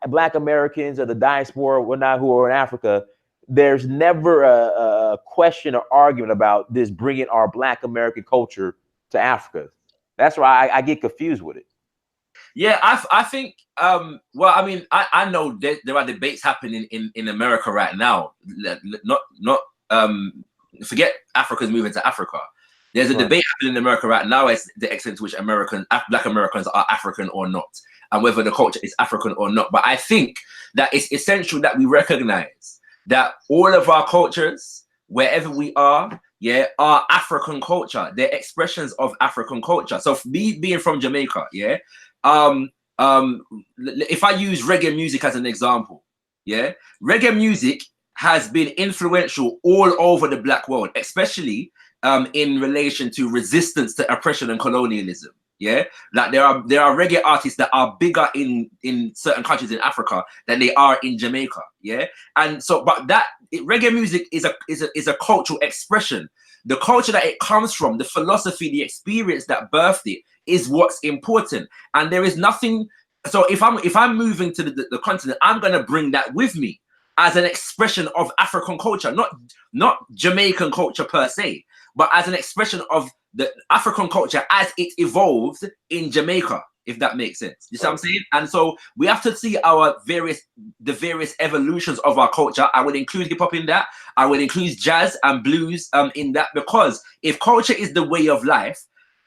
Black Americans or the diaspora, whatnot, who are in Africa, there's never a question or argument about this bringing our Black American culture to Africa. That's why I get confused with it. Yeah, I think well, I mean, I know there are debates happening in America right now. Not forget Africa's moving to Africa. There's a debate happening in America right now as the extent to which Black Americans are African or not, and whether the culture is African or not. But I think that it's essential that we recognize that all of our cultures, wherever we are, are African culture. They're expressions of African culture. So for me being from Jamaica, if I use reggae music as an example, reggae music has been influential all over the Black world, especially in relation to resistance to oppression and colonialism. Like there are reggae artists that are bigger in certain countries in Africa than they are in Jamaica. And so, but reggae music is a cultural expression. The culture that it comes from, the philosophy, the experience that birthed it is what's important. And there is nothing. So if I'm moving to the continent, I'm going to bring that with me as an expression of African culture, not Jamaican culture per se, but as an expression of the African culture as it evolved in Jamaica, if that makes sense. You see what I'm saying? And so we have to see the various evolutions of our culture. I would include hip hop in that. I would include jazz and blues in that, because if culture is the way of life,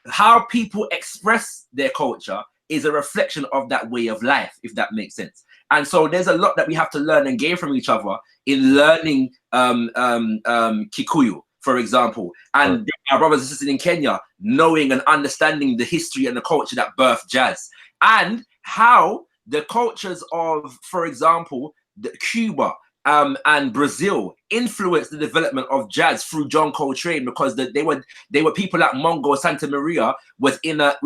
how people express their culture is a reflection of that way of life, if that makes sense. And so there's a lot that we have to learn and gain from each other in learning Kikuyu, for example, and our brothers and sisters in Kenya knowing and understanding the history and the culture that birthed jazz, and how the cultures of, for example, Cuba and Brazil influenced the development of jazz through John Coltrane, because they were people like Mongo Santa Maria was in a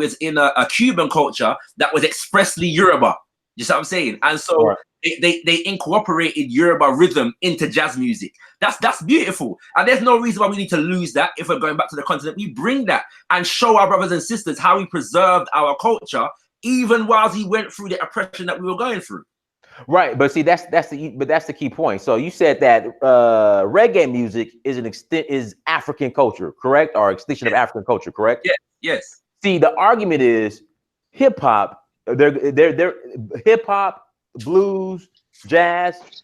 Cuban culture that was expressly Yoruba. You see what I'm saying? And so they incorporated Yoruba rhythm into jazz music. That's beautiful. And there's no reason why we need to lose that. If we're going back to the continent, we bring that and show our brothers and sisters how we preserved our culture, even while he went through the oppression that we were going through. Right, but see, that's the key point. So you said that reggae music is African culture, correct? Or extinction of African culture, correct? Yes. See, the argument is hip hop. They're hip hop, blues, jazz.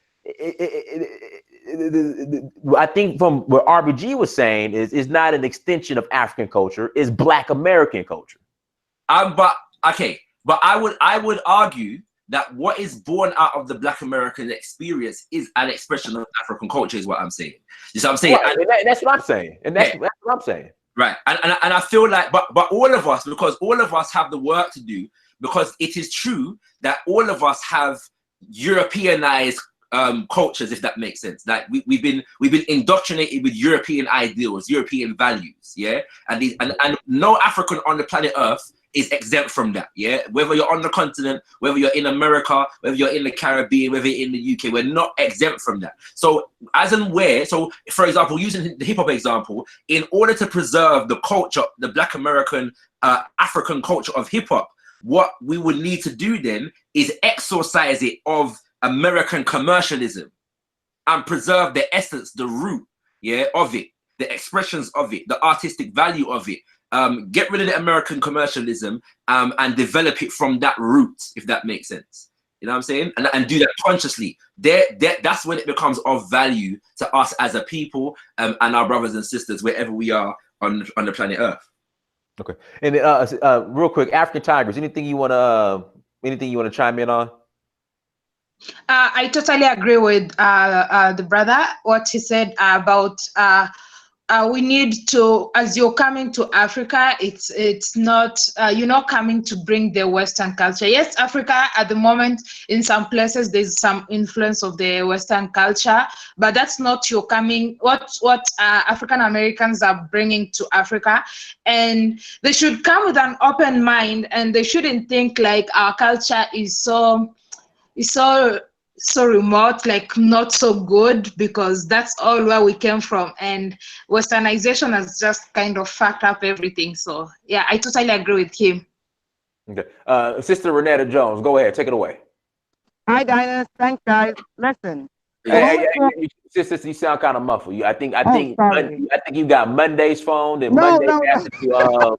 I think from what RBG was saying is not an extension of African culture, it's Black American culture. But I would argue that what is born out of the Black American experience is an expression of African culture, is what I'm saying. You see what I'm saying? Right, and that's what I'm saying. And that's what I'm saying. Right. And I feel like, but all of us, because all of us have the work to do, because it is true that all of us have Europeanized cultures, if that makes sense. Like we've been indoctrinated with European ideals, European values, and no African on the planet Earth is exempt from that, whether you're on the continent, whether you're in America, whether you're in the Caribbean, whether you're in the UK, we're not exempt from that. So for example, using the hip hop example, in order to preserve the culture, the Black American African culture of hip hop, what we would need to do then is exorcise it of American commercialism and preserve the essence, the root, of it, the expressions of it, the artistic value of it. Get rid of the American commercialism and develop it from that root, if that makes sense. You know what I'm saying? And do that consciously. That's when it becomes of value to us as a people and our brothers and sisters wherever we are on the planet Earth. Okay. And real quick, African Tigress, anything you want to chime in on? I totally agree with the brother, what he said about we need to, as you're coming to Africa, it's not, you're not coming to bring the Western culture. Yes, Africa at the moment, in some places, there's some influence of the Western culture, but that's not your coming, what African Americans are bringing to Africa. And they should come with an open mind, and they shouldn't think like our culture is so remote, like not so good, because that's all where we came from, and Westernization has just kind of fucked up everything. So yeah, I totally agree with him. Okay. Sister Renetta Jones, go ahead, take it away. Hi guys, thanks guys. Listen, Hey, sister, you sound kind of muffled. I think you got Monday's phone. Then Monday passed it to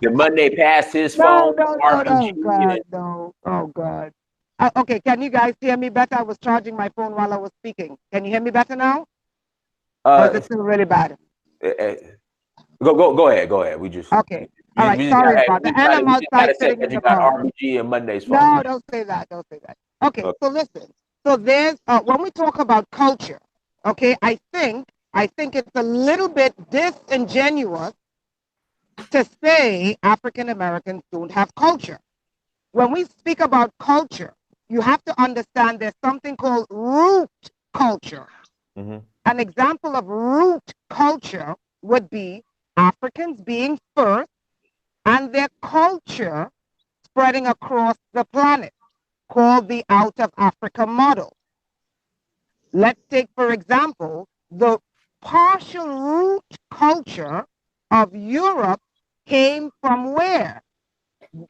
then Monday passed his phone. No, God, no. Oh God. Okay, can you guys hear me better? I was charging my phone while I was speaking. Can you hear me better now? Or is it still really bad? Go ahead. We just okay. All right. Sorry about that. And I'm outside sitting in the car. RBG and Monday's phone. No, don't say that. Don't say that. Okay. So listen. So there's when we talk about culture, okay, I think it's a little bit disingenuous to say African Americans don't have culture. When we speak about culture, you have to understand there's something called root culture. Mm-hmm. An example of root culture would be Africans being first and their culture spreading across the planet, called the Out of Africa model. Let's take, for example, the partial root culture of Europe came from where?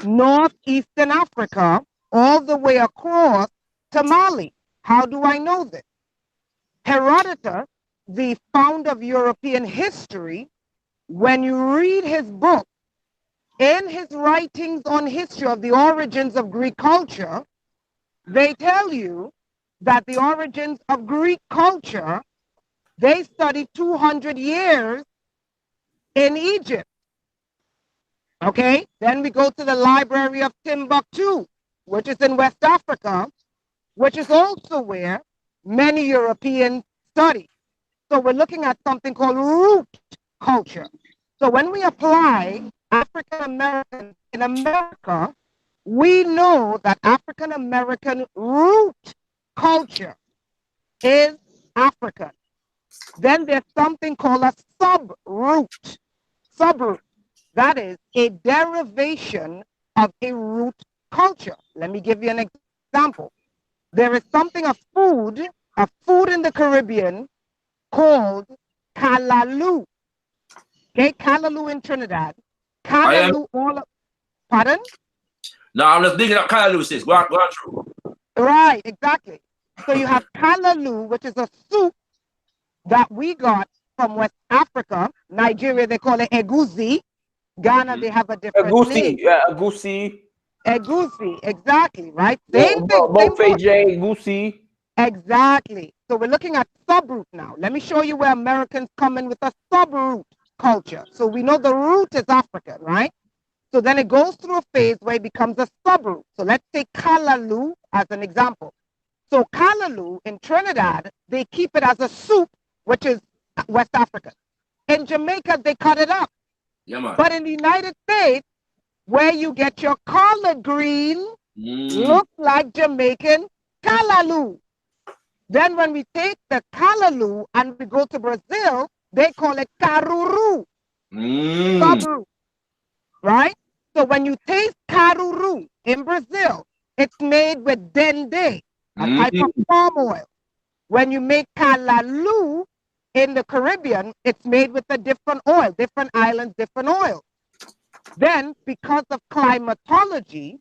Northeastern Africa, all the way across to Mali. How do I know this? Herodotus, the founder of European history, when you read his book, in his writings on history of the origins of Greek culture, they tell you that the origins of Greek culture, they studied 200 years in Egypt. Okay, then we go to the Library of Timbuktu, which is in West Africa, which is also where many Europeans study. So we're looking at something called root culture. So when we apply African Americans in America, we know that African American root culture is African. Then there's something called a subroot. Subroot. That is a derivation of a root culture. Let me give you an example. There is something, a food in the Caribbean called kalaloo. Okay, kalaloo in Trinidad. Kalaloo pardon? No, I'm just digging up kalaloo, sis. Go on through. Right, exactly. So you have kalaloo, which is a soup that we got from West Africa. Nigeria, they call it egusi. Ghana, they have a different name. Yeah, egusi. Egusi, exactly, right? Same thing. Egusi. Exactly. So we're looking at subroot now. Let me show you where Americans come in with a subroot culture. So we know the root is African, right? So then it goes through a phase where it becomes a subroot. So let's take kalaloo as an example. So kalaloo in Trinidad, they keep it as a soup, which is West African. In Jamaica, they cut it up. Yeah, man. But in the United States, where you get your collard green, looks like Jamaican kalaloo. Then when we take the kalaloo and we go to Brazil, they call it caruru. Subroot. Right? So when you taste caruru in Brazil, it's made with dende, a type of palm oil. When you make kalaloo in the Caribbean, it's made with a different oil, different islands, different oil. Then, because of climatology,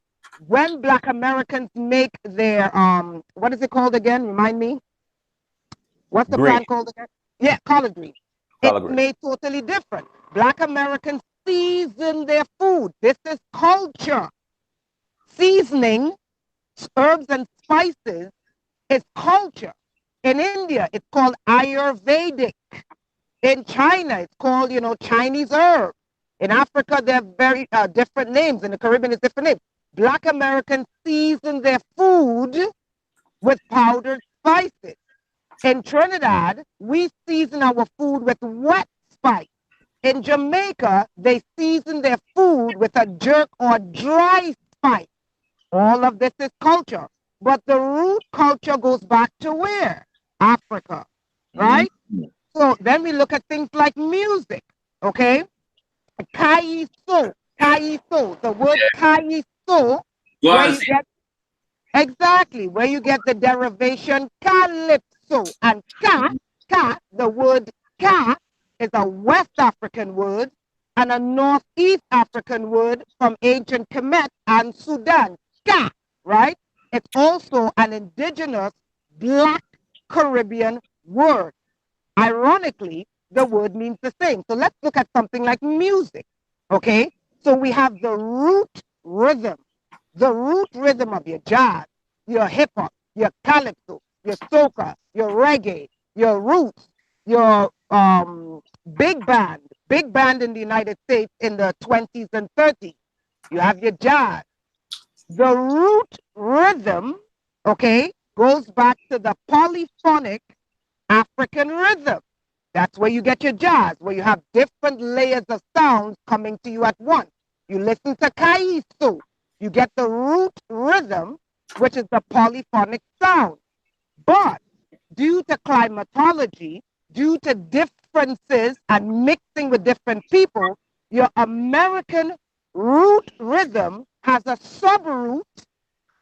when Black Americans make their, what is it called again? Remind me. What's the plant called again? Yeah, collard green. It's made totally different. Black Americans season their food. This is culture. Seasoning, herbs and spices is culture. In India, it's called Ayurvedic. In China, it's called, Chinese herb. In Africa, they're very different names. In the Caribbean, it's different names. Black Americans season their food with powdered spices. In Trinidad, we season our food with wet spice. In Jamaica, they season their food with a jerk or dry spice. All of this is culture. But the root culture goes back to where? Africa, right? So then we look at things like music, okay? Kaiso. The word kaiso, where you get, exactly, where you get the derivation calypso. And ka, the word ka, is a West African word and a Northeast African word from ancient Kemet and Sudan. Ka, right? It's also an indigenous Black Caribbean word. Ironically, the word means the same. So let's look at something like music, okay? So we have the root rhythm of your jazz, your hip hop, your calypso, your soca, your reggae, your roots, your big band in the United States in the 20s and 30s. You have your jazz. The root rhythm, okay, goes back to the polyphonic African rhythm. That's where you get your jazz, where you have different layers of sounds coming to you at once. You listen to Kaisu, you get the root rhythm, which is the polyphonic sound. But due to climatology, due to differences and mixing with different people, your American root rhythm has a subroot.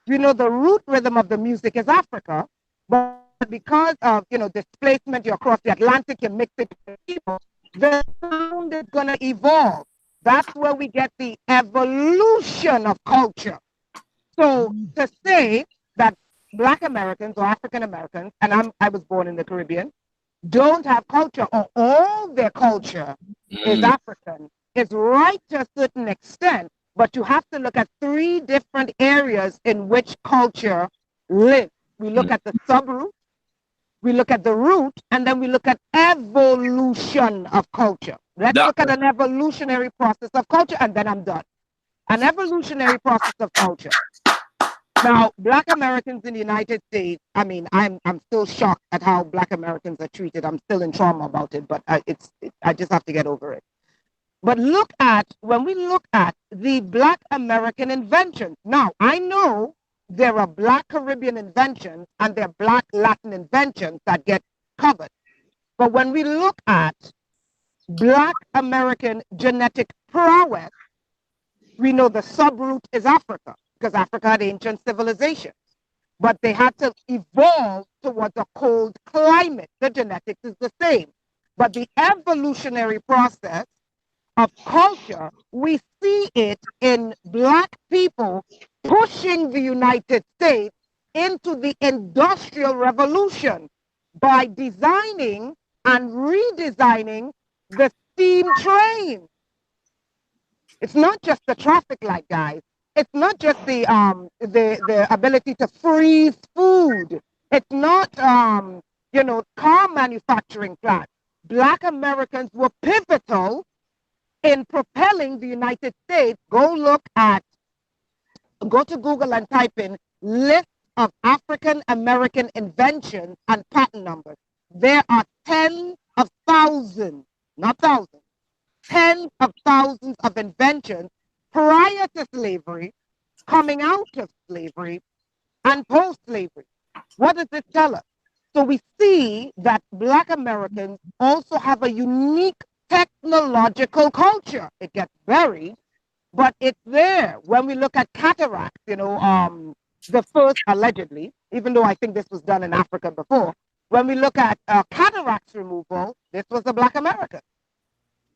You know, the root rhythm of the music is Africa, but because of, you know, displacement, you're across the Atlantic, you're mixing with people, the sound is going to evolve. That's where we get the evolution of culture. So to say that Black Americans or African Americans, and I was born in the Caribbean, don't have culture, or all their culture is African, is right to a certain extent, but you have to look at three different areas in which culture lives. We look at the subroot, we look at the root, and then we look at evolution of culture. Let's look at an evolutionary process of culture, and then I'm done. An evolutionary process of culture. Now, Black Americans in the United States, I mean, I'm still shocked at how Black Americans are treated. I'm still in trauma about it, but I just have to get over it. But when we look at the Black American inventions, now I know there are Black Caribbean inventions and there are Black Latin inventions that get covered. But when we look at Black American genetic prowess, we know the subroot is Africa, because Africa had ancient civilizations. But they had to evolve towards a cold climate. The genetics is the same. But the evolutionary process of culture, we see it in Black people pushing the United States into the Industrial Revolution by designing and redesigning the steam train. It's not just the traffic light, guys. It's not just the ability to freeze food. It's not you know, car manufacturing plants. Black Americans were pivotal in propelling the United States. Go to Google and type in list of African American inventions and patent numbers. There are tens of thousands, not thousands, tens of thousands of inventions prior to slavery, coming out of slavery, and post-slavery. What does this tell us? So we see that Black Americans also have a unique technological culture. It gets buried, but it's there. When we look at cataracts, you know, the first, allegedly, even though I think this was done in Africa before, when we look at cataracts removal, this was a Black American.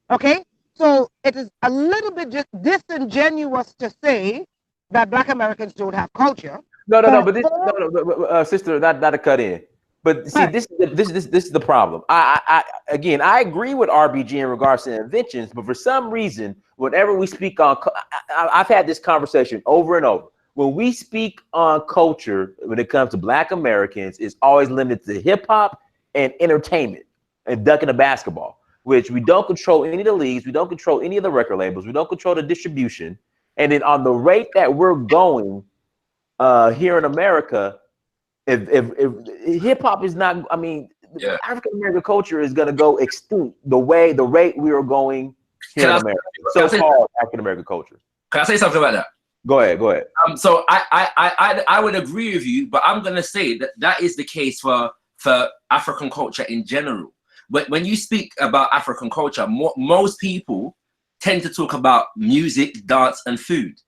Okay? So it is a little bit just disingenuous to say that Black Americans don't have culture. But sister, not to cut in. But see, this is the problem. I agree with RBG in regards to inventions, but for some reason, whenever we speak on, I've had this conversation over and over. When we speak on culture, when it comes to Black Americans, it's always limited to hip hop and entertainment and ducking a basketball, which we don't control any of the leagues, we don't control any of the record labels, we don't control the distribution. And then on the rate that we're going here in America, if hip hop is not, I mean, African American culture is going to go extinct the rate we are going here in America. So-called African American culture. Can I say something about that? Go ahead. So I would agree with you, but I'm going to say that is the case for African culture in general. When you speak about African culture, most people tend to talk about music, dance, and food.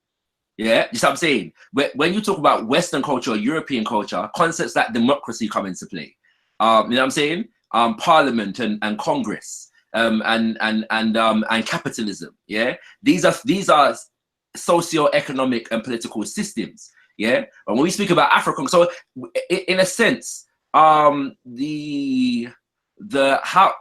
Yeah, you see what I'm saying? When you talk about Western culture or European culture, concepts like democracy come into play. You know what I'm saying? Parliament and Congress, and capitalism. Yeah, these are socio-economic and political systems. Yeah, and when we speak about African, so in a sense, the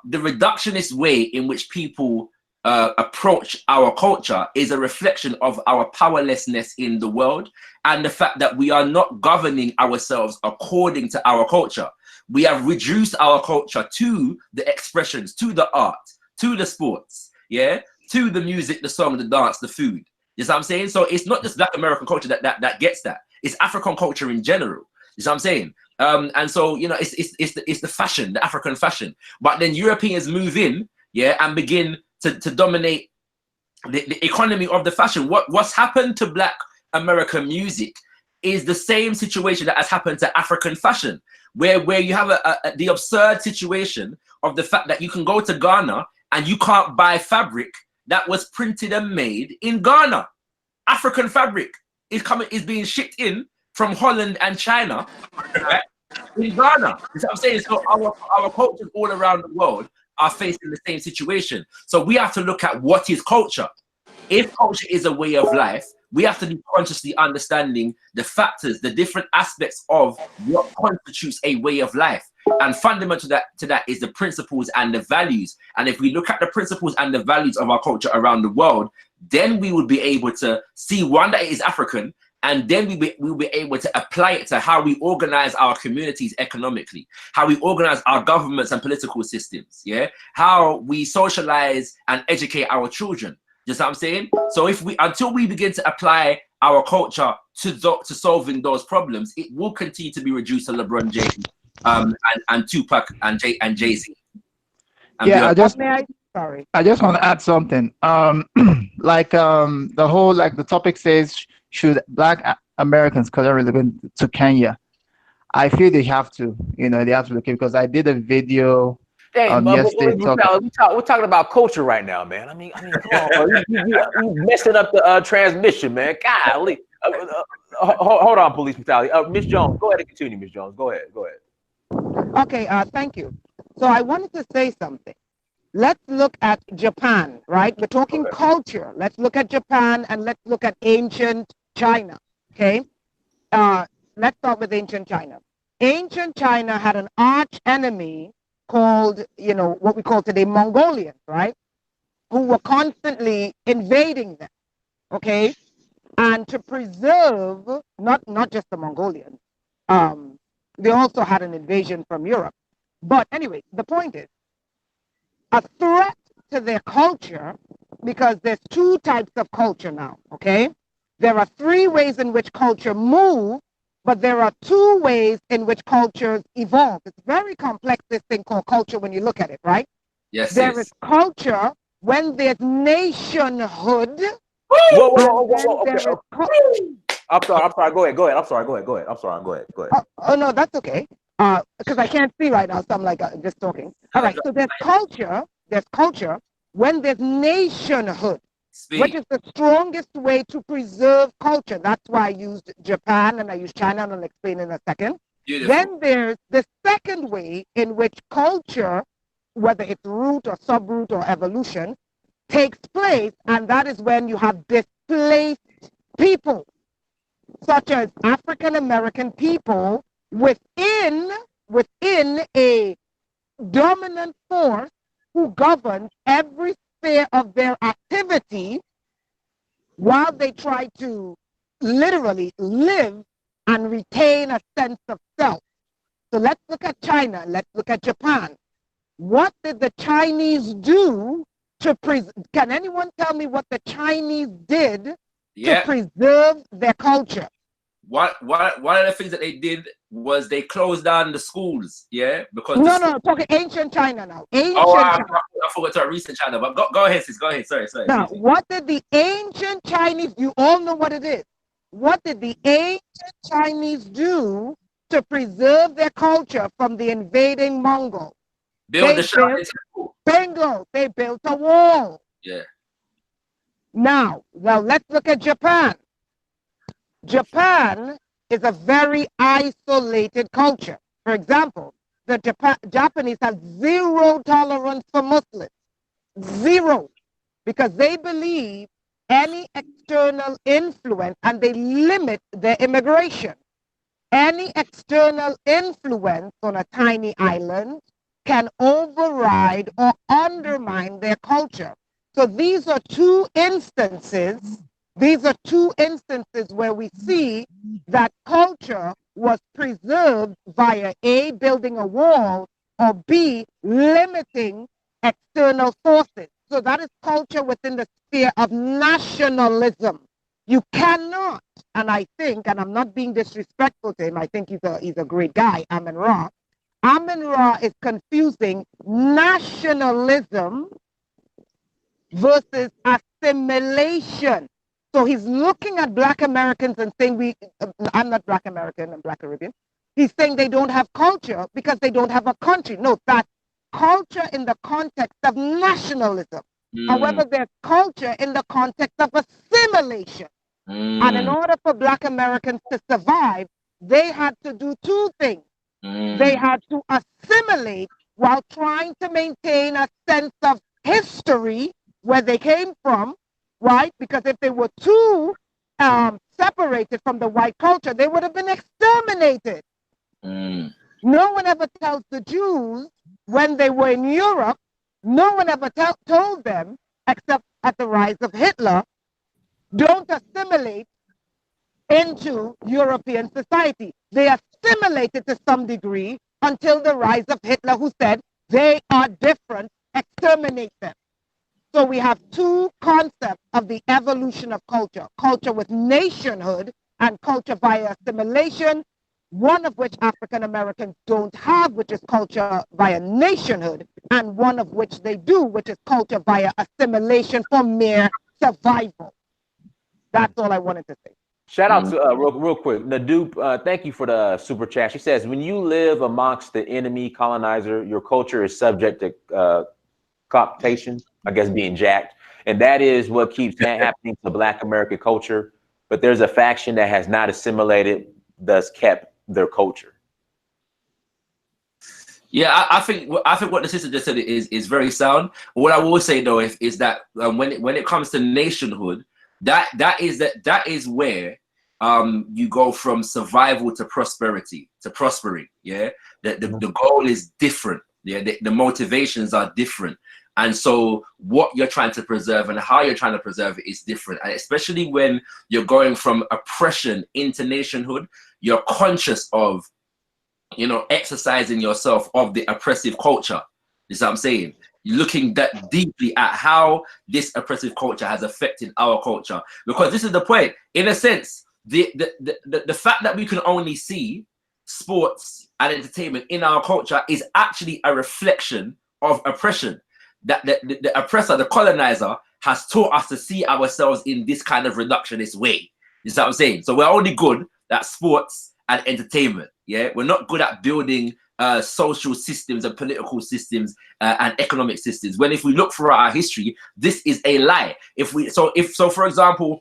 reductionist way in which people approach our culture is a reflection of our powerlessness in the world, and the fact that we are not governing ourselves according to our culture. We have reduced our culture to the expressions, to the art, to the sports, yeah, to the music, the song, the dance, the food. You know what I'm saying? So it's not just Black American culture that gets that. It's African culture in general. You know what I'm saying? And so, you know, it's the fashion, the African fashion. But then Europeans move in, yeah, and begin to dominate the economy of the fashion. What's happened to Black American music is the same situation that has happened to African fashion, where you have the absurd situation of the fact that you can go to Ghana and you can't buy fabric that was printed and made in Ghana. African fabric is being shipped in from Holland and China, right, in Ghana. You know what I'm saying? So our cultures all around the world are facing the same situation. So we have to look at what is culture. If culture is a way of life, we have to be consciously understanding the factors, the different aspects of what constitutes a way of life. And fundamental to that is the principles and the values. And if we look at the principles and the values of our culture around the world, then we would be able to see, one, that it is African, and then we'll be able to apply it to how we organize our communities economically, how we organize our governments and political systems, yeah, how we socialize and educate our children. Just what I'm saying? So until we begin to apply our culture to solving those problems, it will continue to be reduced to LeBron James and Tupac and Jay-Z. Yeah, I just want to add something. Like the whole, like the topic says, should Black Americans relocate to Kenya? I feel they have to, you know, they have to relocate, because I did a video yesterday. We're talking about culture right now, man. I mean, come on, bro. You messing up the transmission, man. Golly. Hold on, police brutality. Miss Jones, go ahead and continue, Miss Jones. Go ahead. Okay, thank you. So I wanted to say something. Let's look at Japan, right? We're talking culture. Let's look at Japan, and let's look at ancient China, okay? Let's start with ancient China. Ancient China had an arch enemy called, you know, what we call today Mongolians, right? Who were constantly invading them, okay? And to preserve, not just the Mongolians, they also had an invasion from Europe. But anyway, the point is, a threat to their culture, because there's two types of culture now, okay? There are three ways in which culture moves, but there are two ways in which cultures evolve. It's very complex, this thing called culture, when you look at it, right? Yes. There is culture when there's nationhood. Whoa. I'm sorry. Go ahead. I'm sorry. Go ahead. Oh, no, that's okay. Because I can't see right now, so I'm like just talking. All right, so there's culture when there's nationhood, which is the strongest way to preserve culture. That's why I used Japan and I used China, and I'll explain in a second. Beautiful. Then there's the second way in which culture, whether it's root or subroot or evolution, takes place, and that is when you have displaced people, such as African American people, within a dominant force who governs every sphere of their activity, while they try to literally live and retain a sense of self. So let's look at China. Let's look at Japan. What did the Chinese do to can anyone tell me what the Chinese did to preserve their culture? One of the things that they did was they closed down the schools, because no, talking ancient China now. China. I forgot to recent China, but go ahead, sis. Go ahead. Sorry. Now, what did the ancient Chinese? You all know what it is. What did the ancient Chinese do to preserve their culture from the invading Mongol? Bingo. They built a wall. Yeah. Now, well, let's look at Japan. Japan is a very isolated culture. For example, the Japanese have zero tolerance for Muslims. Zero. Because they believe any external influence, and they limit their immigration. any external influence on a tiny island can override or undermine their culture. So these are two instances. These are two instances where we see that culture was preserved via A, building a wall, or B, limiting external forces. So that is culture within the sphere of nationalism. You cannot, and I think, and I'm not being disrespectful to him, I think he's a great guy, Amin Ra. Amin Ra is confusing nationalism versus assimilation. So he's looking at Black Americans and saying I'm not Black American, I'm Black Caribbean. He's saying they don't have culture because they don't have a country. No, that culture in the context of nationalism. However, there's culture in the context of assimilation. And in order for Black Americans to survive, they had to do two things. They had to assimilate while trying to maintain a sense of history where they came from, right? Because if they were too separated from the white culture, they would have been exterminated. No one ever tells the Jews when they were in Europe, no one ever told them, except at the rise of Hitler, don't assimilate into European society. They assimilated to some degree until the rise of Hitler, who said they are different, exterminate them. So we have two concepts of the evolution of culture. Culture with nationhood and culture via assimilation, one of which African Americans don't have, which is culture via nationhood, and one of which they do, which is culture via assimilation for mere survival. That's all I wanted to say. Shout out to real quick, Nadup, thank you for the super chat. She says, when you live amongst the enemy colonizer, your culture is subject to cooptation, I guess being jacked. And that is what keeps happening to Black American culture. But there's a faction that has not assimilated, thus kept their culture. Yeah, I think what the sister just said is very sound. What I will say though is that when it comes to nationhood, that is where you go from survival to prosperity, to prospering. Yeah, the goal is different. Yeah, the motivations are different. And so what you're trying to preserve and how you're trying to preserve it is different. And especially when you're going from oppression into nationhood, you're conscious of, you know, exercising yourself of the oppressive culture. You see what I'm saying? You're looking that deeply at how this oppressive culture has affected our culture. Because this is the point. In a sense, the fact that we can only see sports and entertainment in our culture is actually a reflection of oppression. That the oppressor, the colonizer, has taught us to see ourselves in this kind of reductionist way. You see what I'm saying? So we're only good at sports and entertainment. Yeah, we're not good at building social systems and political systems and economic systems. When if we look throughout our history, this is a lie. So for example,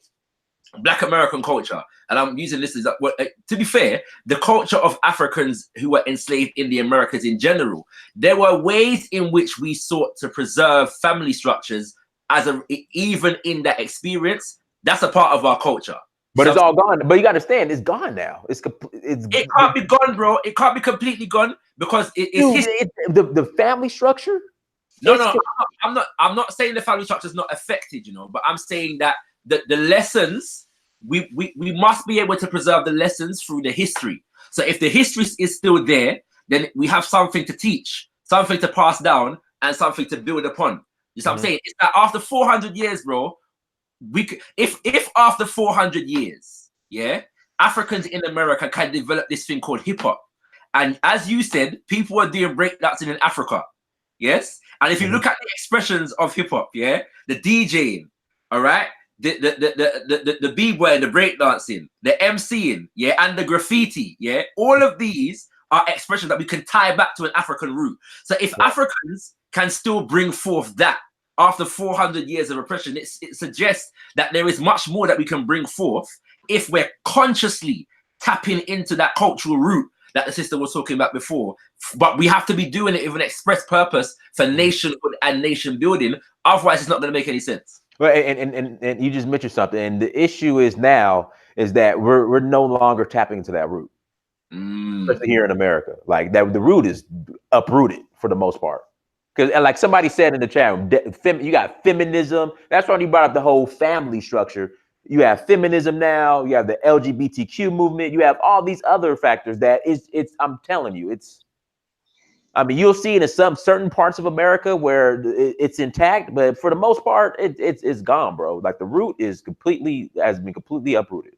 Black American culture, and I'm using this as to be fair, the culture of Africans who were enslaved in the Americas in general, there were ways in which we sought to preserve family structures even in that experience. That's a part of our culture. But it's all gone. But you got to understand, it's gone now. It can't be gone, bro. It can't be completely gone because the family structure. No, I'm not saying the family structure is not affected, you know, but I'm saying that the lessons, we must be able to preserve the lessons through the history. So if the history is still there, then we have something to teach, something to pass down, and something to build upon. You know what I'm saying? It's that after 400 years, bro, we could, if after 400 years, yeah, Africans in America can develop this thing called hip hop. And as you said, people are doing breakdancing in Africa. Yes. And if you look at the expressions of hip hop, yeah, the DJing, all right, the b-boy, the breakdancing, the MCing, yeah, and the graffiti, yeah, all of these are expressions that we can tie back to an African root. So if Africans can still bring forth that after 400 years of oppression, it suggests that there is much more that we can bring forth if we're consciously tapping into that cultural root that the sister was talking about before. But we have to be doing it with an express purpose for nationhood and nation building. Otherwise, it's not going to make any sense. Well, and you just mentioned something, and the issue is now is that we're no longer tapping into that root. especially here in America. Like that, the root is uprooted for the most part. Because like somebody said in the chat, you got feminism. That's why you brought up the whole family structure. You have feminism now. You have the LGBTQ movement. You have all these other factors that it's. I'm telling you, it's. I mean, you'll see it in some certain parts of America where it's intact, but for the most part, it's gone, bro. Like the root has been completely uprooted.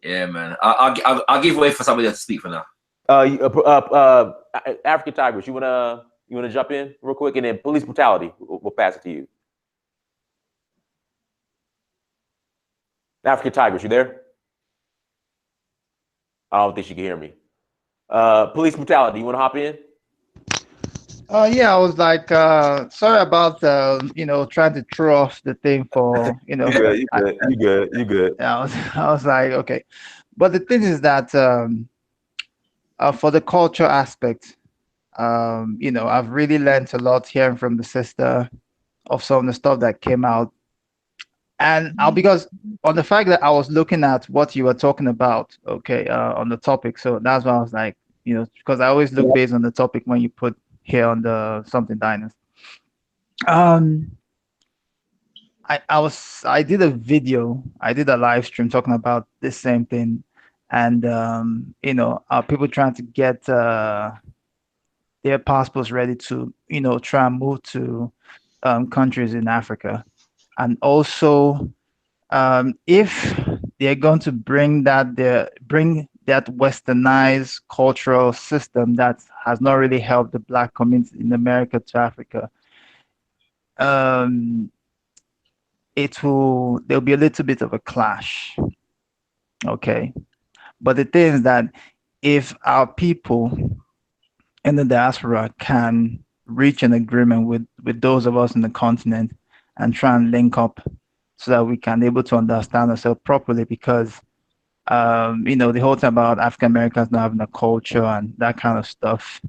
Yeah, man. I'll give way for somebody else to speak for now. African Tigress, you wanna jump in real quick, and then police brutality, we'll pass it to you. African Tigress, you there? I don't think she can hear me. Police brutality, you want to hop in? Yeah, I was like, sorry about trying to throw off the thing for You good. I was like, okay, but the thing is that for the culture aspect, I've really learned a lot hearing from the sister of some of the stuff that came out, and because on the fact that I was looking at what you were talking about, okay, on the topic, so that's why I was like, because I always look based on the topic when you put here on the something diners. I did a video, I did a live stream talking about this same thing, and people trying to get their passports ready to try and move to countries in Africa, and also if they're going to bring that westernized cultural system that has not really helped the Black community in America to Africa, there'll be a little bit of a clash. Okay. But the thing is that if our people in the diaspora can reach an agreement with those of us in the continent and try and link up so that we can be able to understand ourselves properly, because the whole time about African Americans not having a culture and that kind of stuff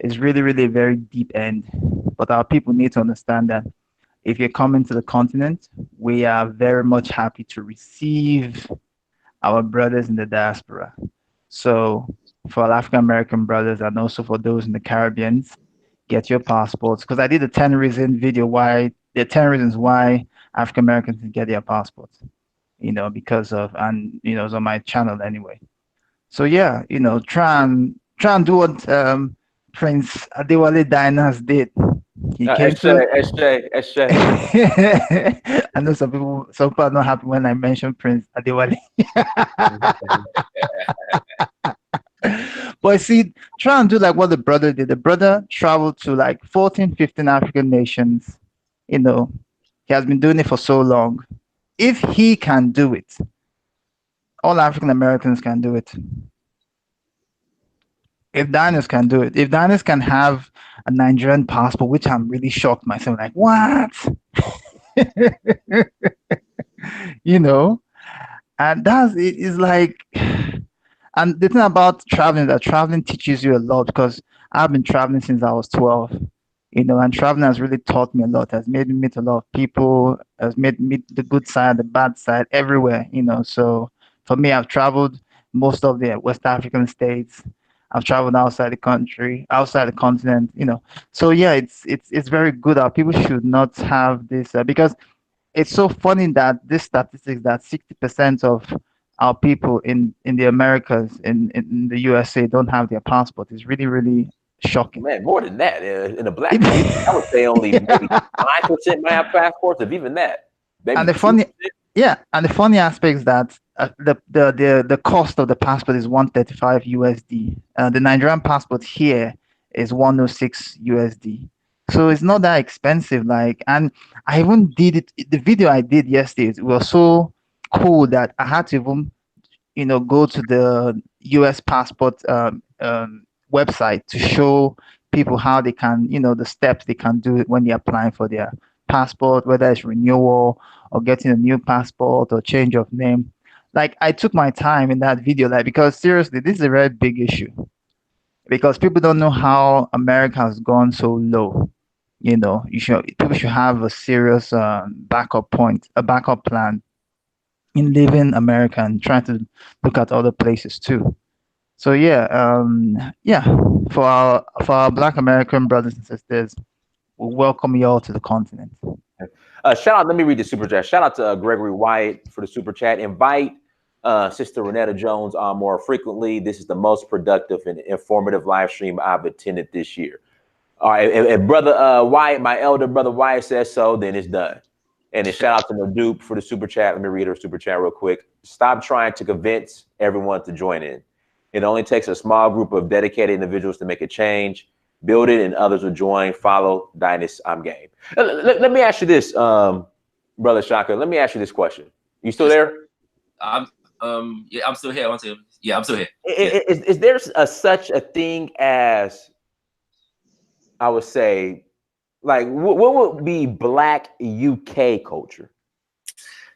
is really, really a very deep end. But our people need to understand that if you're coming to the continent, we are very much happy to receive our brothers in the diaspora. So for our African American brothers and also for those in the Caribbean, get your passports. Because I did a 10 reasons video the 10 reasons why African Americans can get their passports. Because of, and it's on my channel anyway. So yeah, try and do what Prince Adewale Dinas did. He came to SJ. I know some people are not happy when I mention Prince Adewale. But see, try and do like what the brother did. The brother traveled to like 14, 15 African nations. He has been doing it for so long. If he can do it, all African Americans can do it. If Diners can do it, if Diners can have a Nigerian passport, which I'm really shocked myself, like, what? And that's it is like, and the thing about traveling, that traveling teaches you a lot, because I've been traveling since I was 12. And traveling has really taught me a lot, has made me meet a lot of people, has made me meet the good side, the bad side, everywhere, So for me, I've traveled most of the West African states. I've traveled outside the country, outside the continent, So yeah, it's very good. Our people should not have this, because it's so funny that this statistics that 60% of our people in the Americas, in the USA, don't have their passport is really, really shocking. Man, more than that. In the Black community, I would say only maybe 9% might have passports, if even that. Maybe and the funny aspect is that the cost of the passport is 135 USD. The Nigerian passport here is 106 USD. So it's not that expensive. And I even did it. The video I did yesterday, it was so cool that I had to even, go to the US passport website to show people how they can, the steps they can do when they're applying for their passport, whether it's renewal or getting a new passport or change of name. I took my time in that video, because seriously, this is a very big issue, because people don't know how America has gone so low. People should have a serious backup plan, in leaving America and trying to look at other places too. So yeah, for our Black American brothers and sisters, we welcome you all to the continent. Shout out, let me read the super chat. Shout out to Gregory Wyatt for the super chat. Invite Sister Renetta Jones on more frequently. This is the most productive and informative live stream I've attended this year. All right, if Brother Wyatt, my elder brother Wyatt says so, then it's done. And then shout out to Nadupe for the super chat. Let me read her super chat real quick. Stop trying to convince everyone to join in. It only takes a small group of dedicated individuals to make a change. Build it and others will join. Follow Dynasty. I'm game. Let me ask you this, Brother Shaka. Let me ask you this question. You still there? Yeah, I'm still here. Yeah, I'm still here. Is there such a thing as, I would say, like, what would be Black UK culture?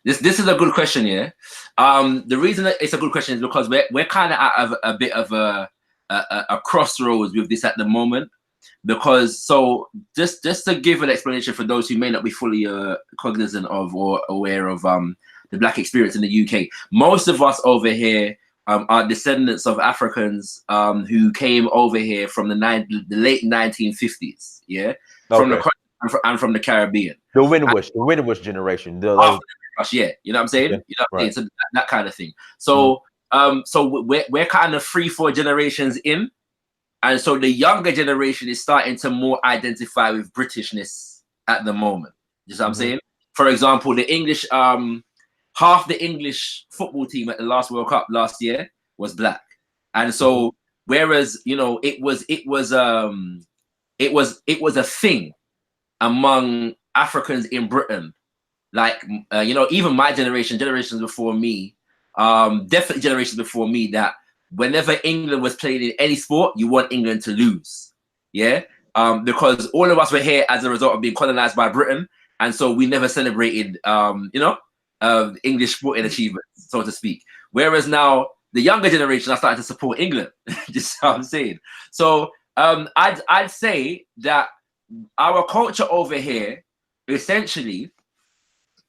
This is a good question, yeah. The reason that it's a good question is because we're kind of at a bit of a crossroads with this at the moment, because so just to give an explanation for those who may not be fully cognizant of or aware of the Black experience in the UK. Most of us over here are descendants of Africans who came over here from the late 1950s, yeah, from the and from the Caribbean. The Windward generation. Yeah, you know what I'm saying? Yeah, you know what I'm saying? So that kind of thing. So so we're kind of 3-4 generations in, and so the younger generation is starting to more identify with Britishness at the moment. You know what I'm saying? For example, the English half the English football team at the last World Cup last year was Black, and so whereas you know it was a thing among Africans in Britain, like you know, even my generations before me, definitely generations before me, that whenever England was playing in any sport, you want England to lose, yeah, because all of us were here as a result of being colonized by Britain, and so we never celebrated, you know, English sporting achievements, so to speak. Whereas now the younger generation are starting to support England. Just what I'm saying. So I'd say that our culture over here, essentially,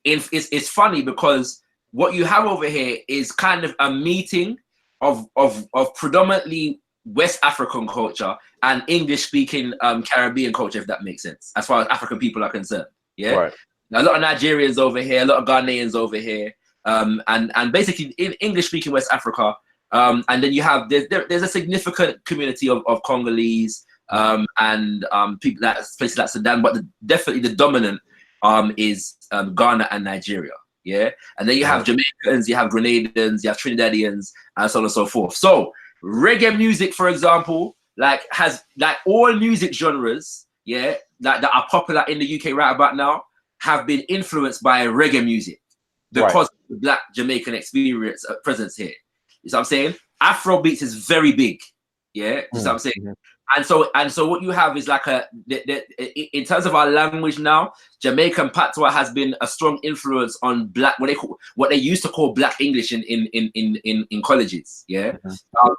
it's funny because what you have over here is kind of a meeting of predominantly West African culture and English-speaking Caribbean culture, if that makes sense, as far as African people are concerned. Yeah, right. A lot of Nigerians over here, a lot of Ghanaians over here, and basically in English-speaking West Africa. And then you have there's a significant community of Congolese and people places like Sudan, but definitely the dominant is Ghana and Nigeria. Yeah, and then you have Jamaicans, you have Grenadians, you have Trinidadians, and so on and so forth. So reggae music, for example, has all music genres, yeah, that are popular in the UK right about now, have been influenced by reggae music because of the Black Jamaican experience presence here. You know what I'm saying? Afro beats is very big. Yeah, you know what I'm saying? And so what you have is like in terms of our language now, Jamaican patois has been a strong influence on Black, what they used to call Black English in colleges. Yeah,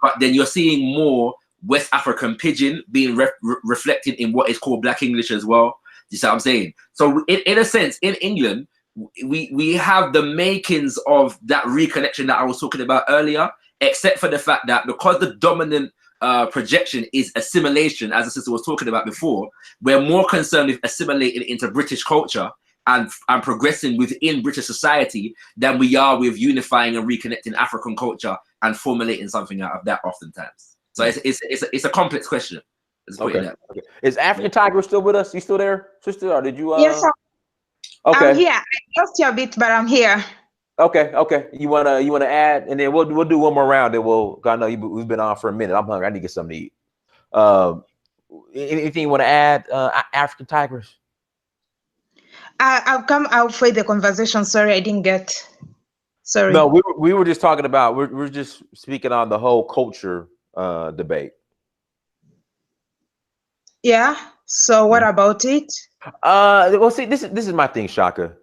but then you're seeing more West African pidgin being reflected in what is called Black English as well. You see what I'm saying? So in a sense, in England, we have the makings of that reconnection that I was talking about earlier, except for the fact that because the dominant projection is assimilation, as the sister was talking about before, we're more concerned with assimilating into British culture and progressing within British society than we are with unifying and reconnecting African culture and formulating something out of that oftentimes. So it's a complex question. Okay. Is African Tigress still with us? You still there, sister? Or did you? Yes, okay. I'm here. I lost you a bit, but I'm here. Okay. You wanna add, and then we'll do one more round. Then I know we've been on for a minute. I'm hungry. I need to get something to eat. Anything you want to add, African Tigress? I'll fade the conversation. Sorry, I didn't get. Sorry. No, we were just talking about. We're just speaking on the whole culture debate. Yeah. So what about it? Well, see, this is my thing, Shaka.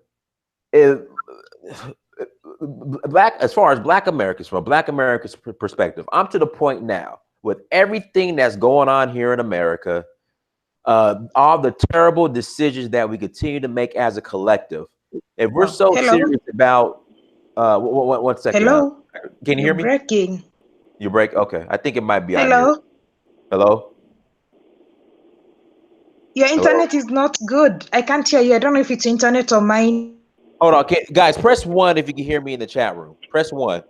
As far as Black Americans, from a Black American's perspective, I'm to the point now with everything that's going on here in America, all the terrible decisions that we continue to make as a collective. If we're so serious about One second. Hello. Can you hear me? Breaking. You break. Okay. I think it might be. Hello. Hello. Your internet is not good. I can't hear you. I don't know if it's internet or mine. Hold on, guys. Press 1 if you can hear me in the chat room. Press 1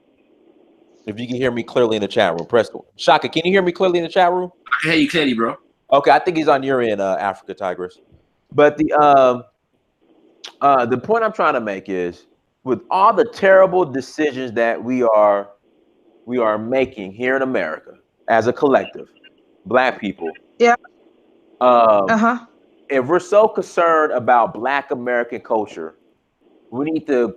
if you can hear me clearly in the chat room. Press 1. Shaka, can you hear me clearly in the chat room? I can hear you clearly, bro. Okay, I think he's on your end, Africa Tigress. But the point I'm trying to make is, with all the terrible decisions that we are making here in America as a collective, Black people. Yeah. If we're so concerned about Black American culture, we need to.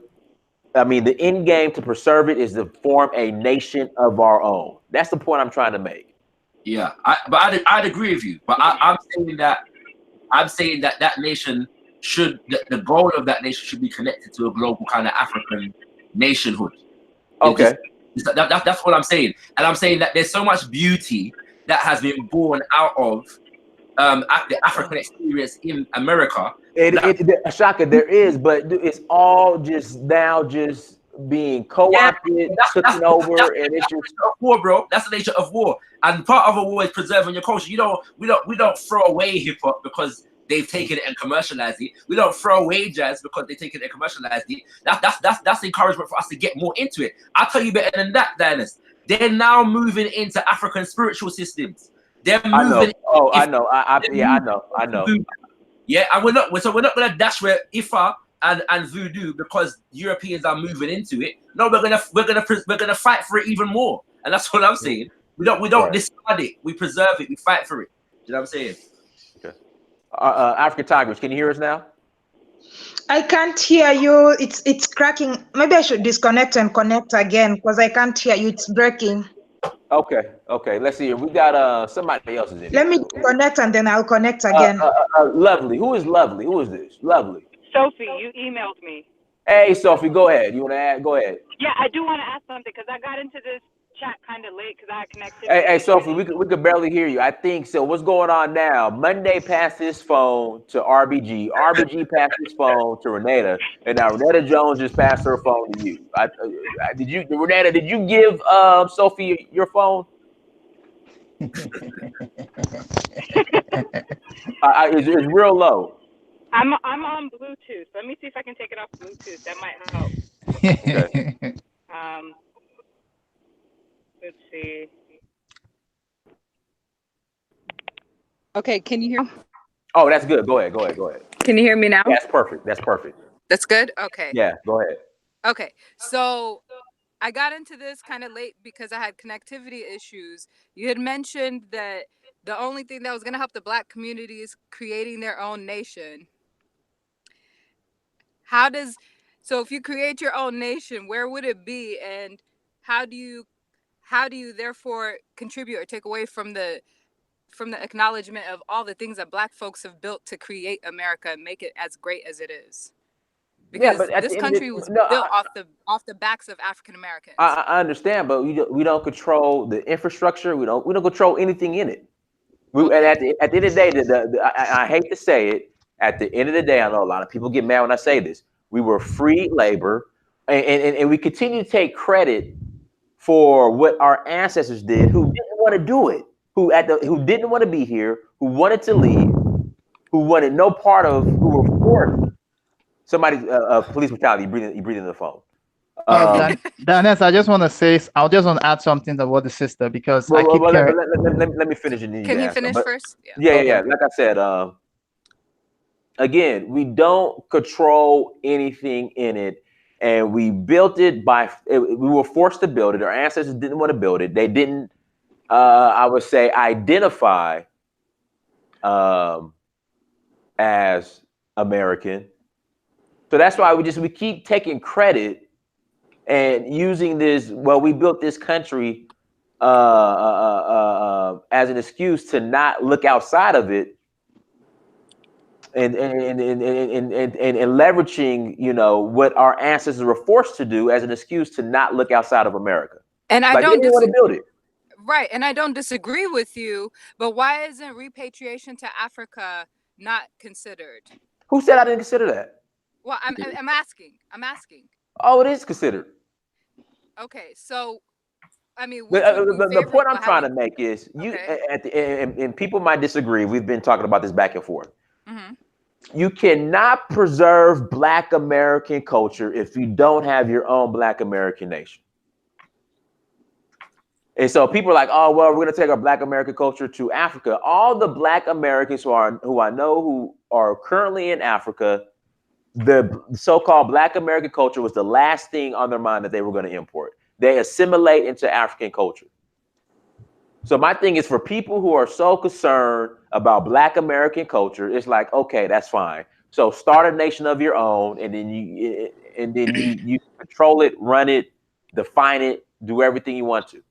I mean, the end game to preserve it is to form a nation of our own. That's the point I'm trying to make. Yeah, I'd agree with you. But I'm saying that that nation should, the goal of that nation should be connected to a global kind of African nationhood. Okay. That's what I'm saying. And I'm saying that there's so much beauty that has been born out of the African experience in America. Shaka, there is, but it's all just now just being co-opted, taken over, and it's just war, bro. That's the nature of war. And part of a war is preserving your culture. We don't throw away hip hop because they've taken it and commercialized it. We don't throw away jazz because they've taken it and commercialized it. That's encouragement for us to get more into it. I'll tell you better than that, Dennis. They're now moving into African spiritual systems. They're moving. I know. I know. Yeah, and we're not gonna dash where Ifa and voodoo because Europeans are moving into it. No, we're gonna fight for it even more, and that's what I'm saying. We don't discard it. We preserve it. We fight for it. You know what I'm saying? Okay. African Tigress, can you hear us now? I can't hear you. It's cracking. Maybe I should disconnect and connect again because I can't hear you. It's breaking. Okay. Let's see here. We got somebody else is in. Let me connect and then I'll connect again. Lovely. Who is Lovely? Who is this? Lovely. Sophie, you emailed me. Hey, Sophie, go ahead. You want to add? Go ahead. Yeah, I do want to ask something because I got into this chat kind of late because I had connected. Hey, Sophie, we could barely hear you. I think so. What's going on now? Monday passed his phone to RBG. RBG passed his phone to Renata, and now Renata Jones just passed her phone to you. Renata, did you give Sophie your phone? It's real low. I'm on Bluetooth. Let me see if I can take it off Bluetooth. That might help. Okay. Let's see. Okay, can you hear? Oh, that's good. Go ahead. Can you hear me now? That's perfect. That's good? Okay. Yeah, go ahead. Okay, so I got into this kind of late because I had connectivity issues. You had mentioned that the only thing that was going to help the Black community is creating their own nation. So if you create your own nation, where would it be, and how do you therefore contribute or take away from the acknowledgement of all the things that Black folks have built to create America and make it as great as it is? Because this country was built off the backs of African Americans. I understand, but we don't control the infrastructure. We don't control anything in it. And at the end of the day, I hate to say it. At the end of the day, I know a lot of people get mad when I say this. We were free labor, and we continue to take credit for what our ancestors did, who didn't want to do it, who didn't want to be here, who wanted to leave, who wanted no part of, who were forced. Somebody, police brutality. You breathing in the phone. Dennis, I just want to add something about the sister because let me finish it. Can you finish first? Yeah. Like I said, again, we don't control anything in it, and we built it we were forced to build it. Our ancestors didn't want to build it. They didn't, I would say, identify as American. So that's why we keep taking credit and using this. Well, we built this country as an excuse to not look outside of it, and leveraging, what our ancestors were forced to do as an excuse to not look outside of America. And I don't want to build it. Right, and I don't disagree with you, but why isn't repatriation to Africa not considered? Who said I didn't consider that? Well, I'm asking. Oh, it is considered. Okay, so I mean, The point I'm trying to make is and people might disagree. We've been talking about this back and forth. Mm-hmm. You cannot preserve Black American culture if you don't have your own Black American nation. And so people are like, oh, well, we're going to take our Black American culture to Africa. All the Black Americans who I know who are currently in Africa, the so-called Black American culture was the last thing on their mind that they were going to import. They assimilate into African culture. So my thing is, for people who are so concerned about Black American culture, it's like, okay, that's fine. So start a nation of your own, and then you control it, run it, define it, do everything you want to.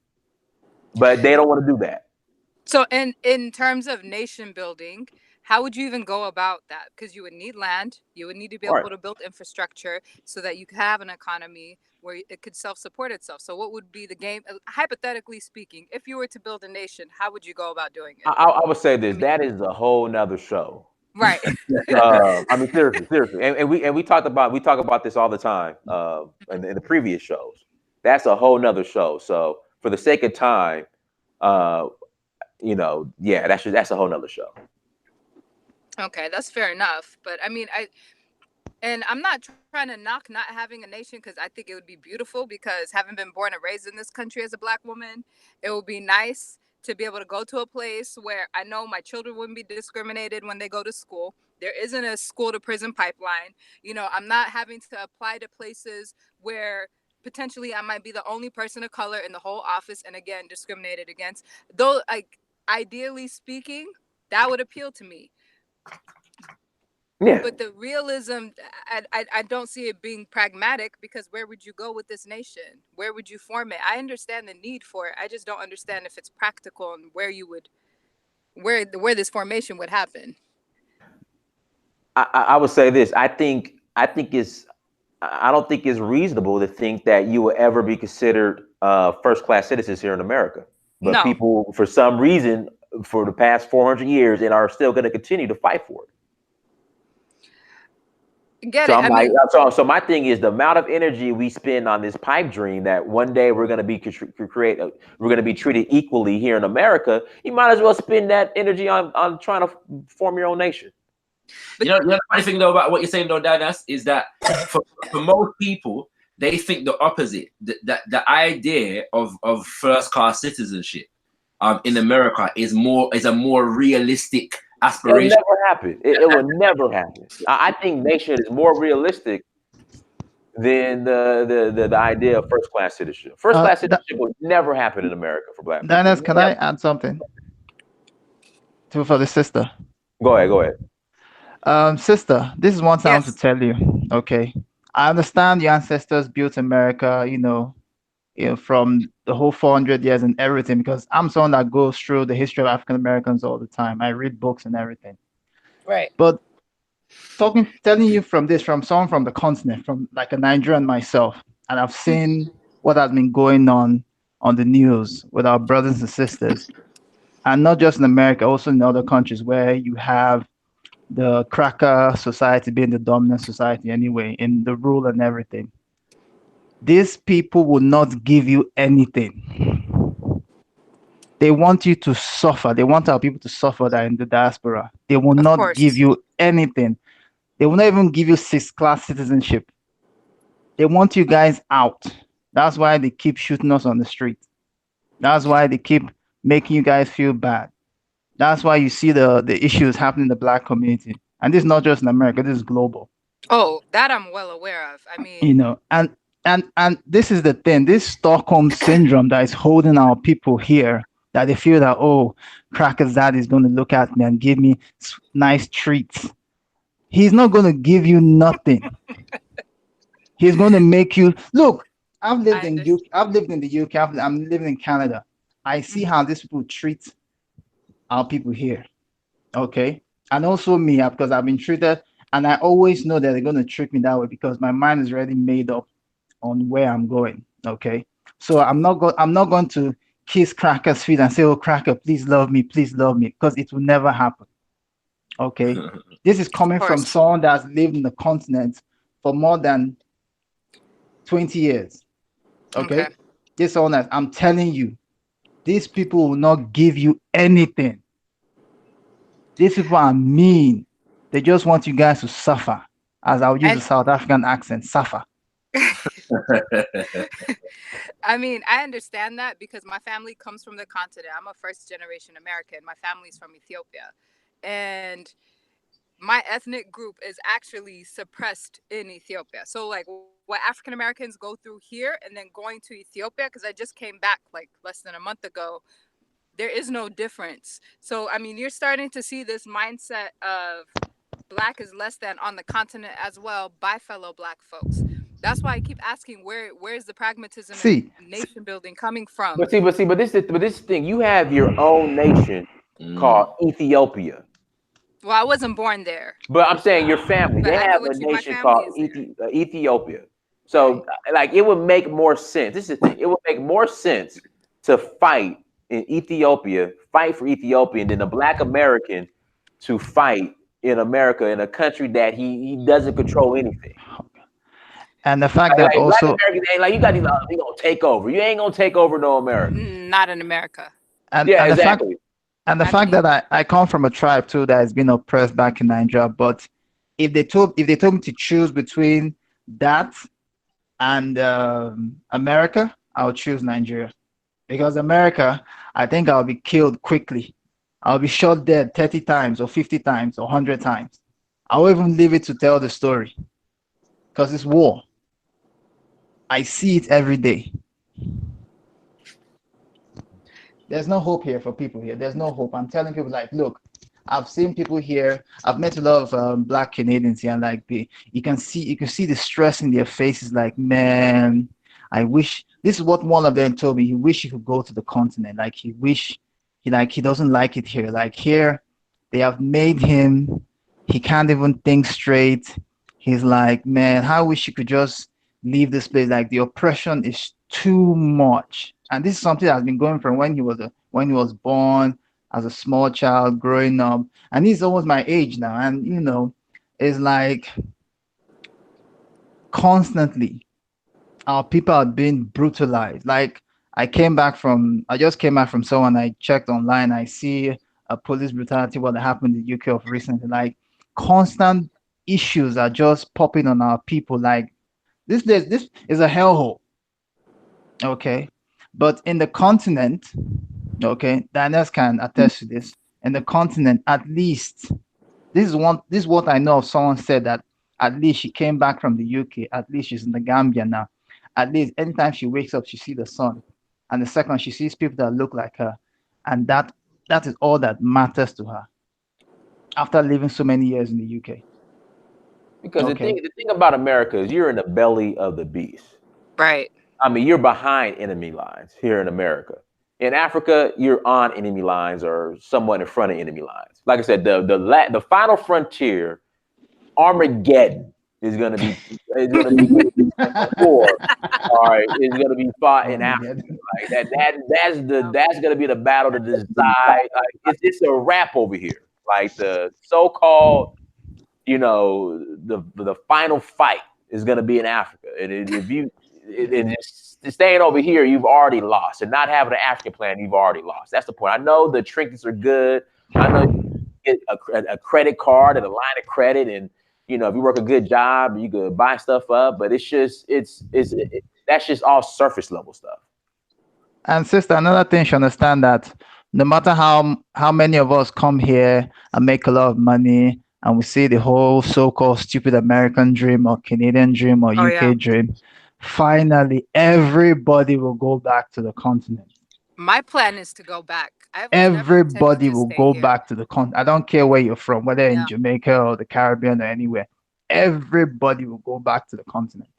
But they don't want to do that. So in terms of nation building, how would you even go about that? Because you would need land, you would need to be able to build infrastructure so that you could have an economy where it could self-support itself. So what would be the game, hypothetically speaking, if you were to build a nation, how would you go about doing it? I would say this, that is a whole nother show. Right. I mean, seriously. And we talk about this all the time in the previous shows. That's a whole nother show. So for the sake of time, yeah, that's a whole nother show. Okay, that's fair enough. But I mean, I'm not trying to knock not having a nation, because I think it would be beautiful, because having been born and raised in this country as a Black woman, it would be nice to be able to go to a place where I know my children wouldn't be discriminated when they go to school. There isn't a school to prison pipeline. You know, I'm not having to apply to places where potentially I might be the only person of color in the whole office and again discriminated against. Though, like, ideally speaking, that would appeal to me. Yeah. But the realism, I don't see it being pragmatic, because where would you go with this nation? Where would you form it? I understand the need for it. I just don't understand if it's practical and where this formation would happen. I would say this. I don't think it's reasonable to think that you will ever be considered first-class citizens here in America. But people, for some reason, for the past 400 years, and are still going to continue to fight for it. So my thing is, the amount of energy we spend on this pipe dream that one day we're going to be treated equally here in America, you might as well spend that energy on trying to form your own nation. You know, the funny thing though about what you're saying though, Dinas, is that for most people, they think the opposite. That the idea of first-class citizenship in America is a more realistic aspiration. It'll never happen. It will never happen. I think nation is more realistic than the idea of first-class citizenship. First-class citizenship will never happen in America for Black people. Dennis, can I add something for the sister? Go ahead. Sister, this is one thing I want to tell you. Okay, I understand your ancestors built America, from the whole 400 years and everything, because I'm someone that goes through the history of African Americans all the time. I read books and everything. Right. But telling you from someone from the continent, from like a Nigerian myself, and I've seen what has been going on the news with our brothers and sisters, and not just in America, also in other countries where you have the cracker society being the dominant society anyway, in the rule and everything. These people will not give you anything. They want you to suffer. They want our people to suffer that in the diaspora. They will not give you anything. They will not even give you 6th-class citizenship. They want you guys out. That's why they keep shooting us on the street. That's why they keep making you guys feel bad. That's why you see the issues happening in the Black community. And this is not just in America, this is global. Oh, that I'm well aware of. I mean, and this is the thing, this Stockholm syndrome that is holding our people here, that they feel that, oh, Cracker's dad is going to look at me and give me nice treats. He's not going to give you nothing. He's going to make you look. I've lived in the UK. I'm living in Canada. I see how these people treat our people here. Okay, and also me, because I've been treated, and I always know that they're going to treat me that way because my mind is already made up on where I'm going. Okay, so I'm not going to kiss Cracker's feet and say, "Oh, Cracker, please love me," because it will never happen. Okay, this is coming from someone that's lived in the continent for more than 20 years. Okay. This honest, I'm telling you, these people will not give you anything. These people are mean. They just want you guys to suffer. As I'll use the South African accent, suffer. I mean, I understand that because my family comes from the continent. I'm a first generation American. My family's from Ethiopia. And my ethnic group is actually suppressed in Ethiopia. So like what African Americans go through here and then going to Ethiopia, because I just came back like less than a month ago, there is no difference. So, I mean, you're starting to see this mindset of Black is less than on the continent as well by fellow Black folks. That's why I keep asking where's the pragmatism and nation building coming from? But this thing, you have your own nation called Ethiopia. Well, I wasn't born there. But I'm saying your family, they have a nation called Ethiopia. So like it would make more sense. This is the thing. It would make more sense to fight in Ethiopia, fight for Ethiopia, than a Black American to fight in America, in a country that he doesn't control anything. And the fact that also Black Americans ain't like you gonna take over. You ain't gonna take over no America. Not in America. And exactly. The fact that I come from a tribe too that has been oppressed back in Nigeria, but if they told me to choose between that and America, I would choose Nigeria. Because America, I think I'll be killed quickly. I'll be shot dead 30 times or 50 times or 100 times. I won't even leave it to tell the story. Because it's war. I see it every day. There's no hope here for people here. There's no hope. I'm telling people, like, look, I've seen people here. I've met a lot of Black Canadians here, and like you can see the stress in their faces. Like, man, I wish. This is what one of them told me. He wish he could go to the continent. Like he doesn't like it here. Like here, they have made him. He can't even think straight. He's like, man, I wish he could just leave this place. Like the oppression is too much. And this is something that's been going from when he was born as a small child, growing up, and he's almost my age now. And you know, it's like constantly our people are being brutalized. Like I just came back from someone. I checked online. I see a police brutality what happened in the UK of recently. Like constant issues are just popping on our people. Like this is a hellhole. Okay. But in the continent, okay, Daniels can attest to this. In the continent, at least, this is what I know of. Someone said that at least she came back from the UK. At least she's in the Gambia now. At least anytime she wakes up, she sees the sun. And the second, she sees people that look like her. And that is all that matters to her after living so many years in the UK. Because the thing about America is you're in the belly of the beast. Right. I mean, you're behind enemy lines here in America. In Africa, you're on enemy lines or somewhat in front of enemy lines. Like I said, the final frontier, Armageddon, is going to be war. All right, it's going to be fought in Africa. Like that's going to be the battle to decide. Like it's a wrap over here. Like the so-called, you know, the final fight is going to be in Africa, and if you. Staying over here, you've already lost, and not having an African plan, you've already lost. That's the point. I know the trinkets are good. I know you get a credit card and a line of credit, and you know if you work a good job, you could buy stuff up. But it's just that's just all surface level stuff. And sister, another thing you understand that no matter how many of us come here and make a lot of money, and we see the whole so-called stupid American dream or Canadian dream or UK dream. Finally, everybody will go back to the continent. My plan is to go back. Everybody will go back to the continent. I don't care where you're from, whether in Jamaica or the Caribbean or anywhere. Everybody will go back to the continent.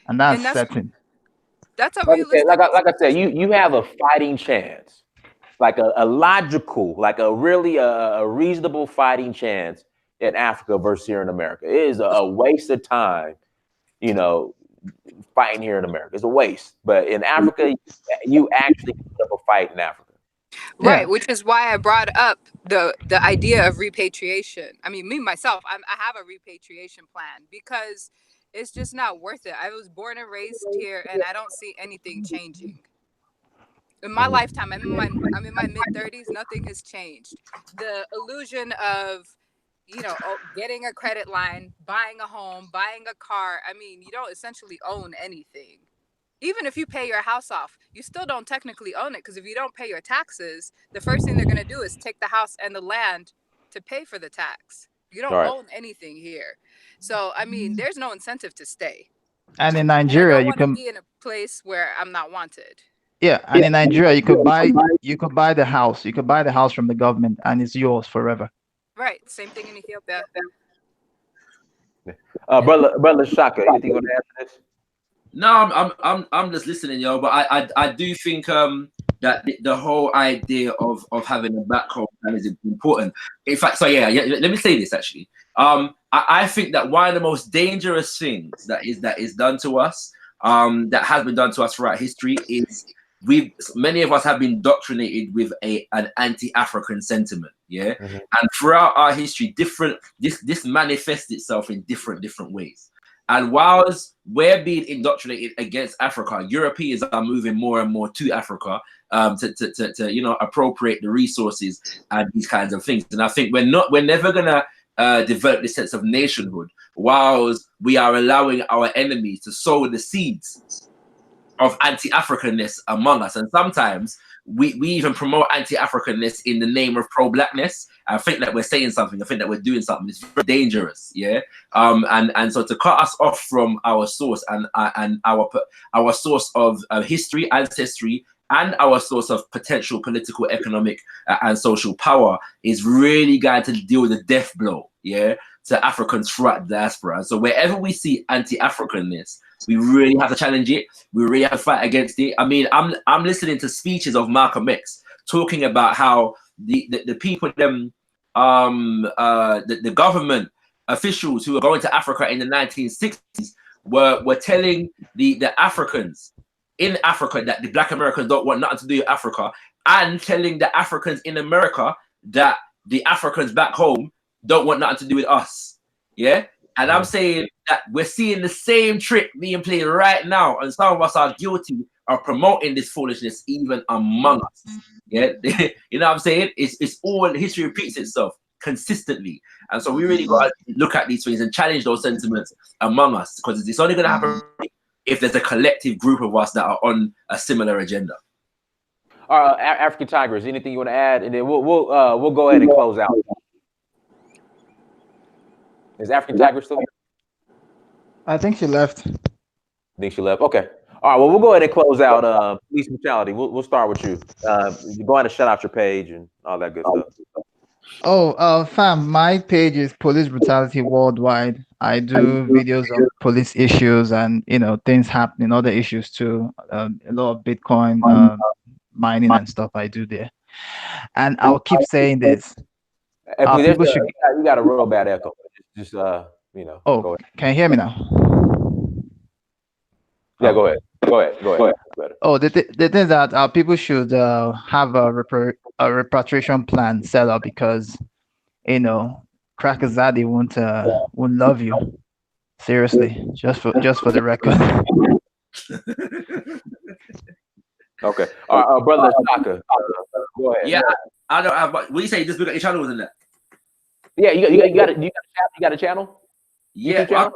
And that's certain. That's a realistic. Like I said, you have a fighting chance. Like a logical, like a really a reasonable fighting chance in Africa versus here in America. It is a waste of time, you know, fighting here in America. It's a waste. But in Africa, you actually put up a fight in Africa. Right, which is why I brought up the idea of repatriation. I mean, me myself, I have a repatriation plan because it's just not worth it. I was born and raised here, and I don't see anything changing. In my lifetime, I'm in my mid-30s, nothing has changed. The illusion of, you know, getting a credit line, buying a home, buying a car, I mean, you don't essentially own anything. Even if you pay your house off, you still don't technically own it, because if you don't pay your taxes, the first thing they're going to do is take the house and the land to pay for the tax. You don't own anything here. So, I mean, there's no incentive to stay. And in Nigeria, you can be in a place where I'm not wanted. Yeah, and in Nigeria, you could buy the house. You could buy the house from the government, and it's yours forever. Right. Same thing in Ethiopia. Brother Shaka, anything you want to add to this? No, I'm just listening, yo. But I do think that the whole idea of having a back home plan is important. In fact, so yeah. Let me say this actually. I think that one of the most dangerous things that is done to us, that has been done to us throughout history, is many of us have been indoctrinated with an anti-African sentiment. Yeah, and throughout our history, this manifests itself in different ways. And whilst we're being indoctrinated against Africa, Europeans are moving more and more to Africa to appropriate the resources and these kinds of things. And I think we're never gonna develop this sense of nationhood whilst we are allowing our enemies to sow the seeds of anti-Africanness among us. And sometimes we even promote anti-Africanness in the name of pro-blackness. I think that we're saying something. I think that we're doing something. It's very dangerous, yeah. And so to cut us off from our source and our source of history, ancestry, and our source of potential political, economic, and social power is really going to deal with a death blow, yeah, to Africans throughout the diaspora. And so wherever we see anti-Africanness, we really have to challenge it. We really have to fight against it. I mean, I'm listening to speeches of Malcolm X talking about how the people, the government officials who were going to Africa in the 1960s were telling the Africans in Africa that the Black Americans don't want nothing to do with Africa, and telling the Africans in America that the Africans back home don't want nothing to do with us. Yeah. And I'm saying that we're seeing the same trick being played right now, and some of us are guilty of promoting this foolishness even among us. Yeah, you know what I'm saying? It's all, history repeats itself consistently, and so we really got to look at these things and challenge those sentiments among us, because it's only going to happen if there's a collective group of us that are on a similar agenda. All right, African Tigress, anything you want to add, and then we'll go ahead and close out. Is African Tigress still here? I think she left. Think she left? Okay. All right. Well, we'll go ahead and close out police brutality. We'll start with you. You go ahead and shut out your page and all that good stuff. Oh, fam, my page is Police Brutality Worldwide. I do videos on police issues and things happening, other issues too. A lot of Bitcoin mining and stuff I do there. And I'll keep saying this. People should. You got a real bad echo. Just Oh, can you hear me now? Yeah, go ahead. Go ahead. Oh, the thing that people should have a repatriation plan set up, because Krakazadi won't love you. Seriously, just for the record. Okay. All right, brother Shaka, go ahead. Yeah, I don't have. What do you say? Just look at your channel, wasn't it? Yeah, you got a channel? Yeah. Channel?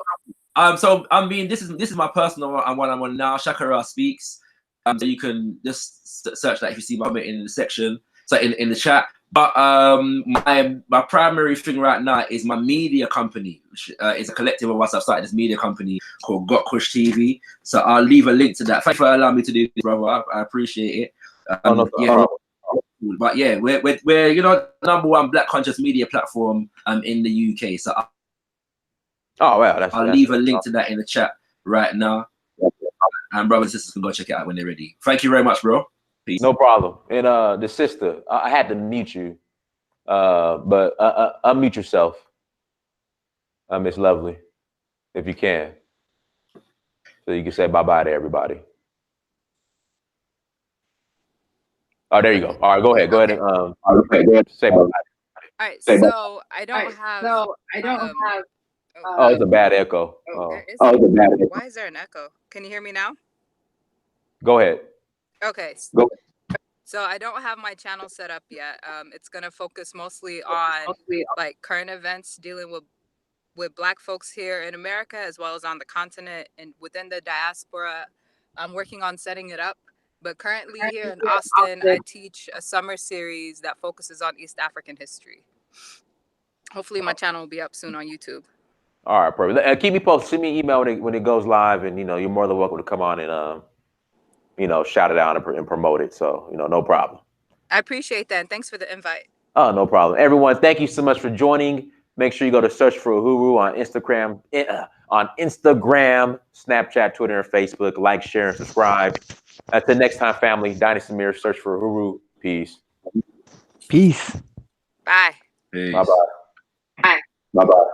So I mean, this is my personal one. I'm on now. Shakara Speaks. So you can just search that if you see my comment in the section. So in the chat. But my primary thing right now is my media company. It's a collective of us. I've started this media company called Got Kush TV. So I'll leave a link to that. Thank you for allowing me to do this, brother. I appreciate it. But yeah, we're number one Black conscious media platform in the UK. So oh wow, I'll leave a link to that in the chat right now, and brothers and sisters can go check it out when they're ready. Thank you very much, bro. Peace. No problem. And the sister, I had to mute you, but unmute yourself, Miss Lovely, if you can, so you can say bye-bye to everybody. Oh, there you go. All right, go ahead and say bye-bye. All right, so I don't have Oh, it's a bad echo. It's a bad echo. Why is there an echo? Can you hear me now? Go ahead. Okay. So I don't have my channel set up yet. It's gonna focus mostly on like current events dealing with Black folks here in America, as well as on the continent and within the diaspora. I'm working on setting it up. But currently here in Austin, I teach a summer series that focuses on East African history. Hopefully my channel will be up soon on YouTube. All right, perfect. Keep me posted. Send me an email when it goes live, and you're more than welcome to come on and shout it out and promote it. So no problem. I appreciate that, and thanks for the invite. Oh, no problem. Everyone, thank you so much for joining. Make sure you go to search for Uhuru on Instagram, Snapchat, Twitter, and Facebook. Like, share, and subscribe. Until next time, family. Dynasty Mirror, search for Uhuru. Peace. Peace. Bye. Peace. Bye-bye. Bye. Bye-bye.